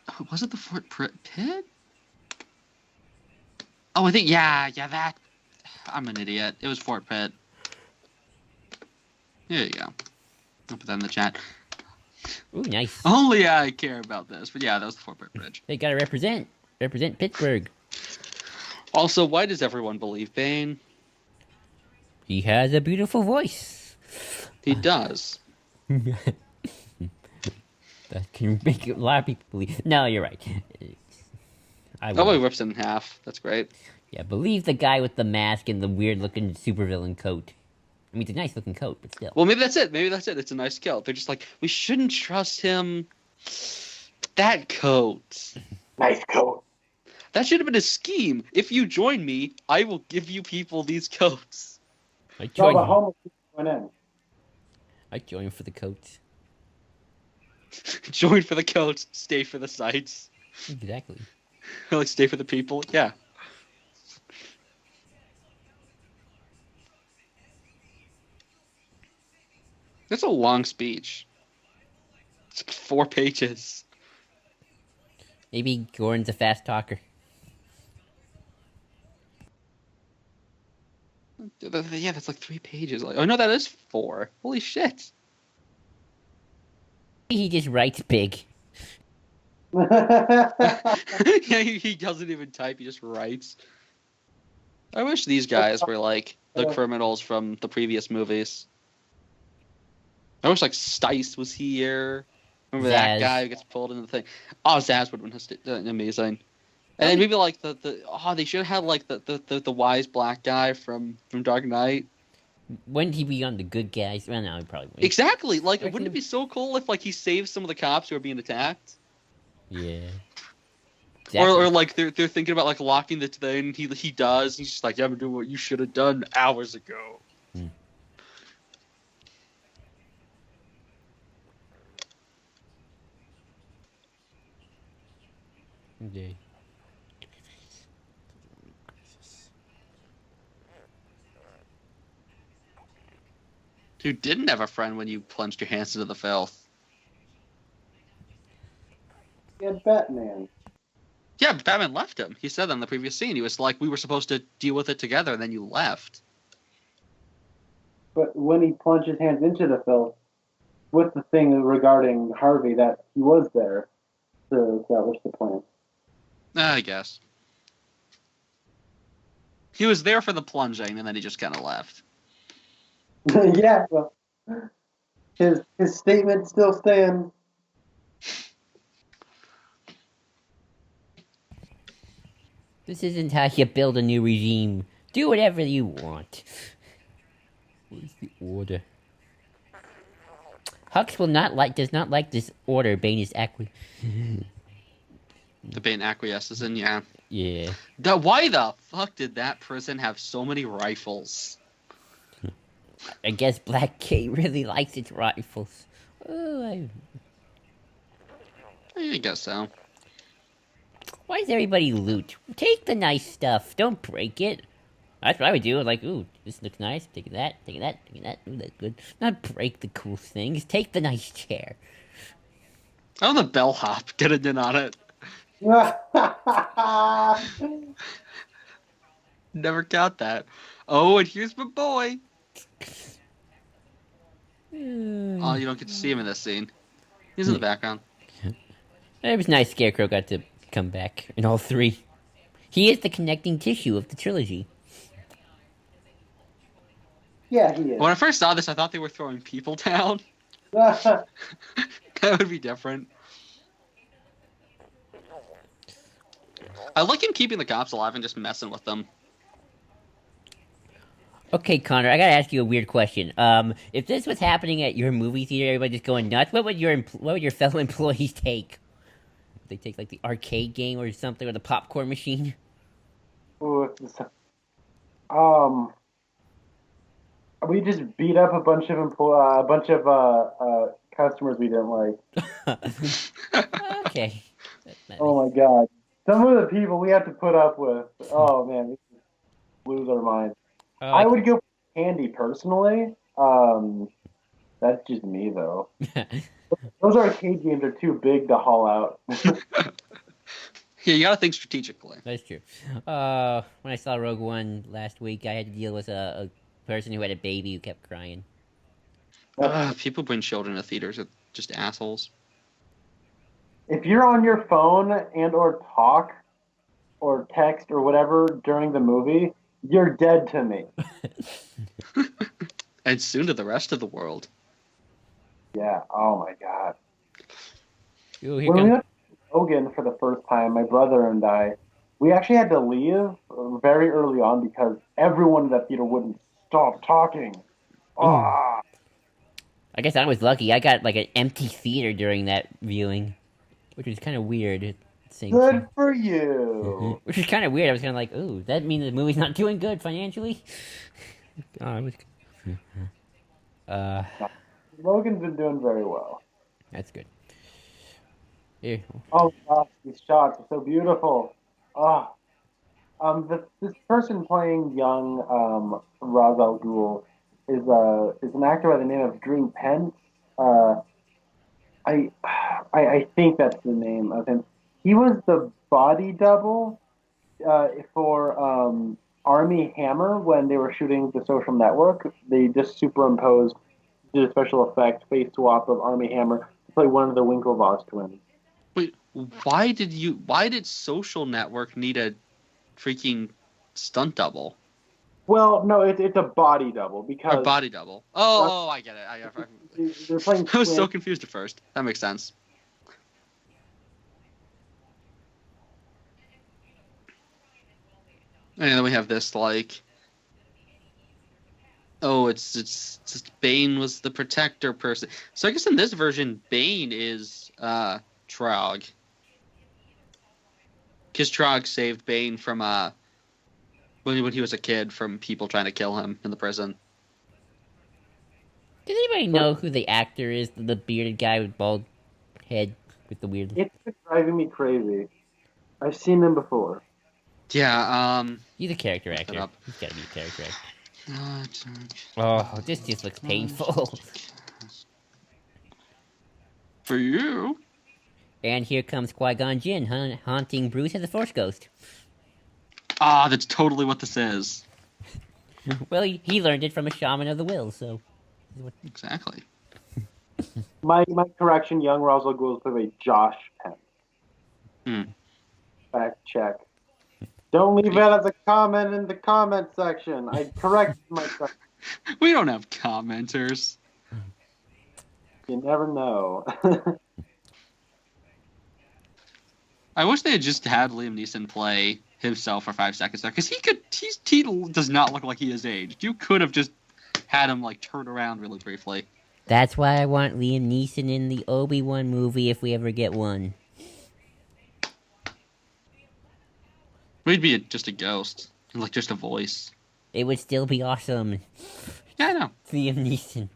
Oh, was it the Fort Pitt? Oh, I think yeah, that. I'm an idiot. It was Fort Pitt. There you go. I'll put that in the chat. Ooh, nice. Only I care about this, but yeah, that was the Fort Pitt Bridge. They gotta represent Pittsburgh. Also, why does everyone believe Bane? He has a beautiful voice. He does. That can make a lot of people believe. No, you're right. Oh, he rips it in half. That's great. Yeah, believe the guy with the mask and the weird-looking supervillain coat. I mean, it's a nice-looking coat, but still. Well, maybe that's it. It's a nice kill. They're just like, we shouldn't trust him. That coat. Nice coat. That should have been a scheme. If you join me, I will give you people these coats. I No, joined. the homeless people went in. I joined for the coats. Join for the coats, stay for the sights. Exactly. Like, stay for the people. Yeah. That's a long speech. It's like 4 pages. Maybe Gordon's a fast talker. Yeah, that's like 3 pages. Like, oh no, that is 4. Holy shit. He just writes big. Yeah, he doesn't even type, he just writes. I wish these guys were like the criminals from the previous movies. I wish like Stice was here. Remember that guy who gets pulled into the thing? Oh, Zaz would have been amazing. And then maybe like they should have had like the wise black guy from Dark Knight. Wouldn't he be on the good guys? Well, no, he probably wouldn't. Exactly. Like, wouldn't it be so cool if like he saves some of the cops who are being attacked? Yeah. Exactly. Or like they're thinking about like locking the thing. He does. He's just like, you haven't done what you should have done hours ago. Okay. Who didn't have a friend when you plunged your hands into the filth? He had Batman. Yeah, Batman left him. He said that in the previous scene. He was like, we were supposed to deal with it together, and then you left. But when he plunged his hands into the filth, with the thing regarding Harvey, that he was there to establish the plan. I guess. He was there for the plunging, and then he just kind of left. Yeah, well, his statement still stands. This isn't how you build a new regime. Do whatever you want. Where's the order? Hux does not like this order Bane is The Bane acquiesces in, yeah. Yeah. Why the fuck did that prison have so many rifles? I guess Black Cat really likes its rifles. Oh, I guess so. Why does everybody loot? Take the nice stuff. Don't break it. That's what I would do. Like, ooh, this looks nice. Taking that, taking that, taking that. Ooh, that's good. Not break the cool things. Take the nice chair. Oh, the bellhop getting in on it. Never count that. Oh, and here's my boy. Oh, you don't get to see him in this scene. He's in the background. It was nice Scarecrow got to come back in all three. He is the connecting tissue of the trilogy. Yeah, he When is. I first saw this, I thought they were throwing people down. That would be different. I like him keeping the cops alive and just messing with them. Okay, Connor, I gotta ask you a weird question. If this was happening at your movie theater, everybody just going nuts, what would your fellow employees take? They take like the arcade game or something, or the popcorn machine. Ooh, um, we just beat up a bunch of customers we didn't like. Okay. Oh my god, some of the people we have to put up with. Oh man, we just lose our mind. Oh, I would go for candy personally. That's just me though. Those arcade games are too big to haul out. Yeah, you gotta think strategically. That's true. When I saw Rogue One last week, I had to deal with a person who had a baby who kept crying. People bring children to theaters are just assholes. If you're on your phone and or talk or text or whatever during the movie, you're dead to me. And soon to the rest of the world. Yeah. Oh my god. Ooh, here When we comes. went to Logan for the first time, my brother and I, we actually had to leave very early on because everyone in that theater wouldn't stop talking. Ooh. Ah, I guess I was lucky. I got like an empty theater during that viewing, which was kind of weird at the same good time. for you. Which is kind of weird. I was kind of like, ooh, that means the movie's not doing good financially. Oh, it was. Uh, Logan's been doing very well. that's good. Here. Oh gosh, these shots are so beautiful. Ah, this person playing young Ra's al Ghul is an actor by the name of Drew Pence. Uh, I, I think that's the name of him. He was the body double for Army Hammer when they were shooting The Social Network. They just superimposed, did a special effect face swap of Army Hammer to play one of the Winklevoss twins. Wait, why did Social Network need a freaking stunt double? Well, no, it's a body double Or because body double? Oh, I get it. they're playing I was so twins. confused at first. That makes sense. And then we have this like, oh, it's just Bane was the protector person. So I guess in this version, Bane is Trog, because Trog saved Bane from when he was a kid from people trying to kill him in the prison. Does anybody know who the actor is? The bearded guy with bald head with the weird. It's been driving me crazy. I've seen them before. Yeah. He's a character Look it actor. up. He's got to be a character actor. Oh, this just looks painful. For you. And here comes Qui-Gon Jinn haunting Bruce as a Force ghost. Ah, that's totally what this is. Well, he learned it from a shaman of the will, so. Exactly. My correction, young Ra's al Ghul is played by Josh Pence. Hmm. Fact check. Don't leave that as a comment in the comment section. I corrected myself. We don't have commenters. You never know. I wish they had just had Liam Neeson play himself for 5 seconds there, because he does not look like he is aged. You could have just had him like turn around really briefly. That's why I want Liam Neeson in the Obi-Wan movie if we ever get one. We'd be just a ghost, like just a voice. It would still be awesome. Yeah, I know. Liam Neeson.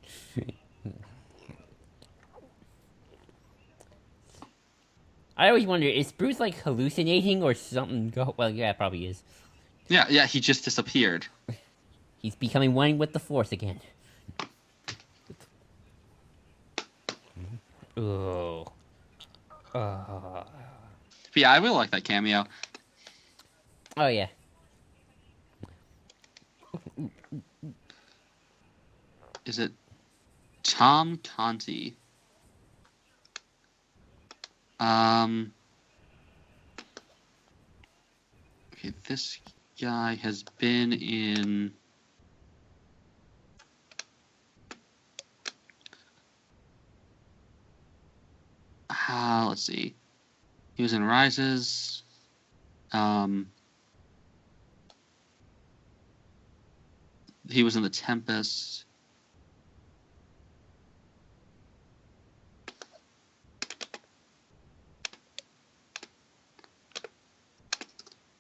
I always wonder, is Bruce like hallucinating or something? Well, yeah, it probably is. Yeah, he just disappeared. He's becoming one with the Force again. Oh. To But yeah, I really like that cameo. Oh yeah. Is it Tom Conti? Okay, this guy has been in. Let's see. He was in Rises. He was in The Tempest.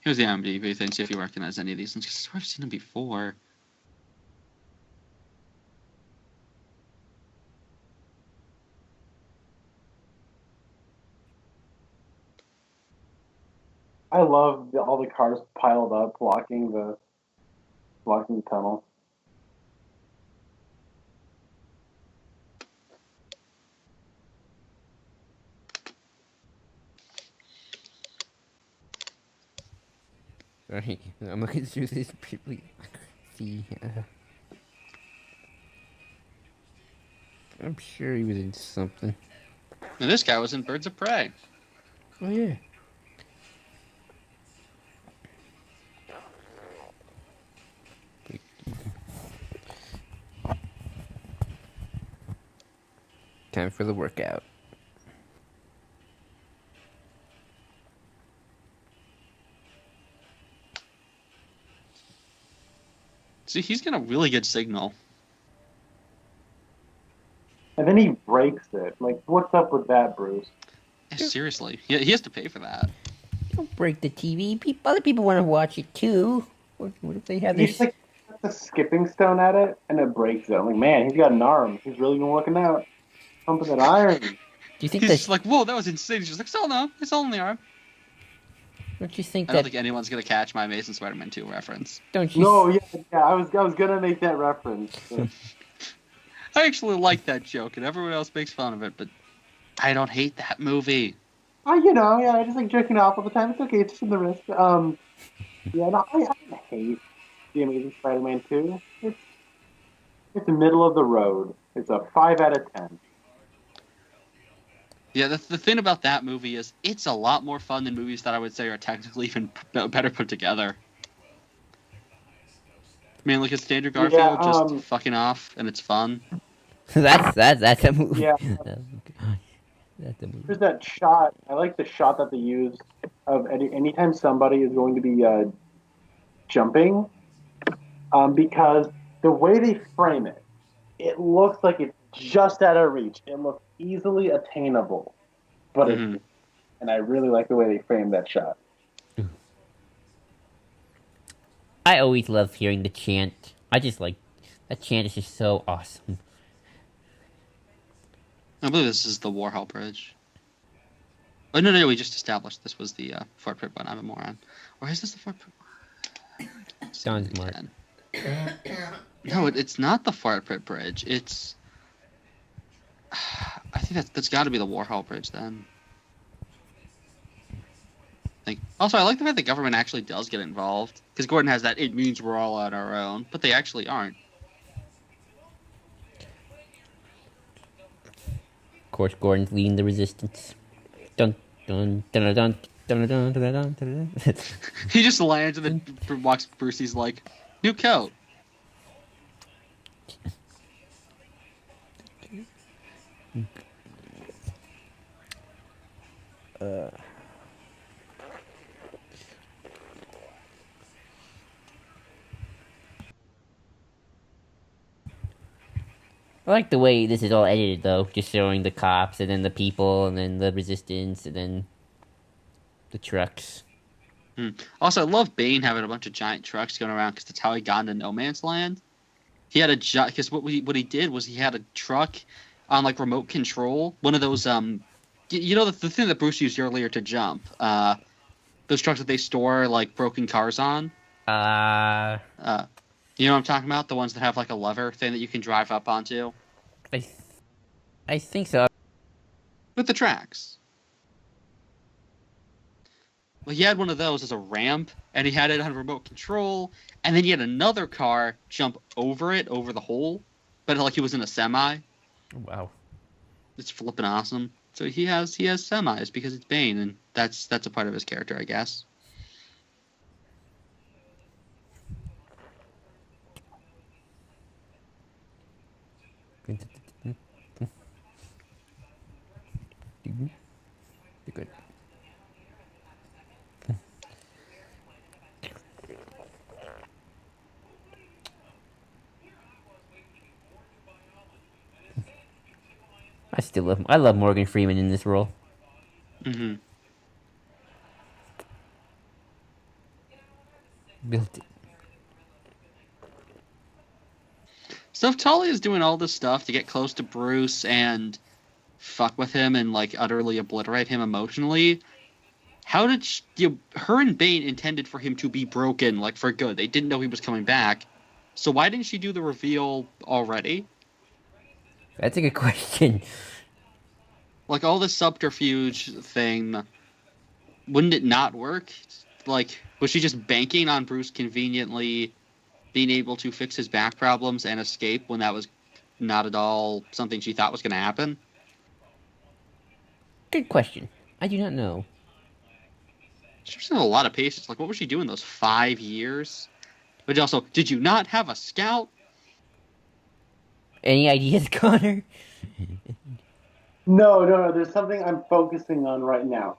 Here's the IMDb thing. See if you recognize any of these things. Because I've seen him before. I love all the cars piled up blocking the tunnel. Right. I'm looking through this briefly. See. I'm sure he was in something. And this guy was in Birds of Prey. Oh yeah. Time for the workout. See, he's got a really good signal. And then he breaks it. Like, what's up with that, Bruce? Yeah, seriously. He has to pay for that. Don't break the TV. Other people want to watch it too. What if they have He this? just like puts a skipping stone at it and it breaks it. I'm like, man, he's got an arm. He's really been working out. Pumping that iron. Do you think He's that? just like, whoa, that was insane. He's just like, so no, it's all in the arm. Don't you think I don't that? think anyone's gonna catch my Amazing Spider-Man 2 reference. Don't you? No, yeah, I was gonna make that reference. But I actually like that joke, and everyone else makes fun of it, but I don't hate that movie. I just like jerking off all the time. It's okay, it's just in the wrist. Yeah, no, I don't hate the Amazing Spider-Man 2. It's the middle of the road. It's a 5 out of 10. Yeah, the thing about that movie is it's a lot more fun than movies that I would say are technically even better put together. I mean, look at Andrew Garfield just fucking off, and it's fun. that's a movie. Yeah. That's a movie. There's that shot. I like the shot that they use of anytime somebody is going to be jumping, because the way they frame it, it looks like it's just out of reach. It looks easily attainable, but and I really like the way they frame that shot. I always love hearing the chant. I just like that chant is just so awesome. I believe this is the Warhol Bridge. Oh, no, we just established this was the Fort Pitt one. I'm a moron. Or is this the Fort Pitt? Sounds smart. No, it's not the Fort Pitt Bridge. It's... I think that's got to be the Warhol Bridge, then. Also, I like the fact the government actually does get involved. Because Gordon has that, it means we're all on our own. But they actually aren't. Of course, Gordon's leading the resistance. Dun dun dun dun dun dun dun dun dun. He just lands and then walks Bruce. He's like, new coat. I like the way this is all edited, though. Just showing the cops, and then the people, and then the resistance, and then the trucks. Also, I love Bane having a bunch of giant trucks going around because that's how he got into No Man's Land. He had because what he did was he had a truck on like remote control. One of those you know the thing that Bruce used earlier to jump. Those trucks that they store like broken cars on. You know what I'm talking about? The ones that have like a lever thing that you can drive up onto. I think so. With the tracks. Well, he had one of those as a ramp, and he had it on remote control, and then he had another car jump over it, over the hole, but like he was in a semi. Wow. It's flipping awesome. So he has semis because it's Bane, and that's a part of his character, I guess. Good. I love Morgan Freeman in this role. Mm-hmm. Built it. So if Talia is doing all this stuff to get close to Bruce and fuck with him and like utterly obliterate him emotionally, how did her and Bane intended for him to be broken like for good? They didn't know he was coming back. So why didn't she do the reveal already? That's a good question. Like all this subterfuge thing, wouldn't it not work? Like, was she just banking on Bruce conveniently being able to fix his back problems and escape when that was not at all something she thought was going to happen? Good question. I do not know. She was in a lot of patience. Like, what was she doing those 5 years? But also, did you not have a scout? Any ideas, Connor? No. There's something I'm focusing on right now.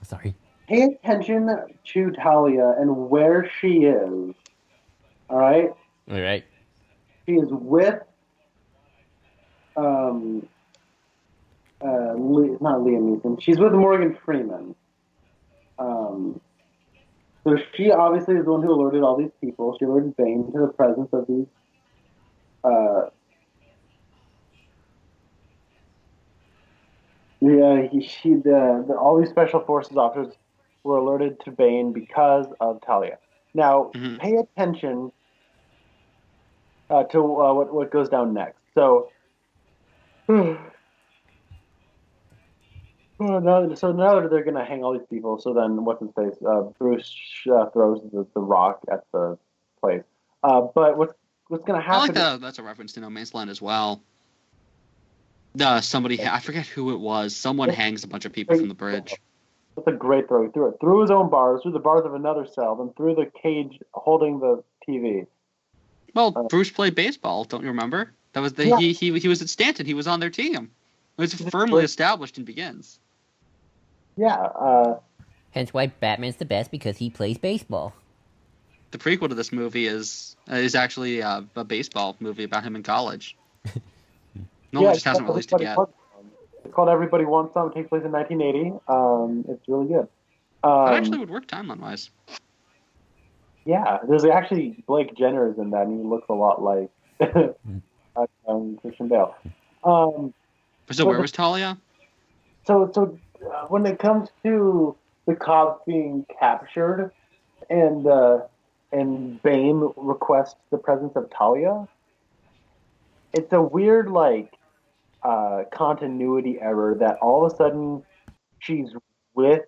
Sorry. Pay attention to Talia and where she is. All right, All right. she is with um, not Liam Neeson. She's with Morgan Freeman. Um, so she obviously is the one who alerted all these people. She alerted Bane to the presence of these. Uh, all these special forces officers were alerted to Bane because of Talia. Now, Mm-hmm. pay attention to what goes down next. So, now that they're gonna hang all these people, so then what's his face? Bruce throws the rock at the place. But what's gonna I like happen? that. That's a reference to No Man's Land as well. I forget who it was. Someone hangs a bunch of people from the bridge. That's a great throw. He threw it through his own bars, through the bars of another cell, then through the cage holding the TV. Well, Bruce played baseball. Don't you remember? That was Yeah. he was at Stanton. He was on their team. It was firmly established in Begins. Yeah. Hence why Batman's the best, because he plays baseball. The prequel to this movie is actually a baseball movie about him in college. Nolan just hasn't released it yet. It's called Everybody Wants Some. It takes place in 1980. It's really good. That actually would work timeline-wise. Yeah, there's actually Blake Jenner's in that, and he looks a lot like Christian Bale. So where was Talia? So when it comes to the cops being captured, and Bane requests the presence of Talia, it's a weird continuity error that all of a sudden she's with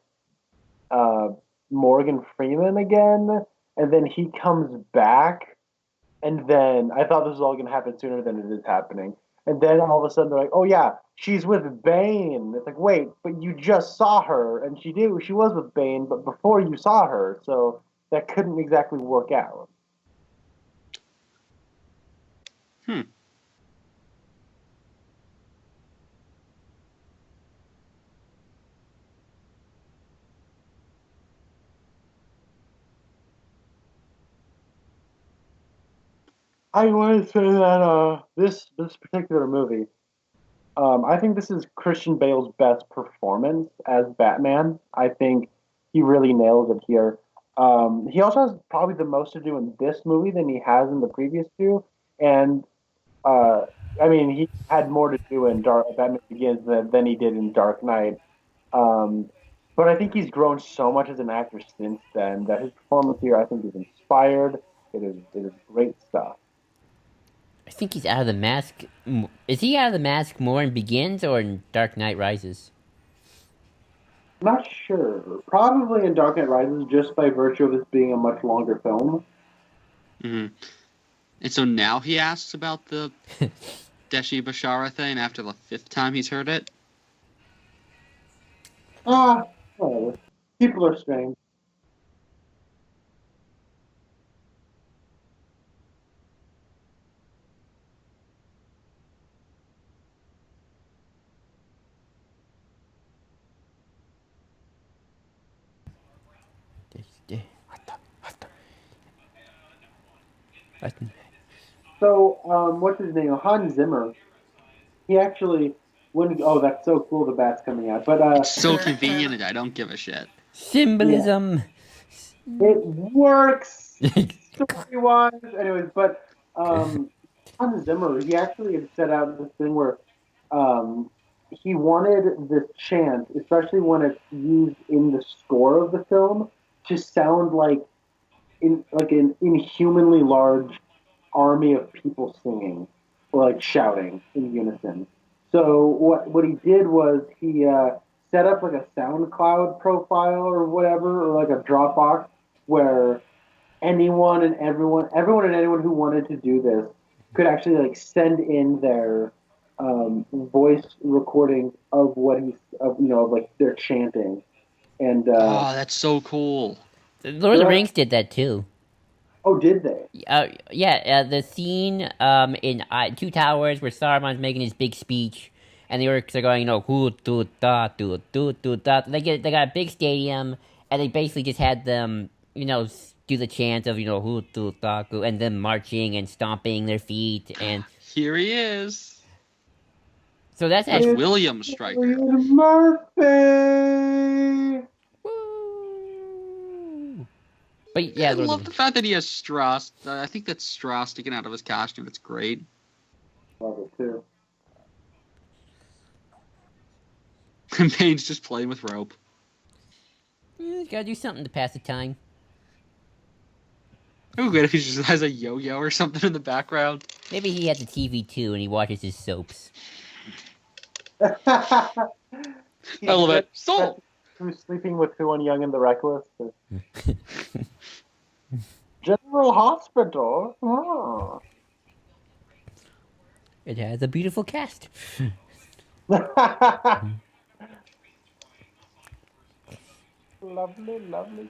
uh, Morgan Freeman again, and then he comes back, and then I thought this was all going to happen sooner than it is happening. And then all of a sudden they're like, "Oh yeah, she's with Bane." It's like, wait, but you just saw her, and she was with Bane, but before you saw her, so that couldn't exactly work out. Hmm. I want to say that this particular movie, I think this is Christian Bale's best performance as Batman. I think he really nails it here. He also has probably the most to do in this movie than he has in the previous two, and uh, I mean he had more to do in Batman Begins than he did in Dark Knight. Um, but I think he's grown so much as an actor since then that his performance here, I think, is inspired. It is great stuff. I think he's out of the mask. Is he out of the mask more in Begins or in Dark Knight Rises? I'm not sure. Probably in Dark Knight Rises, just by virtue of this being a much longer film. Hmm. And so now he asks about the Deshi Bashara thing after the fifth time he's heard it. Ah, whatever. People are strange. So, what's his name? Hans Zimmer. He actually, when oh, that's so cool. The bat's coming out, but It's so convenient and I don't give a shit. yeah, Symbolism. it works story wise. Anyways, but Hans Zimmer, he actually had set out this thing where um, he wanted this chant, especially when it's used in the score of the film, to sound like an inhumanly large army of people singing or like shouting in unison. So what he did was he set up like a SoundCloud profile or whatever, or like a Dropbox where everyone and anyone who wanted to do this could actually like send in their voice recording of what he's of of like their chanting, and Oh, that's so cool. Lord of the they're Rings did that too. oh, did they? Yeah, the scene in Two Towers where Saruman's making his big speech, and the orcs are going, hoo doo da doo doo doo da. They got a big stadium, and they basically just had them, do the chant of hoo doo da doo, and them marching and stomping their feet, and Here he is. so that's It's actually. It's William Stryker. Cillian Murphy. Woo! But yeah, I Lord of love the the fact that he has straws. I think that's straw sticking out of his costume. It's great. Love it too. And Payne's just playing with rope. Gotta do something to pass the time. Oh, good if he just has a yo-yo or something in the background. Maybe he has a TV too, and he watches his soaps. I love it. So, Who's sleeping with who on Young and the Reckless? General Hospital. Oh. It has a beautiful cast. Lovely, lovely.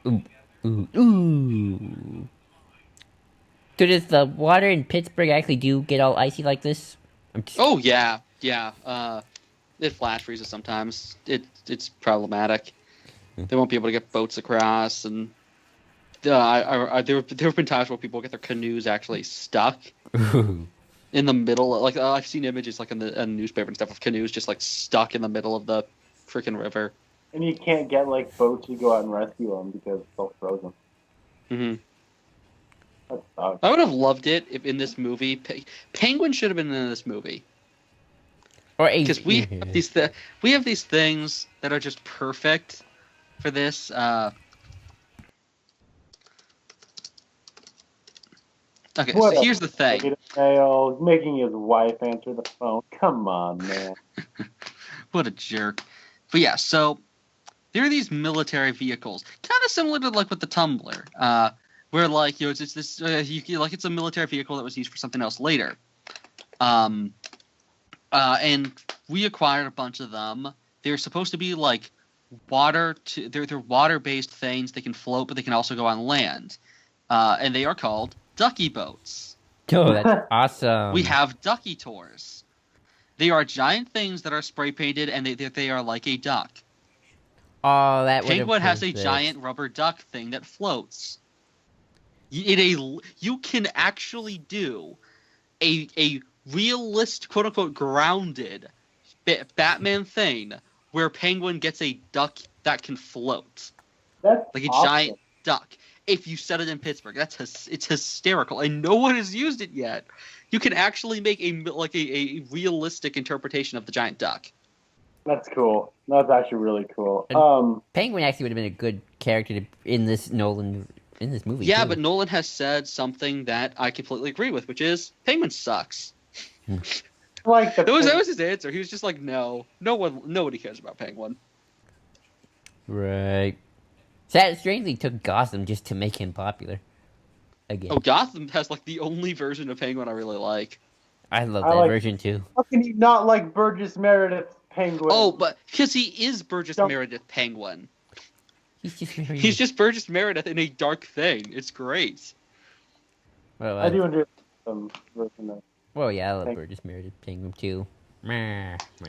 Ooh, ooh, ooh. So does the water in Pittsburgh actually do get all icy like this? oh yeah, yeah. It flash freezes sometimes. It's problematic. They won't be able to get boats across, and there have been times where people get their canoes actually stuck in the middle. Like I've seen images like in the newspaper and stuff of canoes just like stuck in the middle of the freaking river. And you can't get like boats to go out and rescue them because it's all frozen. Hmm. That sucks. I would have loved it if in this movie, Penguin should have been in this movie Or a because we have these things that are just perfect for this. Okay, What so a here's the thing. beta male making his wife answer the phone. Come on, man. What a jerk. But yeah, so there are these military vehicles, kind of similar to like with the Tumbler, where like it's this like it's a military vehicle that was used for something else later. Um, and we acquired a bunch of them. They're supposed to be like they're water based things. They can float, but they can also go on land. And they are called ducky boats. Oh, that's awesome. We have ducky tours. They are giant things that are spray painted, and they are like a duck. Oh, that would Penguin has a perfect. giant rubber duck thing that floats. You can actually do a realist, quote unquote, grounded Batman thing where Penguin gets a duck that can float, That's like a awesome. giant duck. If you set it in Pittsburgh, it's hysterical, and no one has used it yet. You can actually make a realistic interpretation of the giant duck. That's cool. That's actually really cool. Penguin actually would have been a good character in this Nolan in this movie. Yeah, too. but Nolan has said something that I completely agree with, which is Penguin sucks. Like the That was his answer. He was just like, nobody cares about Penguin. Right. That strangely took Gotham just to make him popular. Again. Oh, Gotham has like the only version of Penguin I really like. I love I that like. version too. How can you not like Burgess Meredith's Penguin? Oh, but because he is Burgess Don't- Meredith Penguin. He's just very. He's just Burgess Meredith in a dark thing. It's great. Well, I do enjoy some version of well, yeah, I love Penguin. Burgess Meredith Penguin too. Meh, meh.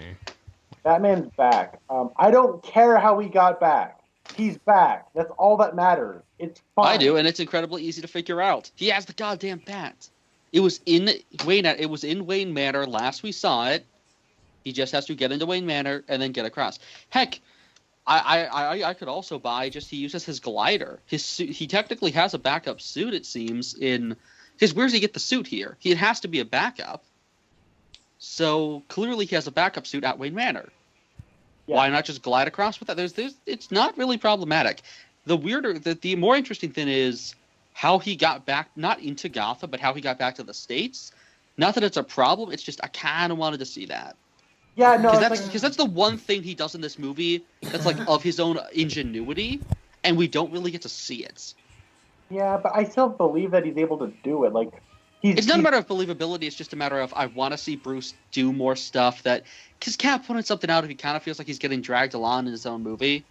Batman's back. I don't care how he got back. He's back. That's all that matters. It's fine. I do, and it's incredibly easy to figure out. He has the goddamn bat. It was in Wayne. It was in Wayne Manor last we saw it. He just has to get into Wayne Manor and then get across. Heck, I could also buy just he uses his glider. His suit. He technically has a backup suit. It seems in because where does he get the suit here? It has to be a backup. So clearly he has a backup suit at Wayne Manor. Yeah. Why not just glide across with that? It's not really problematic. The more interesting thing is how he got back, not into Gotham, but how he got back to the States. Not that it's a problem. It's just I kind of wanted to see that. Yeah, no, Because that's the one thing he does in this movie that's like of his own ingenuity, and we don't really get to see it. yeah, but I still believe that he's able to do it. Like, It's not a matter of believability. It's just a matter of I want to see Bruce do more stuff that because Cap putting something out if he kind of feels like he's getting dragged along in his own movie,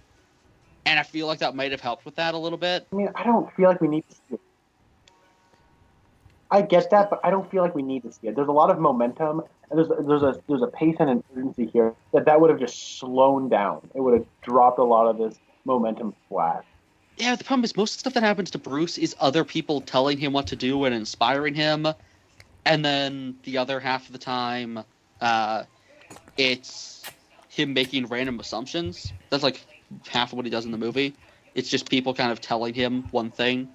and I feel like that might have helped with that a little bit. I mean, I don't feel like we need to see it. I get that, but I don't feel like we need to see it. There's a lot of momentum, and there's a pace and an urgency here that would have just slowed down. It would have dropped a lot of this momentum flat. Yeah, the problem is most of the stuff that happens to Bruce is other people telling him what to do and inspiring him, and then the other half of the time, it's him making random assumptions. That's like half of what he does in the movie. It's just people kind of telling him one thing.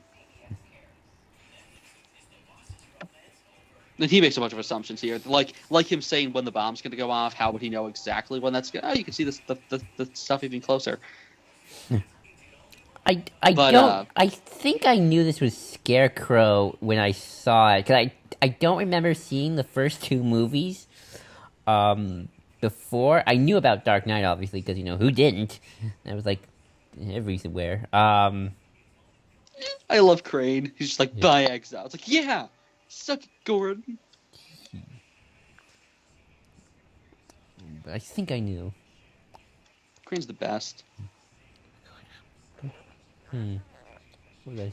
Then he makes a bunch of assumptions here, like him saying when the bomb's going to go off. How would he know exactly when that's going? Oh, you can see this the stuff even closer. I But, don't. I think I knew this was Scarecrow when I saw it because I don't remember seeing the first two movies. Before I knew about Dark Knight, obviously, because who didn't? That was like everywhere. I love Crane. He's just like by exile. It's like yeah, suck it, Gordon. I think I knew. Crane's the best. What was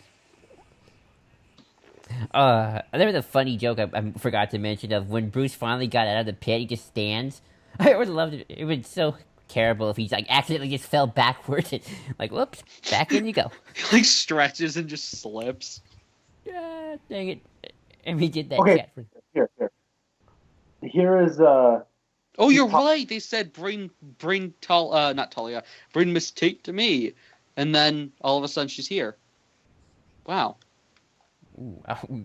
there was a funny joke I forgot to mention of when Bruce finally got out of the pit. He just stands. I would have loved it. It would so terrible if he's like accidentally just fell backwards and like whoops, back in you go. Like stretches and just slips. Yeah, dang it. And we did that. Okay. Chat for... Here is Oh, you're right. They said bring not Talia, bring Miss Tate to me, and then all of a sudden she's here. Wow. Ooh,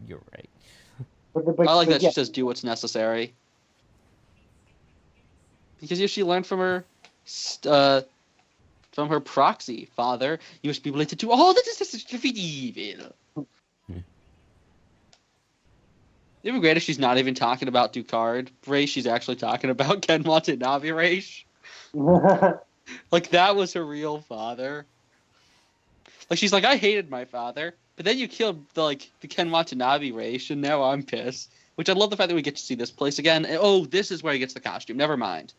you're right. I like that she says do what's necessary. Because if she learned from her proxy father, you must be related to all that is defeat evil. It'd be great if she's not even talking about Ducard race. She's actually talking about Ken Watanabe race. Like that was her real father. Like she's like, I hated my father, but then you killed the Ken Watanabe race, and now I'm pissed. Which I love the fact that we get to see this place again. And, oh, this is where he gets the costume. Never mind.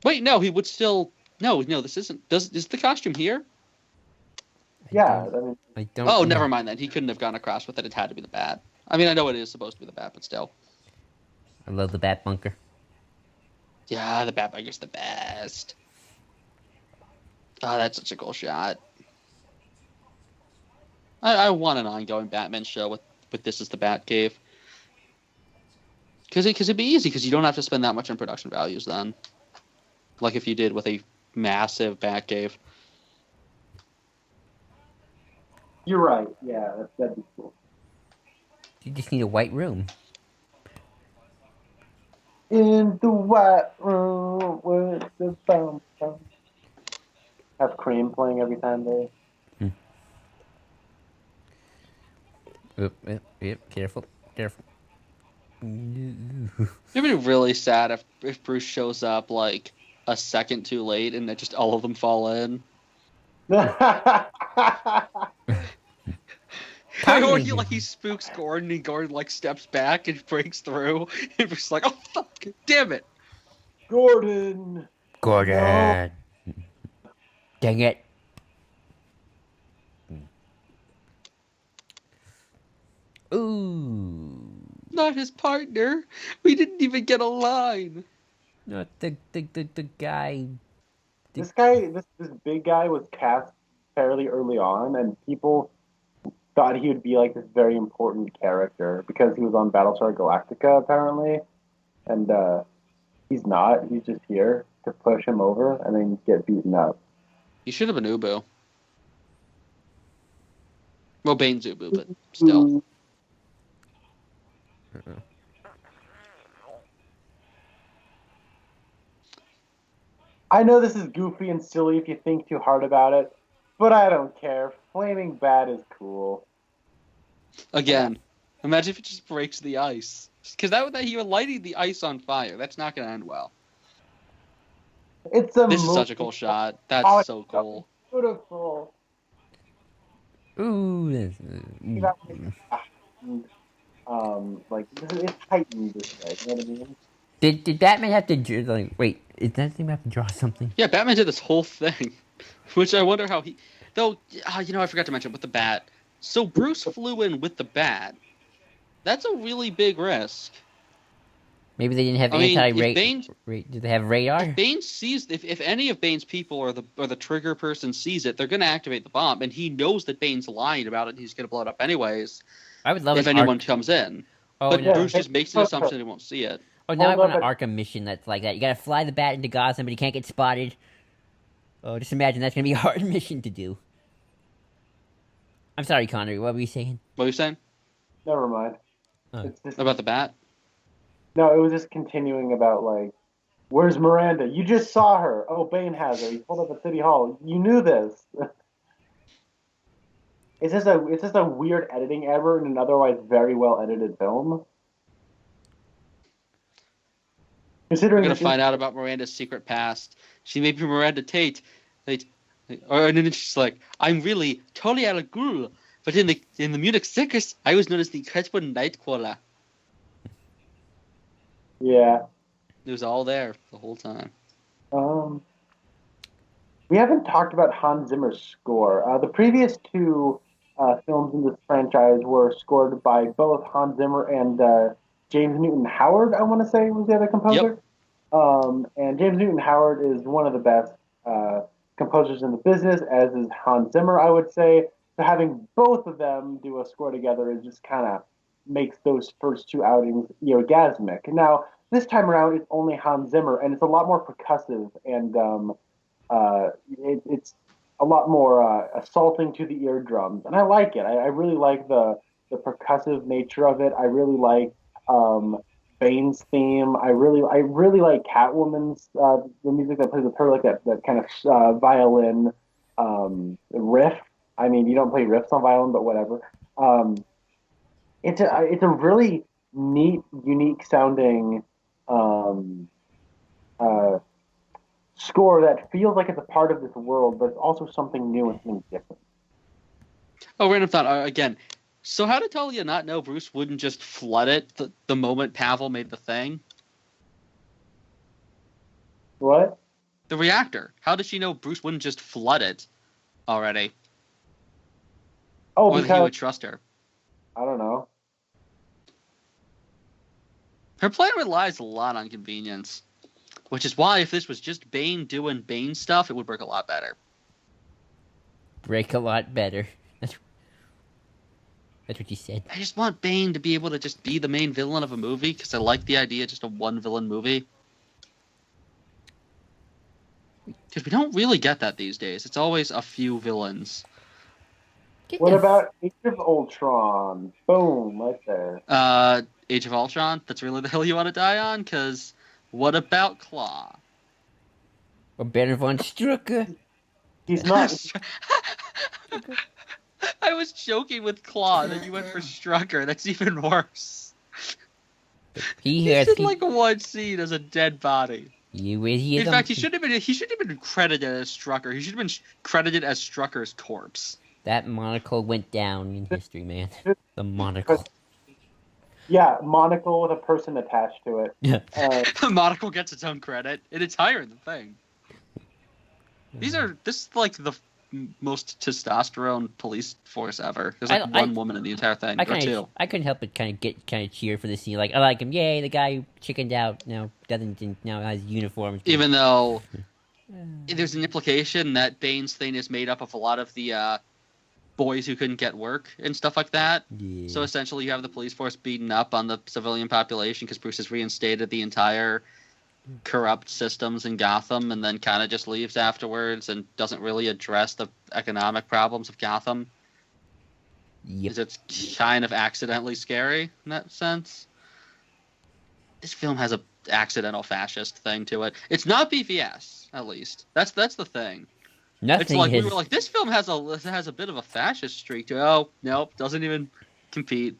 Wait, no, he would still. No, this isn't. Is the costume here? Yeah, I don't. Oh, never mind then. He couldn't have gone across with it. It had to be the bat. I mean, I know it is supposed to be the bat, but still. I love the Bat Bunker. Yeah, the bat bunker's the best. Oh, that's such a cool shot. I want an ongoing Batman show with this as the Batcave. Because it'd be easy, because you don't have to spend that much on production values then. Like if you did with a massive Batcave. you're right. Yeah, that'd be cool. You just need a white room. In the white room with the bum. Have Cream playing every time they. Yep, careful, careful. It'd be really sad if Bruce shows up like a second too late and that just all of them fall in. Or he spooks Gordon and Gordon like steps back and breaks through and Bruce's like, oh fuck, damn it. Gordon. Gordon. Dang it. Ooh. Not his partner. We didn't even get a line. Not the guy. This guy, this big guy was cast fairly early on, and people thought he would be like this very important character because he was on Battlestar Galactica apparently, and he's not. He's just here to push him over and then get beaten up. He should have been Ubu. Well, Bane's Ubu, but still. I know this is goofy and silly if you think too hard about it, but I don't care. Flaming bad is cool. Again, imagine if it just breaks the ice. Because that you're lighting the ice on fire. That's not going to end well. This is such a cool shot. That's so cool. Beautiful. Ooh. Like it's heightened this way. You know what I mean? Did Batman have to like? Wait, did that thing have to draw something? Yeah, Batman did this whole thing, which I wonder how he. Though, I forgot to mention with the bat. So Bruce flew in with the bat. That's a really big risk. Maybe they didn't have anti-radar. Did they have radar? If Bane sees, if any of Bane's people or the trigger person sees it, they're going to activate the bomb, and he knows that Bane's lying about it. And he's going to blow it up anyways. I would love if anyone comes in. Oh, but no. Bruce just makes an assumption they won't see it. Oh, now I want an Arkham mission that's like that. You gotta fly the bat into Gotham, but you can't get spotted. Oh, just imagine that's gonna be a hard mission to do. I'm sorry, Connor. What were you saying? What were you saying? Never mind. Oh. About the bat? No, it was just continuing about like, where's Miranda? You just saw her. Oh, Bane has her. He pulled up at City Hall. You knew this. It's just a weird editing error in an otherwise very well edited film. Considering we're gonna find out about Miranda's secret past. She may be Miranda Tate, and then she's like, "I'm really totally Al-Gul, but in the Munich circus, I was known as the incredible Nightcrawler." Yeah, it was all there the whole time. We haven't talked about Hans Zimmer's score. The previous two films in this franchise were scored by both Hans Zimmer and James Newton Howard, I want to say, was the other composer. Yep. And James Newton Howard is one of the best composers in the business, as is Hans Zimmer, I would say. So having both of them do a score together is just kind of makes those first two outings orgasmic. Now, this time around, it's only Hans Zimmer, and it's a lot more percussive, and it's a lot more assaulting to the eardrums. And I like it. I really like the percussive nature of it. I really like Bane's theme. I really like Catwoman's the music that plays with her, like that kind of violin riff. I mean, you don't play riffs on violin, but whatever. It's a really neat, unique sounding score that feels like it's a part of this world, but it's also something new and something different. Oh, random thought again. So how did Talia not know Bruce wouldn't just flood it the moment Pavel made the thing? What? The reactor. How did she know Bruce wouldn't just flood it already? Oh, or because that he would trust her. I don't know. Her plan relies a lot on convenience, which is why if this was just Bane doing Bane stuff, it would work a lot better. Break a lot better. That's what you said. I just want Bane to be able to just be the main villain of a movie, because I like the idea of just a one-villain movie. Because we don't really get that these days. It's always a few villains. What about Age of Ultron? Boom, right there. Age of Ultron? That's really the hill you want to die on? Because what about Claw? Or Banner von Strucker? He's not... I was joking with Claw, and then you went for Strucker. That's even worse. He's in like one scene as a dead body. In fact, he shouldn't have been credited as Strucker. He should have been credited as Strucker's corpse. That monocle went down in history, man. The monocle. Yeah, monocle with a person attached to it. The monocle gets its own credit, and it's higher than the thing. This is like the most testosterone police force ever. There's like one woman in the entire thing, or two. I couldn't help but kind of cheer for this scene. Like, I like him, yay! The guy who chickened out now has uniforms. Even though there's an implication that Bane's thing is made up of a lot of the boys who couldn't get work and stuff like that. Yeah. So essentially, you have the police force beating up on the civilian population because Bruce has reinstated the entire corrupt systems in Gotham, and then kind of just leaves afterwards and doesn't really address the economic problems of Gotham. Yep. It's kind of accidentally scary in that sense. This film has a accidental fascist thing to it. It's not BVS, at least. That's the thing. It's like we were like, this film has a bit of a fascist streak to it. Oh, nope, doesn't even compete.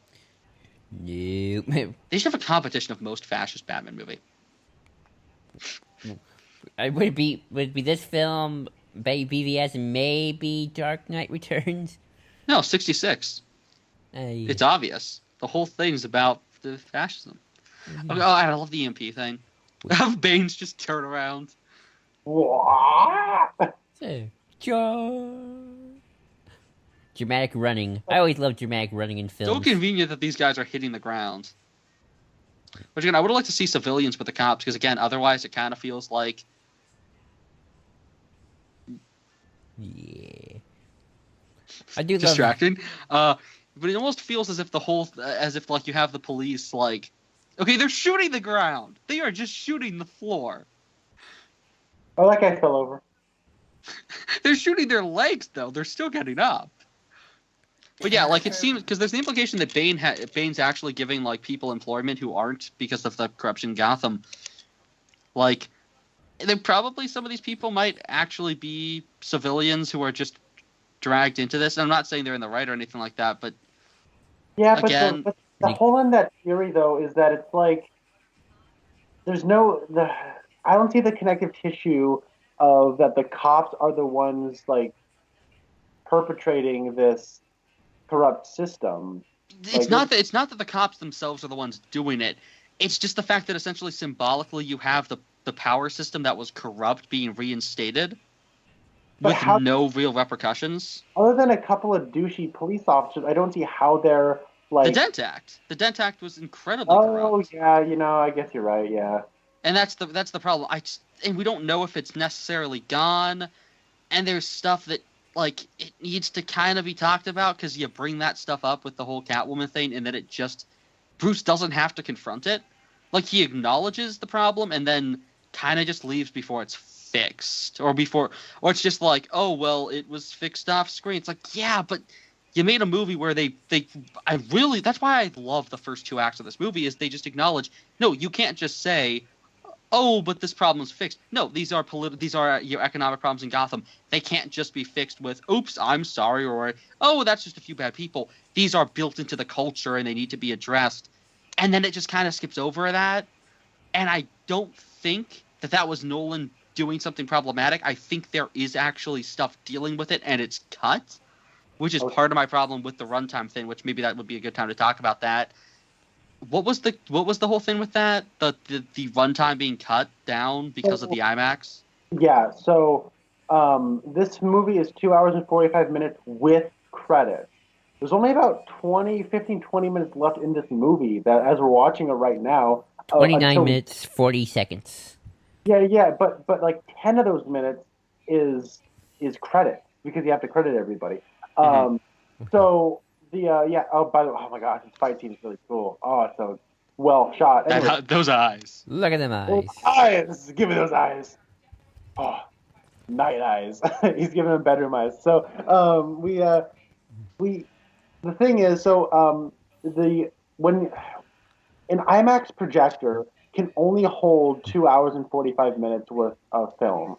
Nope. They should have a competition of most fascist Batman movie. Would it be this film, BVS, and maybe Dark Knight Returns? No, 66. It's obvious. The whole thing's about the fascism. Mm-hmm. Oh, I love the EMP thing. Have Bane's just turn around. What? Dramatic running. I always love dramatic running in films. So convenient that these guys are hitting the ground. Which again, I would have liked to see civilians with the cops, because again, otherwise it kind of feels like... Yeah. I do distracting. But it almost feels as if like you have the police like, okay, they're shooting the ground. They are just shooting the floor. Oh, that guy fell over. They're shooting their legs, though. They're still getting up. But yeah, like it seems, because there's the implication that Bane's actually giving like people employment who aren't because of the corruption in Gotham. Like, then probably some of these people might actually be civilians who are just dragged into this. And I'm not saying they're in the right or anything like that, but yeah, again, but the hole in that theory though is that it's like I don't see the connective tissue of that the cops are the ones like perpetrating this corrupt system. It's not that the cops themselves are the ones doing it. It's just the fact that essentially symbolically you have the power system that was corrupt being reinstated with no real repercussions. Other than a couple of douchey police officers, I don't see how they're like... The Dent Act. The Dent Act was incredibly corrupt. Oh, yeah, I guess you're right, yeah. And that's the problem. And we don't know if it's necessarily gone, and there's stuff that like it needs to kind of be talked about, because you bring that stuff up with the whole Catwoman thing, and then Bruce doesn't have to confront it. Like, he acknowledges the problem and then kind of just leaves before it's fixed, or it's just like, oh well, it was fixed off screen. It's like, yeah, but you made a movie where that's why I love the first two acts of this movie, is they just acknowledge, no, you can't just say, oh, but this problem's fixed. No, these are your economic problems in Gotham. They can't just be fixed with, oops, I'm sorry, or, oh, that's just a few bad people. These are built into the culture and they need to be addressed. And then it just kind of skips over that. And I don't think that was Nolan doing something problematic. I think there is actually stuff dealing with it, and it's cut, which is part of my problem with the runtime thing, which maybe that would be a good time to talk about that. What was the whole thing with that? The runtime being cut down because of the IMAX? Yeah, so this movie is 2 hours and 45 minutes with credits. There's only about 20 minutes left in this movie that, as we're watching it right now... 29 minutes, 40 seconds. Yeah, but like 10 of those minutes is credit, because you have to credit everybody. So... oh my gosh, this fight scene is really cool. Oh, it's so well shot. Anyway, those eyes. Look at them eyes. Eyes! Give me those eyes. Oh, night eyes. He's giving them bedroom eyes. So, the thing is, when an IMAX projector can only hold 2 hours and 45 minutes worth of film.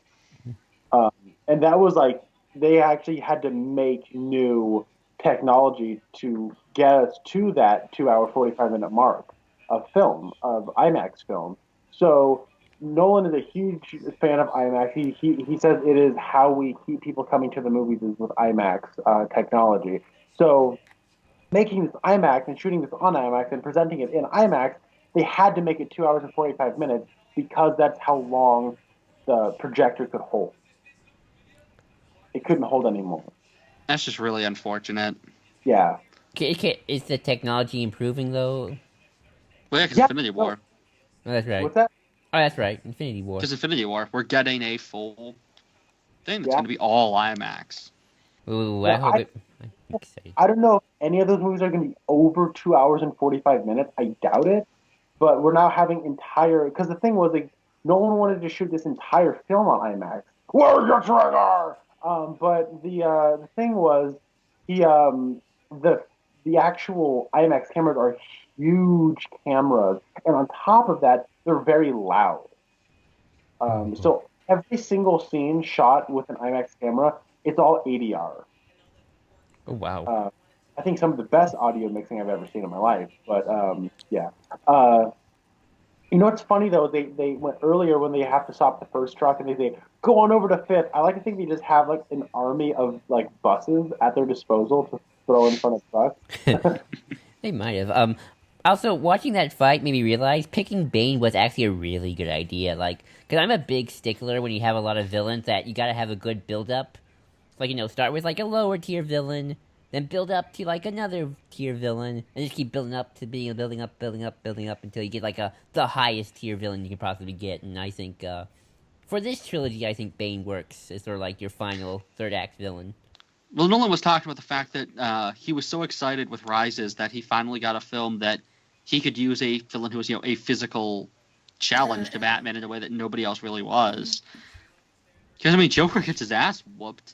And that was like, they actually had to make new technology to get us to that 2 hour 45 minute mark of film, of IMAX film. So Nolan is a huge fan of IMAX. He says it is how we keep people coming to the movies is with IMAX technology. So making this IMAX and shooting this on IMAX and presenting it in IMAX, they had to make it 2 hours and 45 minutes because that's how long the projector could hold. It couldn't hold anymore. That's just really unfortunate. Yeah. Is the technology improving though? Well, yeah, because Yeah. Infinity War. Oh, that's right. What's that? Oh, that's right. Infinity War. Because Infinity War, we're getting a full thing that's Yeah. going to be all IMAX. Ooh, I Yeah, hope it. I'm excited. I don't know if any of those movies are going to be over 2 hours and 45 minutes. I doubt it. But we're now having entire because the thing was like no one wanted to shoot this entire film on IMAX. Where's your trigger? But the thing was he the the actual IMAX cameras are huge cameras, and on top of that, they're very loud. So every single scene shot with an IMAX camera, it's all ADR. Oh wow. I think some of the best audio mixing I've ever seen in my life. But yeah. Uh, You know what's funny though? They went earlier when they have to stop the first truck and they say, "Go on over to fifth." I like to think they just have like an army of like buses at their disposal to throw in front of trucks. They might have. Also, watching that fight made me realize picking Bane was actually a really good idea. Like, because I'm a big stickler when you have a lot of villains that you gotta have a good build up. Like, start with like a lower tier villain, then build up to like another tier villain, and just keep building up to being building up, building up, building up until you get like the highest tier villain you can possibly get. And I think for this trilogy, I think Bane works as sort of like your final third act villain. Well, Nolan was talking about the fact that he was so excited with Rises that he finally got a film that he could use a villain who was, a physical challenge to Batman in a way that nobody else really was. Because, Joker gets his ass whooped.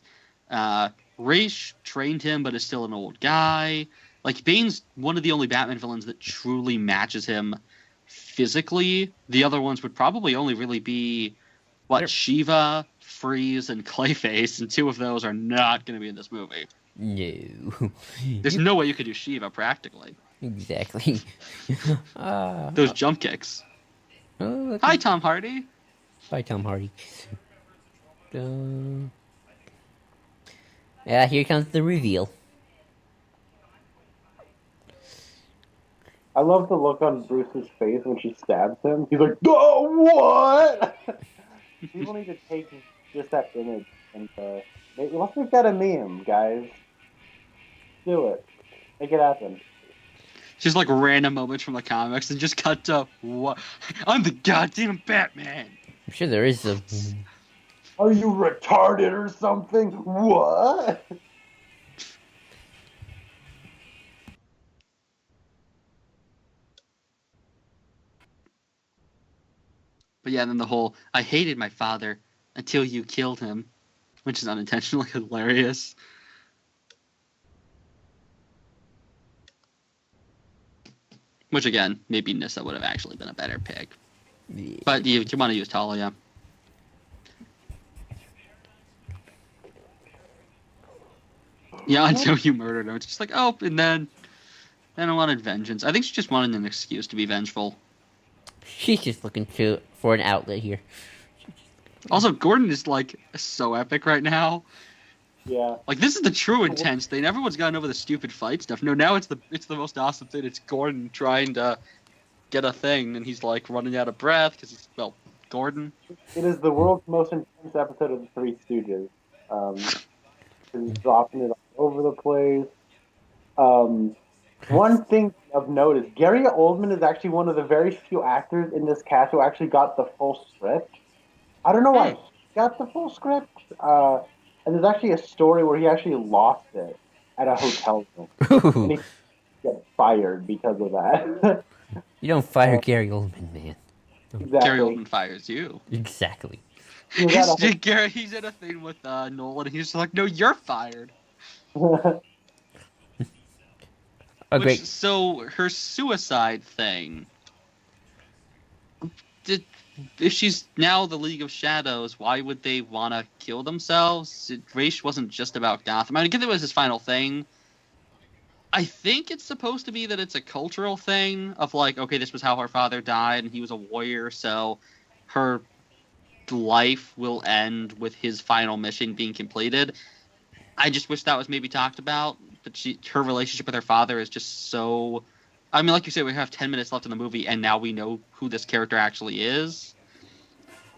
Ra's trained him, but is still an old guy. Like, Bane's one of the only Batman villains that truly matches him physically. The other ones would probably only really be, Shiva, Freeze, and Clayface, and two of those are not going to be in this movie. No. There's no way you could do Shiva, practically. Exactly. Those jump kicks. Oh, Hi, Tom Hardy. Hi, Tom Hardy. Yeah, here comes the reveal. I love the look on Bruce's face when she stabs him. He's like, "Oh, what?" People need to take just that image and let's make that a meme, guys. Do it. Make it happen. Just like random moments from the comics and just cut to what? I'm the goddamn Batman. I'm sure there is a. Are you retarded or something? What? But yeah, then the whole I hated my father until you killed him, which is unintentionally hilarious. Which again, maybe Nissa would have actually been a better pick. Yeah. But you want to use Talia. Yeah, until you murdered him. It's just like, oh, and then I wanted vengeance. I think she just wanted an excuse to be vengeful. She's just looking for an outlet here. Also, Gordon is like so epic right now. Yeah. Like this is the true intense thing. Everyone's gotten over the stupid fight stuff. No, now it's the most awesome thing. It's Gordon trying to get a thing, and he's like running out of breath because he's Gordon. It is the world's most intense episode of the Three Stooges. He's dropping it all over the place. One thing of note is Gary Oldman is actually one of the very few actors in this cast who actually got the full script. I don't know why he got the full script. And there's actually a story where he actually lost it at a hotel room. And he got fired because of that. You don't fire Gary Oldman, man. Exactly. Gary Oldman fires you. Exactly. He's in a thing with Nolan. And he's just like, no, you're fired. Great. So her suicide thing. If she's now the League of Shadows, why would they want to kill themselves? Ra's wasn't just about Gotham. I get it was his final thing, I think it's supposed to be that it's a cultural thing of like, okay, this was how her father died, and he was a warrior, so her life will end with his final mission being completed. I just wish that was maybe talked about, but her relationship with her father is just so. I mean, like you said, we have 10 minutes left in the movie, and now we know who this character actually is.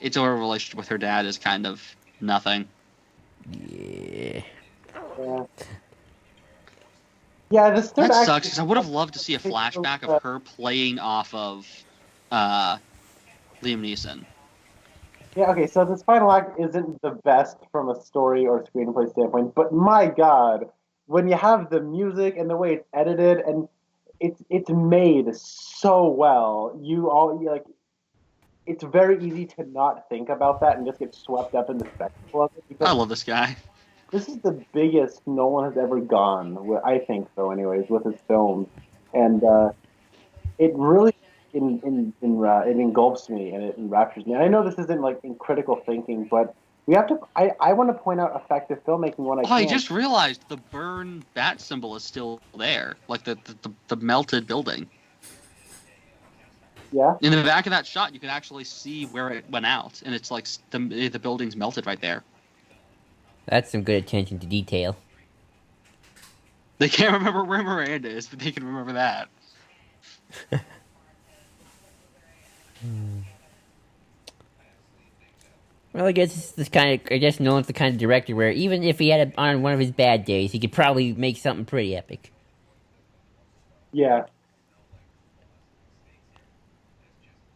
It's her relationship with her dad is kind of nothing. Yeah. Yeah. Yeah, this third That act. sucks because I would have loved to see a flashback of her playing off of Liam Neeson. Yeah, okay, so this final act isn't the best from a story or screenplay standpoint, but my God, when you have the music and the way it's edited and it's made so well, you like it's very easy to not think about that and just get swept up in the spectacle of it I because love this guy. this is the biggest no one has ever gone. I think so, anyways, with his films, and it really it engulfs me and it enraptures me. And I know this isn't like in critical thinking, but we have to. I want to point out effective filmmaking when I Oh, can. I just realized the burn bat symbol is still there, like the melted building. Yeah. In the back of that shot, you can actually see where it went out, and it's like the building's melted right there. That's some good attention to detail. They can't remember where Miranda is, but they can remember that. Well, I guess it's this kind of. I guess Nolan's the kind of director where even if he had on one of his bad days, he could probably make something pretty epic. Yeah.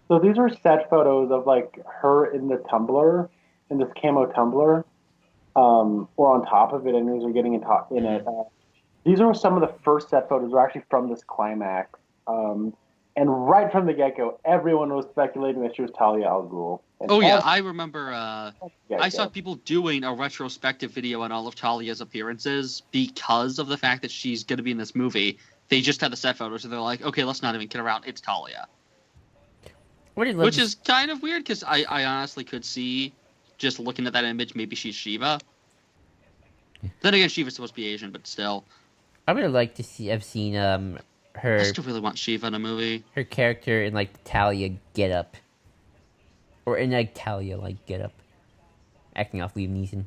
So these are set photos of like her in the tumbler, in this camo tumbler, or on top of it, and these are getting in it. These are some of the first set photos. Are actually from this climax. And right from the get-go, everyone was speculating that she was Talia Al-Ghul. Oh yeah, I remember. I saw people doing a retrospective video on all of Talia's appearances because of the fact that she's going to be in this movie. They just had the set photos, and they're like, okay, let's not even kid around. It's Talia. Which is kind of weird because I honestly could see, just looking at that image, maybe she's Shiva. Then again, Shiva's supposed to be Asian, but still. I would have liked to have seen her. I still really want Shiva in a movie. Her character in like the Talia getup, or in like Talia like getup, acting off Liam Neeson.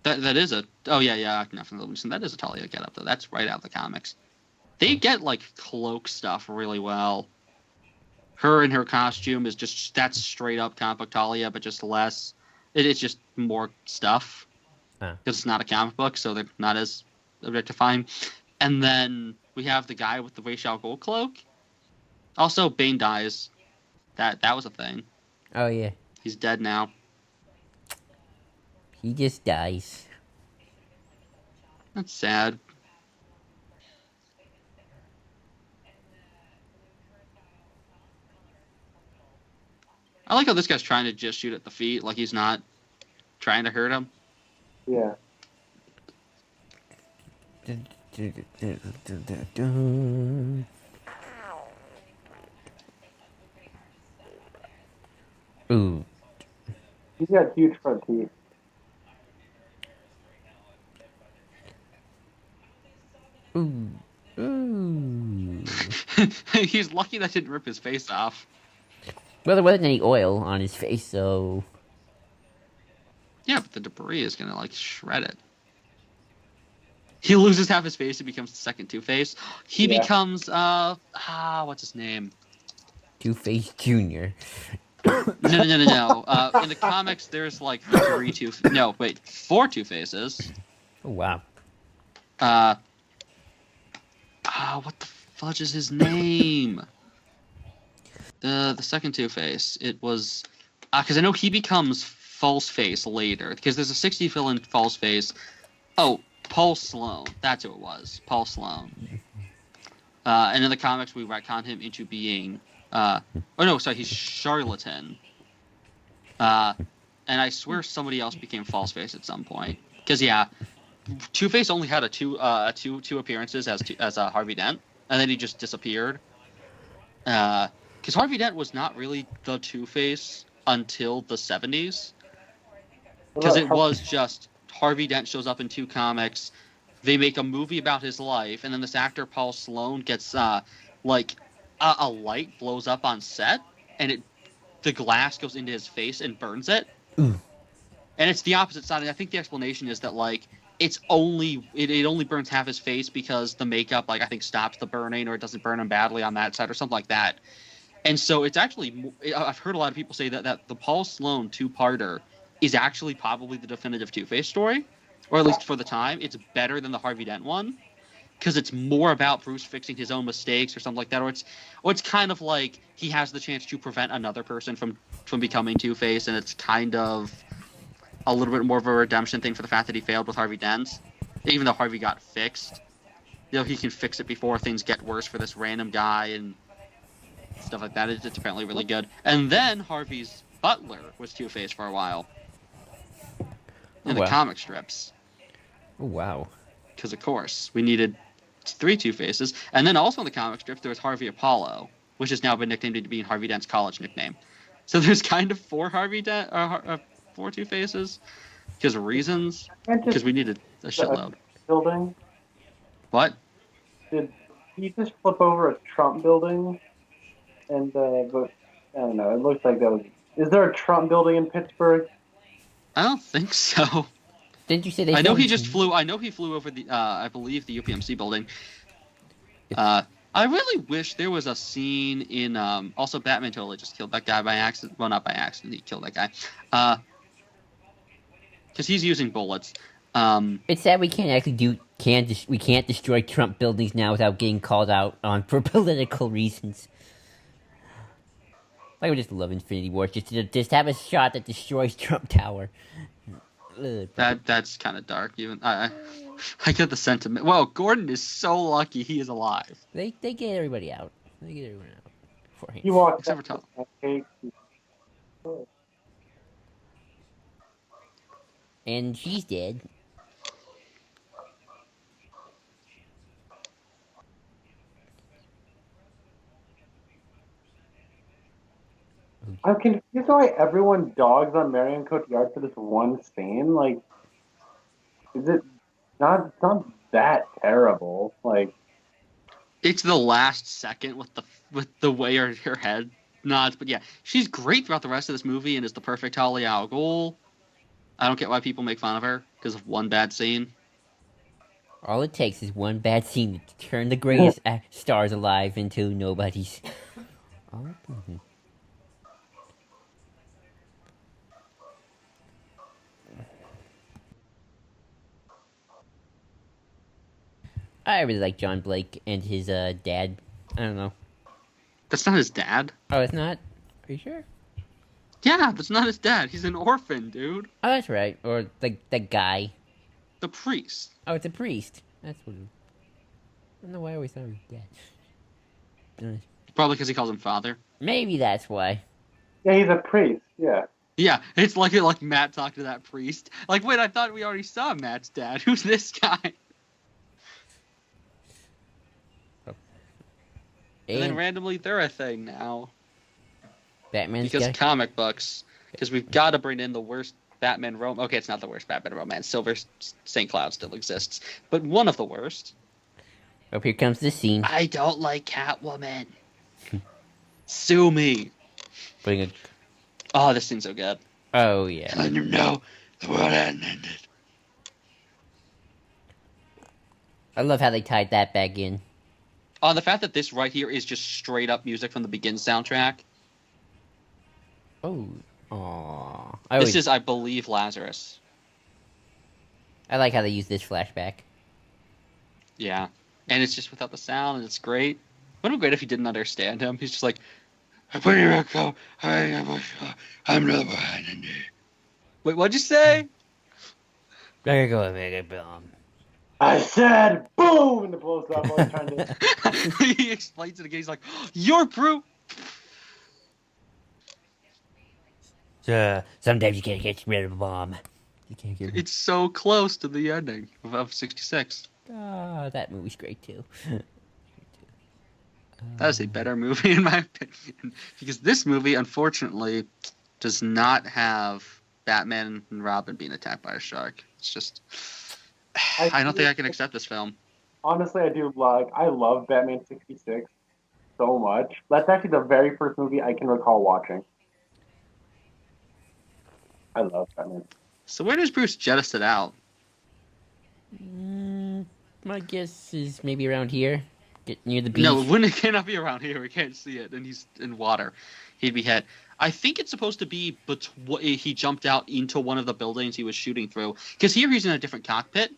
That is a acting off Liam Neeson. That is a Talia getup though. That's right out of the comics. They get like cloak stuff really well. Her and her costume is just that's straight up comic book Talia, but just less. It's just more stuff because it's not a comic book, so they're not as objectifying. And then we have the guy with the Ra's al Ghul cloak. Also, Bane dies. That was a thing. Oh yeah, he's dead now. He just dies. That's sad. I like how this guy's trying to just shoot at the feet, like he's not trying to hurt him. Yeah. Ooh. He's got huge front teeth. Ooh. Ooh. He's lucky that didn't rip his face off. Well, there wasn't any oil on his face, so... Yeah, but the debris is gonna, like, shred it. He loses half his face, he becomes the second Two-Face. He becomes, what's his name? Two-Face Jr. No. In the comics, there's, like, four Two-Faces. Oh, wow. What the fudge is his name? The second Two-Face. It was... because I know he becomes False-Face later. Because there's a 60 villain False-Face. Oh, Paul Sloan. That's who it was. Paul Sloan. And in the comics, we retcon him into being... he's Charlatan. And I swear somebody else became False-Face at some point. Because, Two-Face only had two appearances as Harvey Dent. And then he just disappeared. Because Harvey Dent was not really the Two-Face until the 70s. Because it was just Harvey Dent shows up in two comics, They make a movie about his life, and then this actor Paul Sloan gets like a light blows up on set, and the glass goes into his face and burns it. Ooh. And it's the opposite side. And I think the explanation is that like it only burns half his face because the makeup like I think stops the burning, or it doesn't burn him badly on that side or something like that. And so it's actually I've heard a lot of people say that the Paul Sloan two-parter is actually probably the definitive Two-Face story, or at least for the time. It's better than the Harvey Dent one because it's more about Bruce fixing his own mistakes or something like that, or it's kind of like he has the chance to prevent another person from becoming Two-Face, and it's kind of a little bit more of a redemption thing for the fact that he failed with Harvey Dent, even though Harvey got fixed. He can fix it before things get worse for this random guy and stuff like that. It's apparently really good. And then Harvey's butler was Two-Face for a while in the comic strips. Oh, wow. Because, of course, we needed 3 Two-Faces. And then also in the comic strips, there was Harvey Apollo, which has now been nicknamed into being Harvey Dent's college nickname. So there's kind of 4 4 Two-Faces because of reasons. Because we needed a shitload. Building? What? Did he just flip over a Trump building? And but I don't know. It looks like that was. Is there a Trump building in Pittsburgh? I don't think so. Didn't you say they? I know he just flew. I know he flew over the. I believe the UPMC building. I really wish there was a scene in. Also, Batman totally just killed that guy by accident. Well, not by accident. He killed that guy. Because he's using bullets. It's sad we can't actually we can't destroy Trump buildings now without getting called out on for political reasons. I would just love Infinity War just have a shot that destroys Trump Tower. That's kind of dark. Even I get the sentiment. Well, Gordon is so lucky he is alive. They get everybody out. They get everyone out beforehand. He walked except for Tom. And she's dead. I'm confused why everyone dogs on Marion Cotillard for this one scene. Like, is it not? It's not that terrible. Like, it's the last second with the way her head nods. But yeah, she's great throughout the rest of this movie and is the perfect Talia Al-Ghul. I don't get why people make fun of her because of one bad scene. All it takes is one bad scene to turn the greatest stars alive into nobodies. I really like John Blake and his dad. I don't know. That's not his dad. Oh, it's not? Are you sure? Yeah, that's not his dad. He's an orphan, dude. Oh, that's right. Or the guy. The priest. Oh, it's a priest. That's what it is. I don't know why I always thought it was dad. Probably because he calls him father. Maybe that's why. yeah, he's a priest. Yeah. Yeah, it's like Matt talked to that priest. Like, wait, I thought we already saw Matt's dad. Who's this guy? And then randomly they're a thing now. Batman's because comic books. Because we've got to bring in the worst Batman romance. Okay, it's not the worst Batman romance. Silver St. Cloud still exists, but one of the worst. Oh, here comes the scene. I don't like Catwoman. Sue me. Bring it. Oh, this scene's so good. Oh yeah. Letting him know the world hadn't ended. I love how they tied that back in. The fact that this right here is just straight up music from the Begin soundtrack. Oh, aww. This is, I believe, Lazarus. I like how they use this flashback. Yeah, and it's just without the sound, and it's great. Wouldn't it be great if you didn't understand him? He's just like, I'm not behind you. Wait, what'd you say? There you go, make a bomb. I said, boom, and it blows up. I was trying to. He explains it again. He's like, you're brute. Sometimes you can't get rid of a bomb. You can't get. It's so close to the ending of 66. That movie's great too. That is a better movie in my opinion, because this movie, unfortunately, does not have Batman and Robin being attacked by a shark. It's just I don't think I can accept this film. Honestly, I do like. I love Batman 66 so much. That's actually the very first movie I can recall watching. I love Batman. So where does Bruce jettison out? My guess is maybe around here. Get near the No, beach. it cannot be around here. We can't see it, and he's in water. He'd be hit. I think it's supposed to be, but he jumped out into one of the buildings he was shooting through. Because here he's in a different cockpit.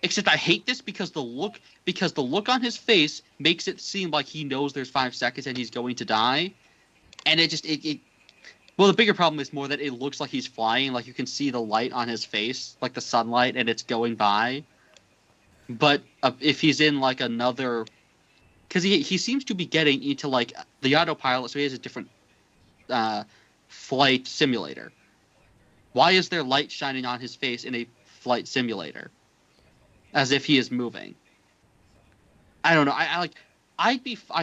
Except I hate this because the look on his face makes it seem like he knows there's 5 seconds and he's going to die, and it. Well, the bigger problem is more that it looks like he's flying. Like you can see the light on his face, like the sunlight, and it's going by. But if he's in like another, because he seems to be getting into like the autopilot, so he has a different flight simulator. Why is there light shining on his face in a flight simulator? As if he is moving. I don't know. I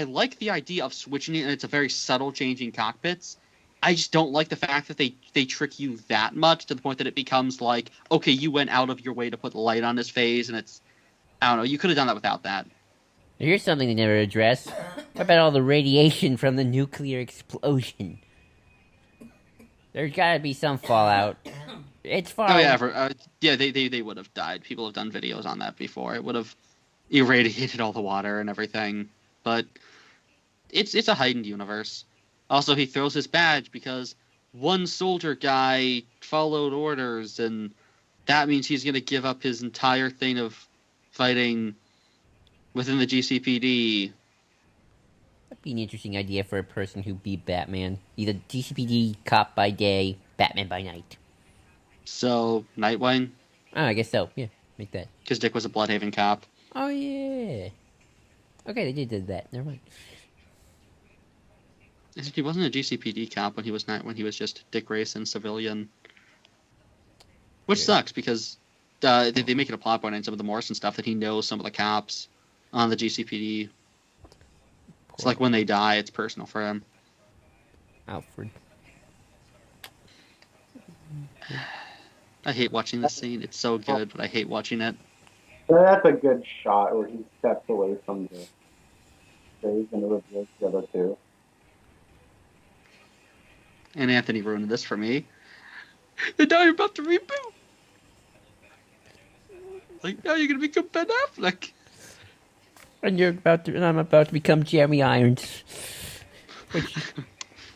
like the idea of switching it, and it's a very subtle change in cockpits. I just don't like the fact that they trick you that much to the point that it becomes like, okay, you went out of your way to put the light on his face, and it's, I don't know, you could have done that without that. Here's something they never address. What about all the radiation from the nuclear explosion? There's gotta be some fallout. It's far. Oh yeah, they would have died. People have done videos on that before. It would have irradiated all the water and everything. But it's a heightened universe. Also, he throws his badge because one soldier guy followed orders, and that means he's going to give up his entire thing of fighting within the GCPD. That'd be an interesting idea for a person who beat Batman. Either GCPD cop by day, Batman by night. So, Nightwing? Oh, I guess so. Yeah, make that. Because Dick was a Bloodhaven cop. Oh, yeah. Okay, they did that. Never mind. He wasn't a GCPD cop when he was just Dick Grayson, civilian. Which sucks, because they make it a plot point in some of the Morrison stuff that he knows some of the cops on the GCPD. It's like when they die, it's personal for him. Alfred. I hate watching this scene. It's so good, but I hate watching it. That's a good shot where he steps away from the stage and it reveals the other two. And Anthony ruined this for me. And now you're about to reboot. Like, now you're gonna become Ben Affleck. And I'm about to become Jeremy Irons.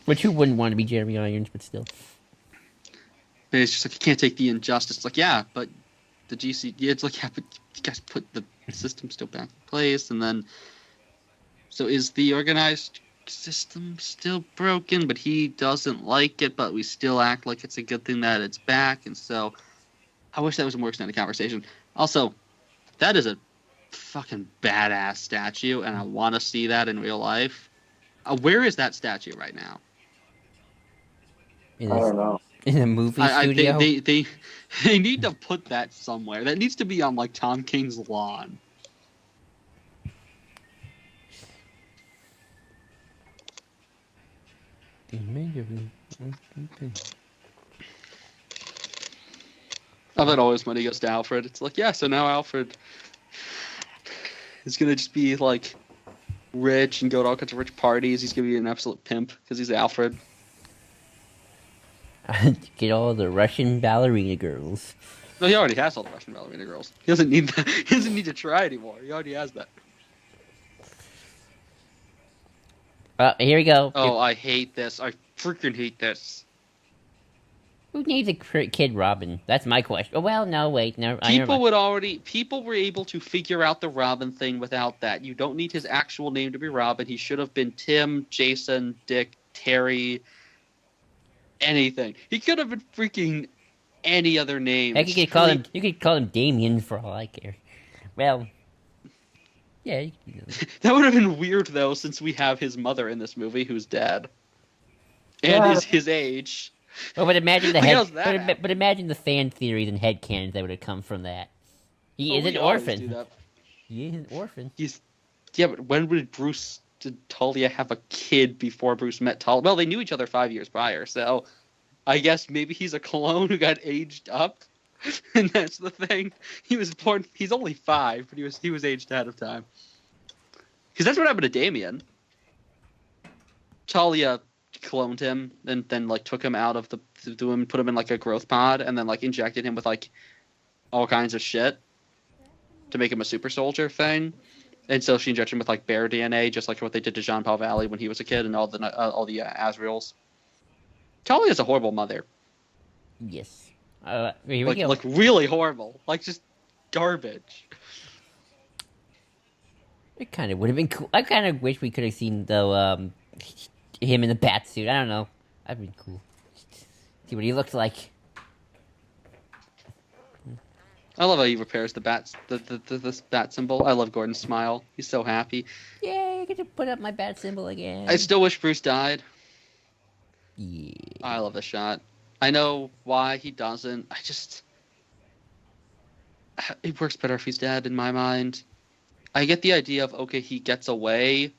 Which who wouldn't want to be Jeremy Irons, but still. And it's just like, you can't take the injustice. It's like, yeah, but the it's like, yeah, but you guys put the system still back in place, and then, so is the organized system still broken, but he doesn't like it, but we still act like it's a good thing that it's back, and so, I wish that was a more extended conversation. Also, that is a fucking badass statue, and I want to see that in real life. Where is that statue right now? I don't know. In a movie studio? They need to put that somewhere. That needs to be on, like, Tom King's lawn. I bet always money goes to Alfred. It's like, yeah, so now Alfred is going to just be, like, rich and go to all kinds of rich parties. He's going to be an absolute pimp because he's Alfred. Get all the Russian ballerina girls. No, he already has all the Russian ballerina girls. He doesn't need that. He doesn't need to try anymore. He already has that. Here we go. Oh, I hate this. I freaking hate this. Who named the kid Robin? That's my question. Oh, well, no, wait. No, People were able to figure out the Robin thing without that. You don't need his actual name to be Robin. He should have been Tim, Jason, Dick, Terry, anything. He could have been freaking any other name. Heck, you could call him Damien for all I care. Well, yeah. That would have been weird though, since we have his mother in this movie who's dead, and is his age. Well, but imagine but imagine the fan theories and headcanons that would have come from that. He is an orphan. He is an orphan. Yeah, but when did Bruce and Talia have a kid before Bruce met Talia? Well, they knew each other 5 years prior, so I guess maybe he's a clone who got aged up. And that's the thing. He was born. He's only 5, but he was aged ahead of time. Because that's what happened to Damien. Talia cloned him and then like took him out of the and put him in like a growth pod and then like injected him with like all kinds of shit to make him a super soldier thing. And so she injected him with like bear DNA, just like what they did to Jean-Paul Valley when he was a kid and all the Azraels. Talia's a horrible mother. Yes. Here we go. Like really horrible. Like just garbage. It kind of would have been cool. I kind of wish we could have seen though him in the bat suit. I don't know. That'd be cool. See what he looks like. I love how he repairs the bat symbol. I love Gordon's smile. He's so happy. Yay! I get to put up my bat symbol again. I still wish Bruce died. Yeah. I love the shot. I know why he doesn't. It works better if he's dead in my mind. I get the idea of, okay, he gets away.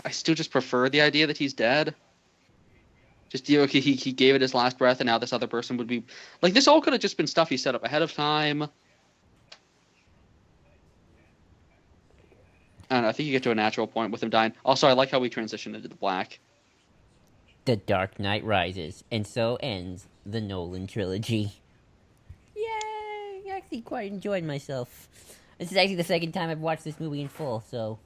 I still just prefer the idea that he's dead. Just, okay, he gave it his last breath, and now this other person would be... Like, this all could have just been stuff he set up ahead of time. I don't know, I think you get to a natural point with him dying. Also, I like how we transitioned into the black. The Dark Knight Rises, and so ends the Nolan trilogy. Yay! I actually quite enjoyed myself. This is actually the second time I've watched this movie in full, so...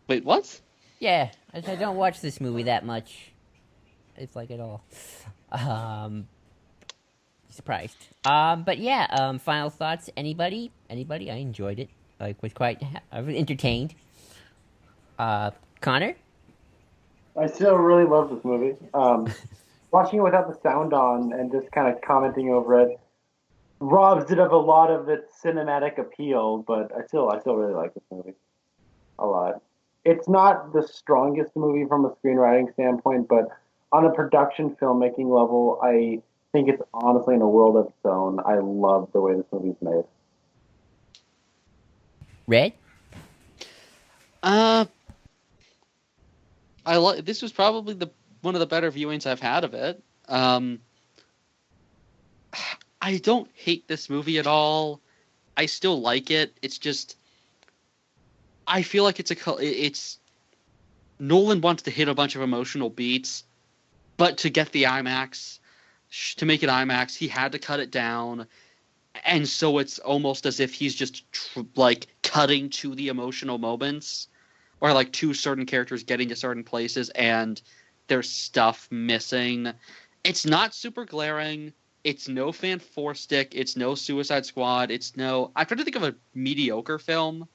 Wait, what? Yeah, I don't watch this movie that much. If like at all. Surprised. But yeah, final thoughts. Anybody? I enjoyed it. I was I was entertained. Connor? I still really love this movie. Watching it without the sound on and just kind of commenting over it robs it of a lot of its cinematic appeal, but I still really like this movie a lot. It's not the strongest movie from a screenwriting standpoint, but on a production filmmaking level, I think it's honestly in a world of its own. I love the way this movie's made. Red? This was probably one of the better viewings I've had of it. I don't hate this movie at all. I still like it. It's just I feel like it's Nolan wants to hit a bunch of emotional beats, but to get the IMAX, to make it IMAX, he had to cut it down, and so it's almost as if he's just like cutting to the emotional moments, or like to certain characters getting to certain places, and there's stuff missing. It's not super glaring. It's no Fan 4 Stick. It's no Suicide Squad. I'm trying to think of a mediocre film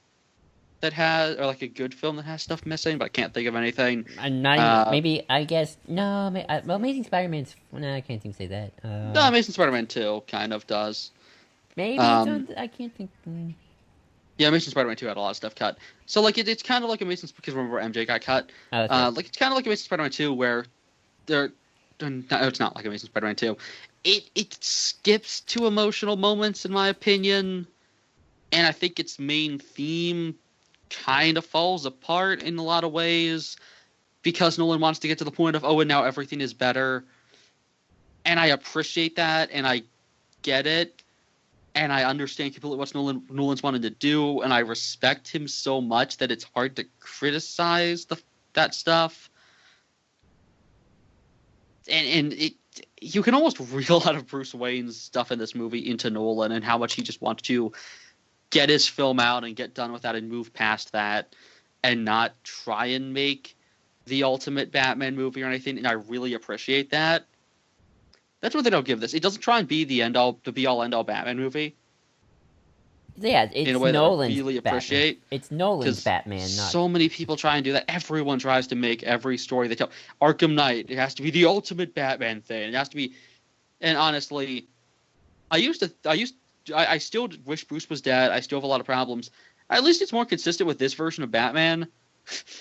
that has, or like a good film that has stuff missing, but I can't think of anything. I'm not even, maybe, I guess, no, well, Amazing Spider-Man's, no, I can't even say that. No, Amazing Spider-Man 2 kind of does. Maybe, I can't think. Yeah, Amazing Spider-Man 2 had a lot of stuff cut. So, like, it's kind of like Amazing, because remember MJ got cut? Oh, okay. Like, it's kind of like Amazing Spider-Man 2, where it's not like Amazing Spider-Man 2. It skips to emotional moments, in my opinion, and I think its main theme kind of falls apart in a lot of ways because Nolan wants to get to the point of, and now everything is better. And I appreciate that, and I get it, and I understand completely what Nolan's wanted to do, and I respect him so much that it's hard to criticize that stuff. And you can almost reel out of Bruce Wayne's stuff in this movie into Nolan and how much he just wants to get his film out and get done with that and move past that and not try and make the ultimate Batman movie or anything, and I really appreciate that. That's what they don't give this. It doesn't try and be the be-all, end-all Batman movie. Yeah, it's in a way Nolan's that I really appreciate. Batman. It's Nolan's Batman, not... So many people try and do that. Everyone tries to make every story they tell. Arkham Knight, it has to be the ultimate Batman thing. It has to be... And honestly, I still wish Bruce was dead. I still have a lot of problems. At least it's more consistent with this version of Batman.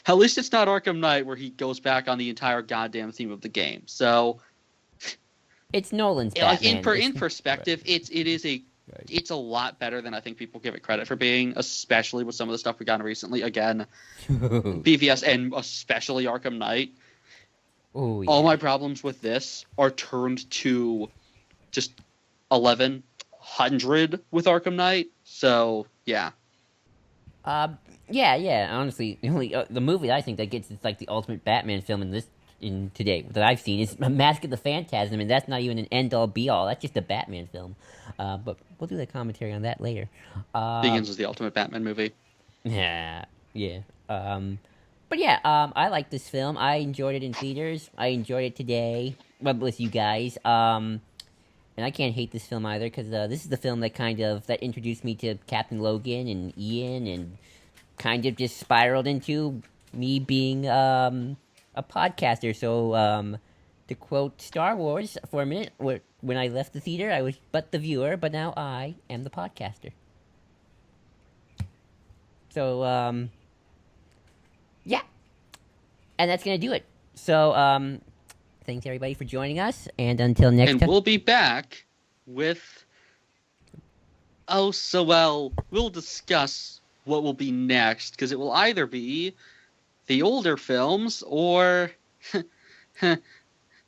At least it's not Arkham Knight where he goes back on the entire goddamn theme of the game. So it's Nolan's Batman. Like in perspective, right. It's a lot better than I think people give it credit for being, especially with some of the stuff we've gotten recently. Again, BVS and especially Arkham Knight. Ooh, yeah. All my problems with this are turned to just 1100 with Arkham Knight. So yeah. Yeah. Honestly, the movie I think that gets it's like the ultimate Batman film in today that I've seen is Mask of the Phantasm, and that's not even an end all be all. That's just a Batman film. But we'll do the commentary on that later. Begins was the ultimate Batman movie. Yeah. But yeah, I like this film. I enjoyed it in theaters. I enjoyed it today, with you guys. And I can't hate this film either because this is the film that introduced me to Captain Logan and Ian, and kind of just spiraled into me being a podcaster. So to quote Star Wars for a minute, when I left the theater, I was but the viewer, but now I am the podcaster. So yeah, and that's gonna do it. So thanks everybody for joining us, and until next time. And we'll be back with we'll discuss what will be next, because it will either be the older films or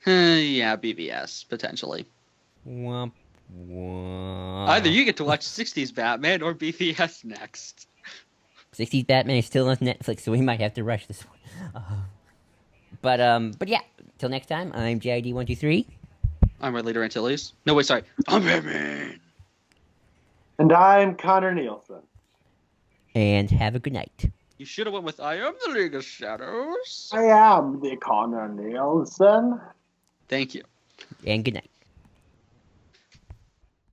BVS potentially. Womp womp. Either you get to watch 60s Batman or BVS next. 60s Batman is still on Netflix, so we might have to rush this one. But yeah, till next time, I'm JID123. I'm Red Leader Antilles. No, wait, sorry. I'm Batman. And I'm Connor Nielsen. And have a good night. You should have went with I am the League of Shadows. I am the Connor Nielsen. Thank you. And good night.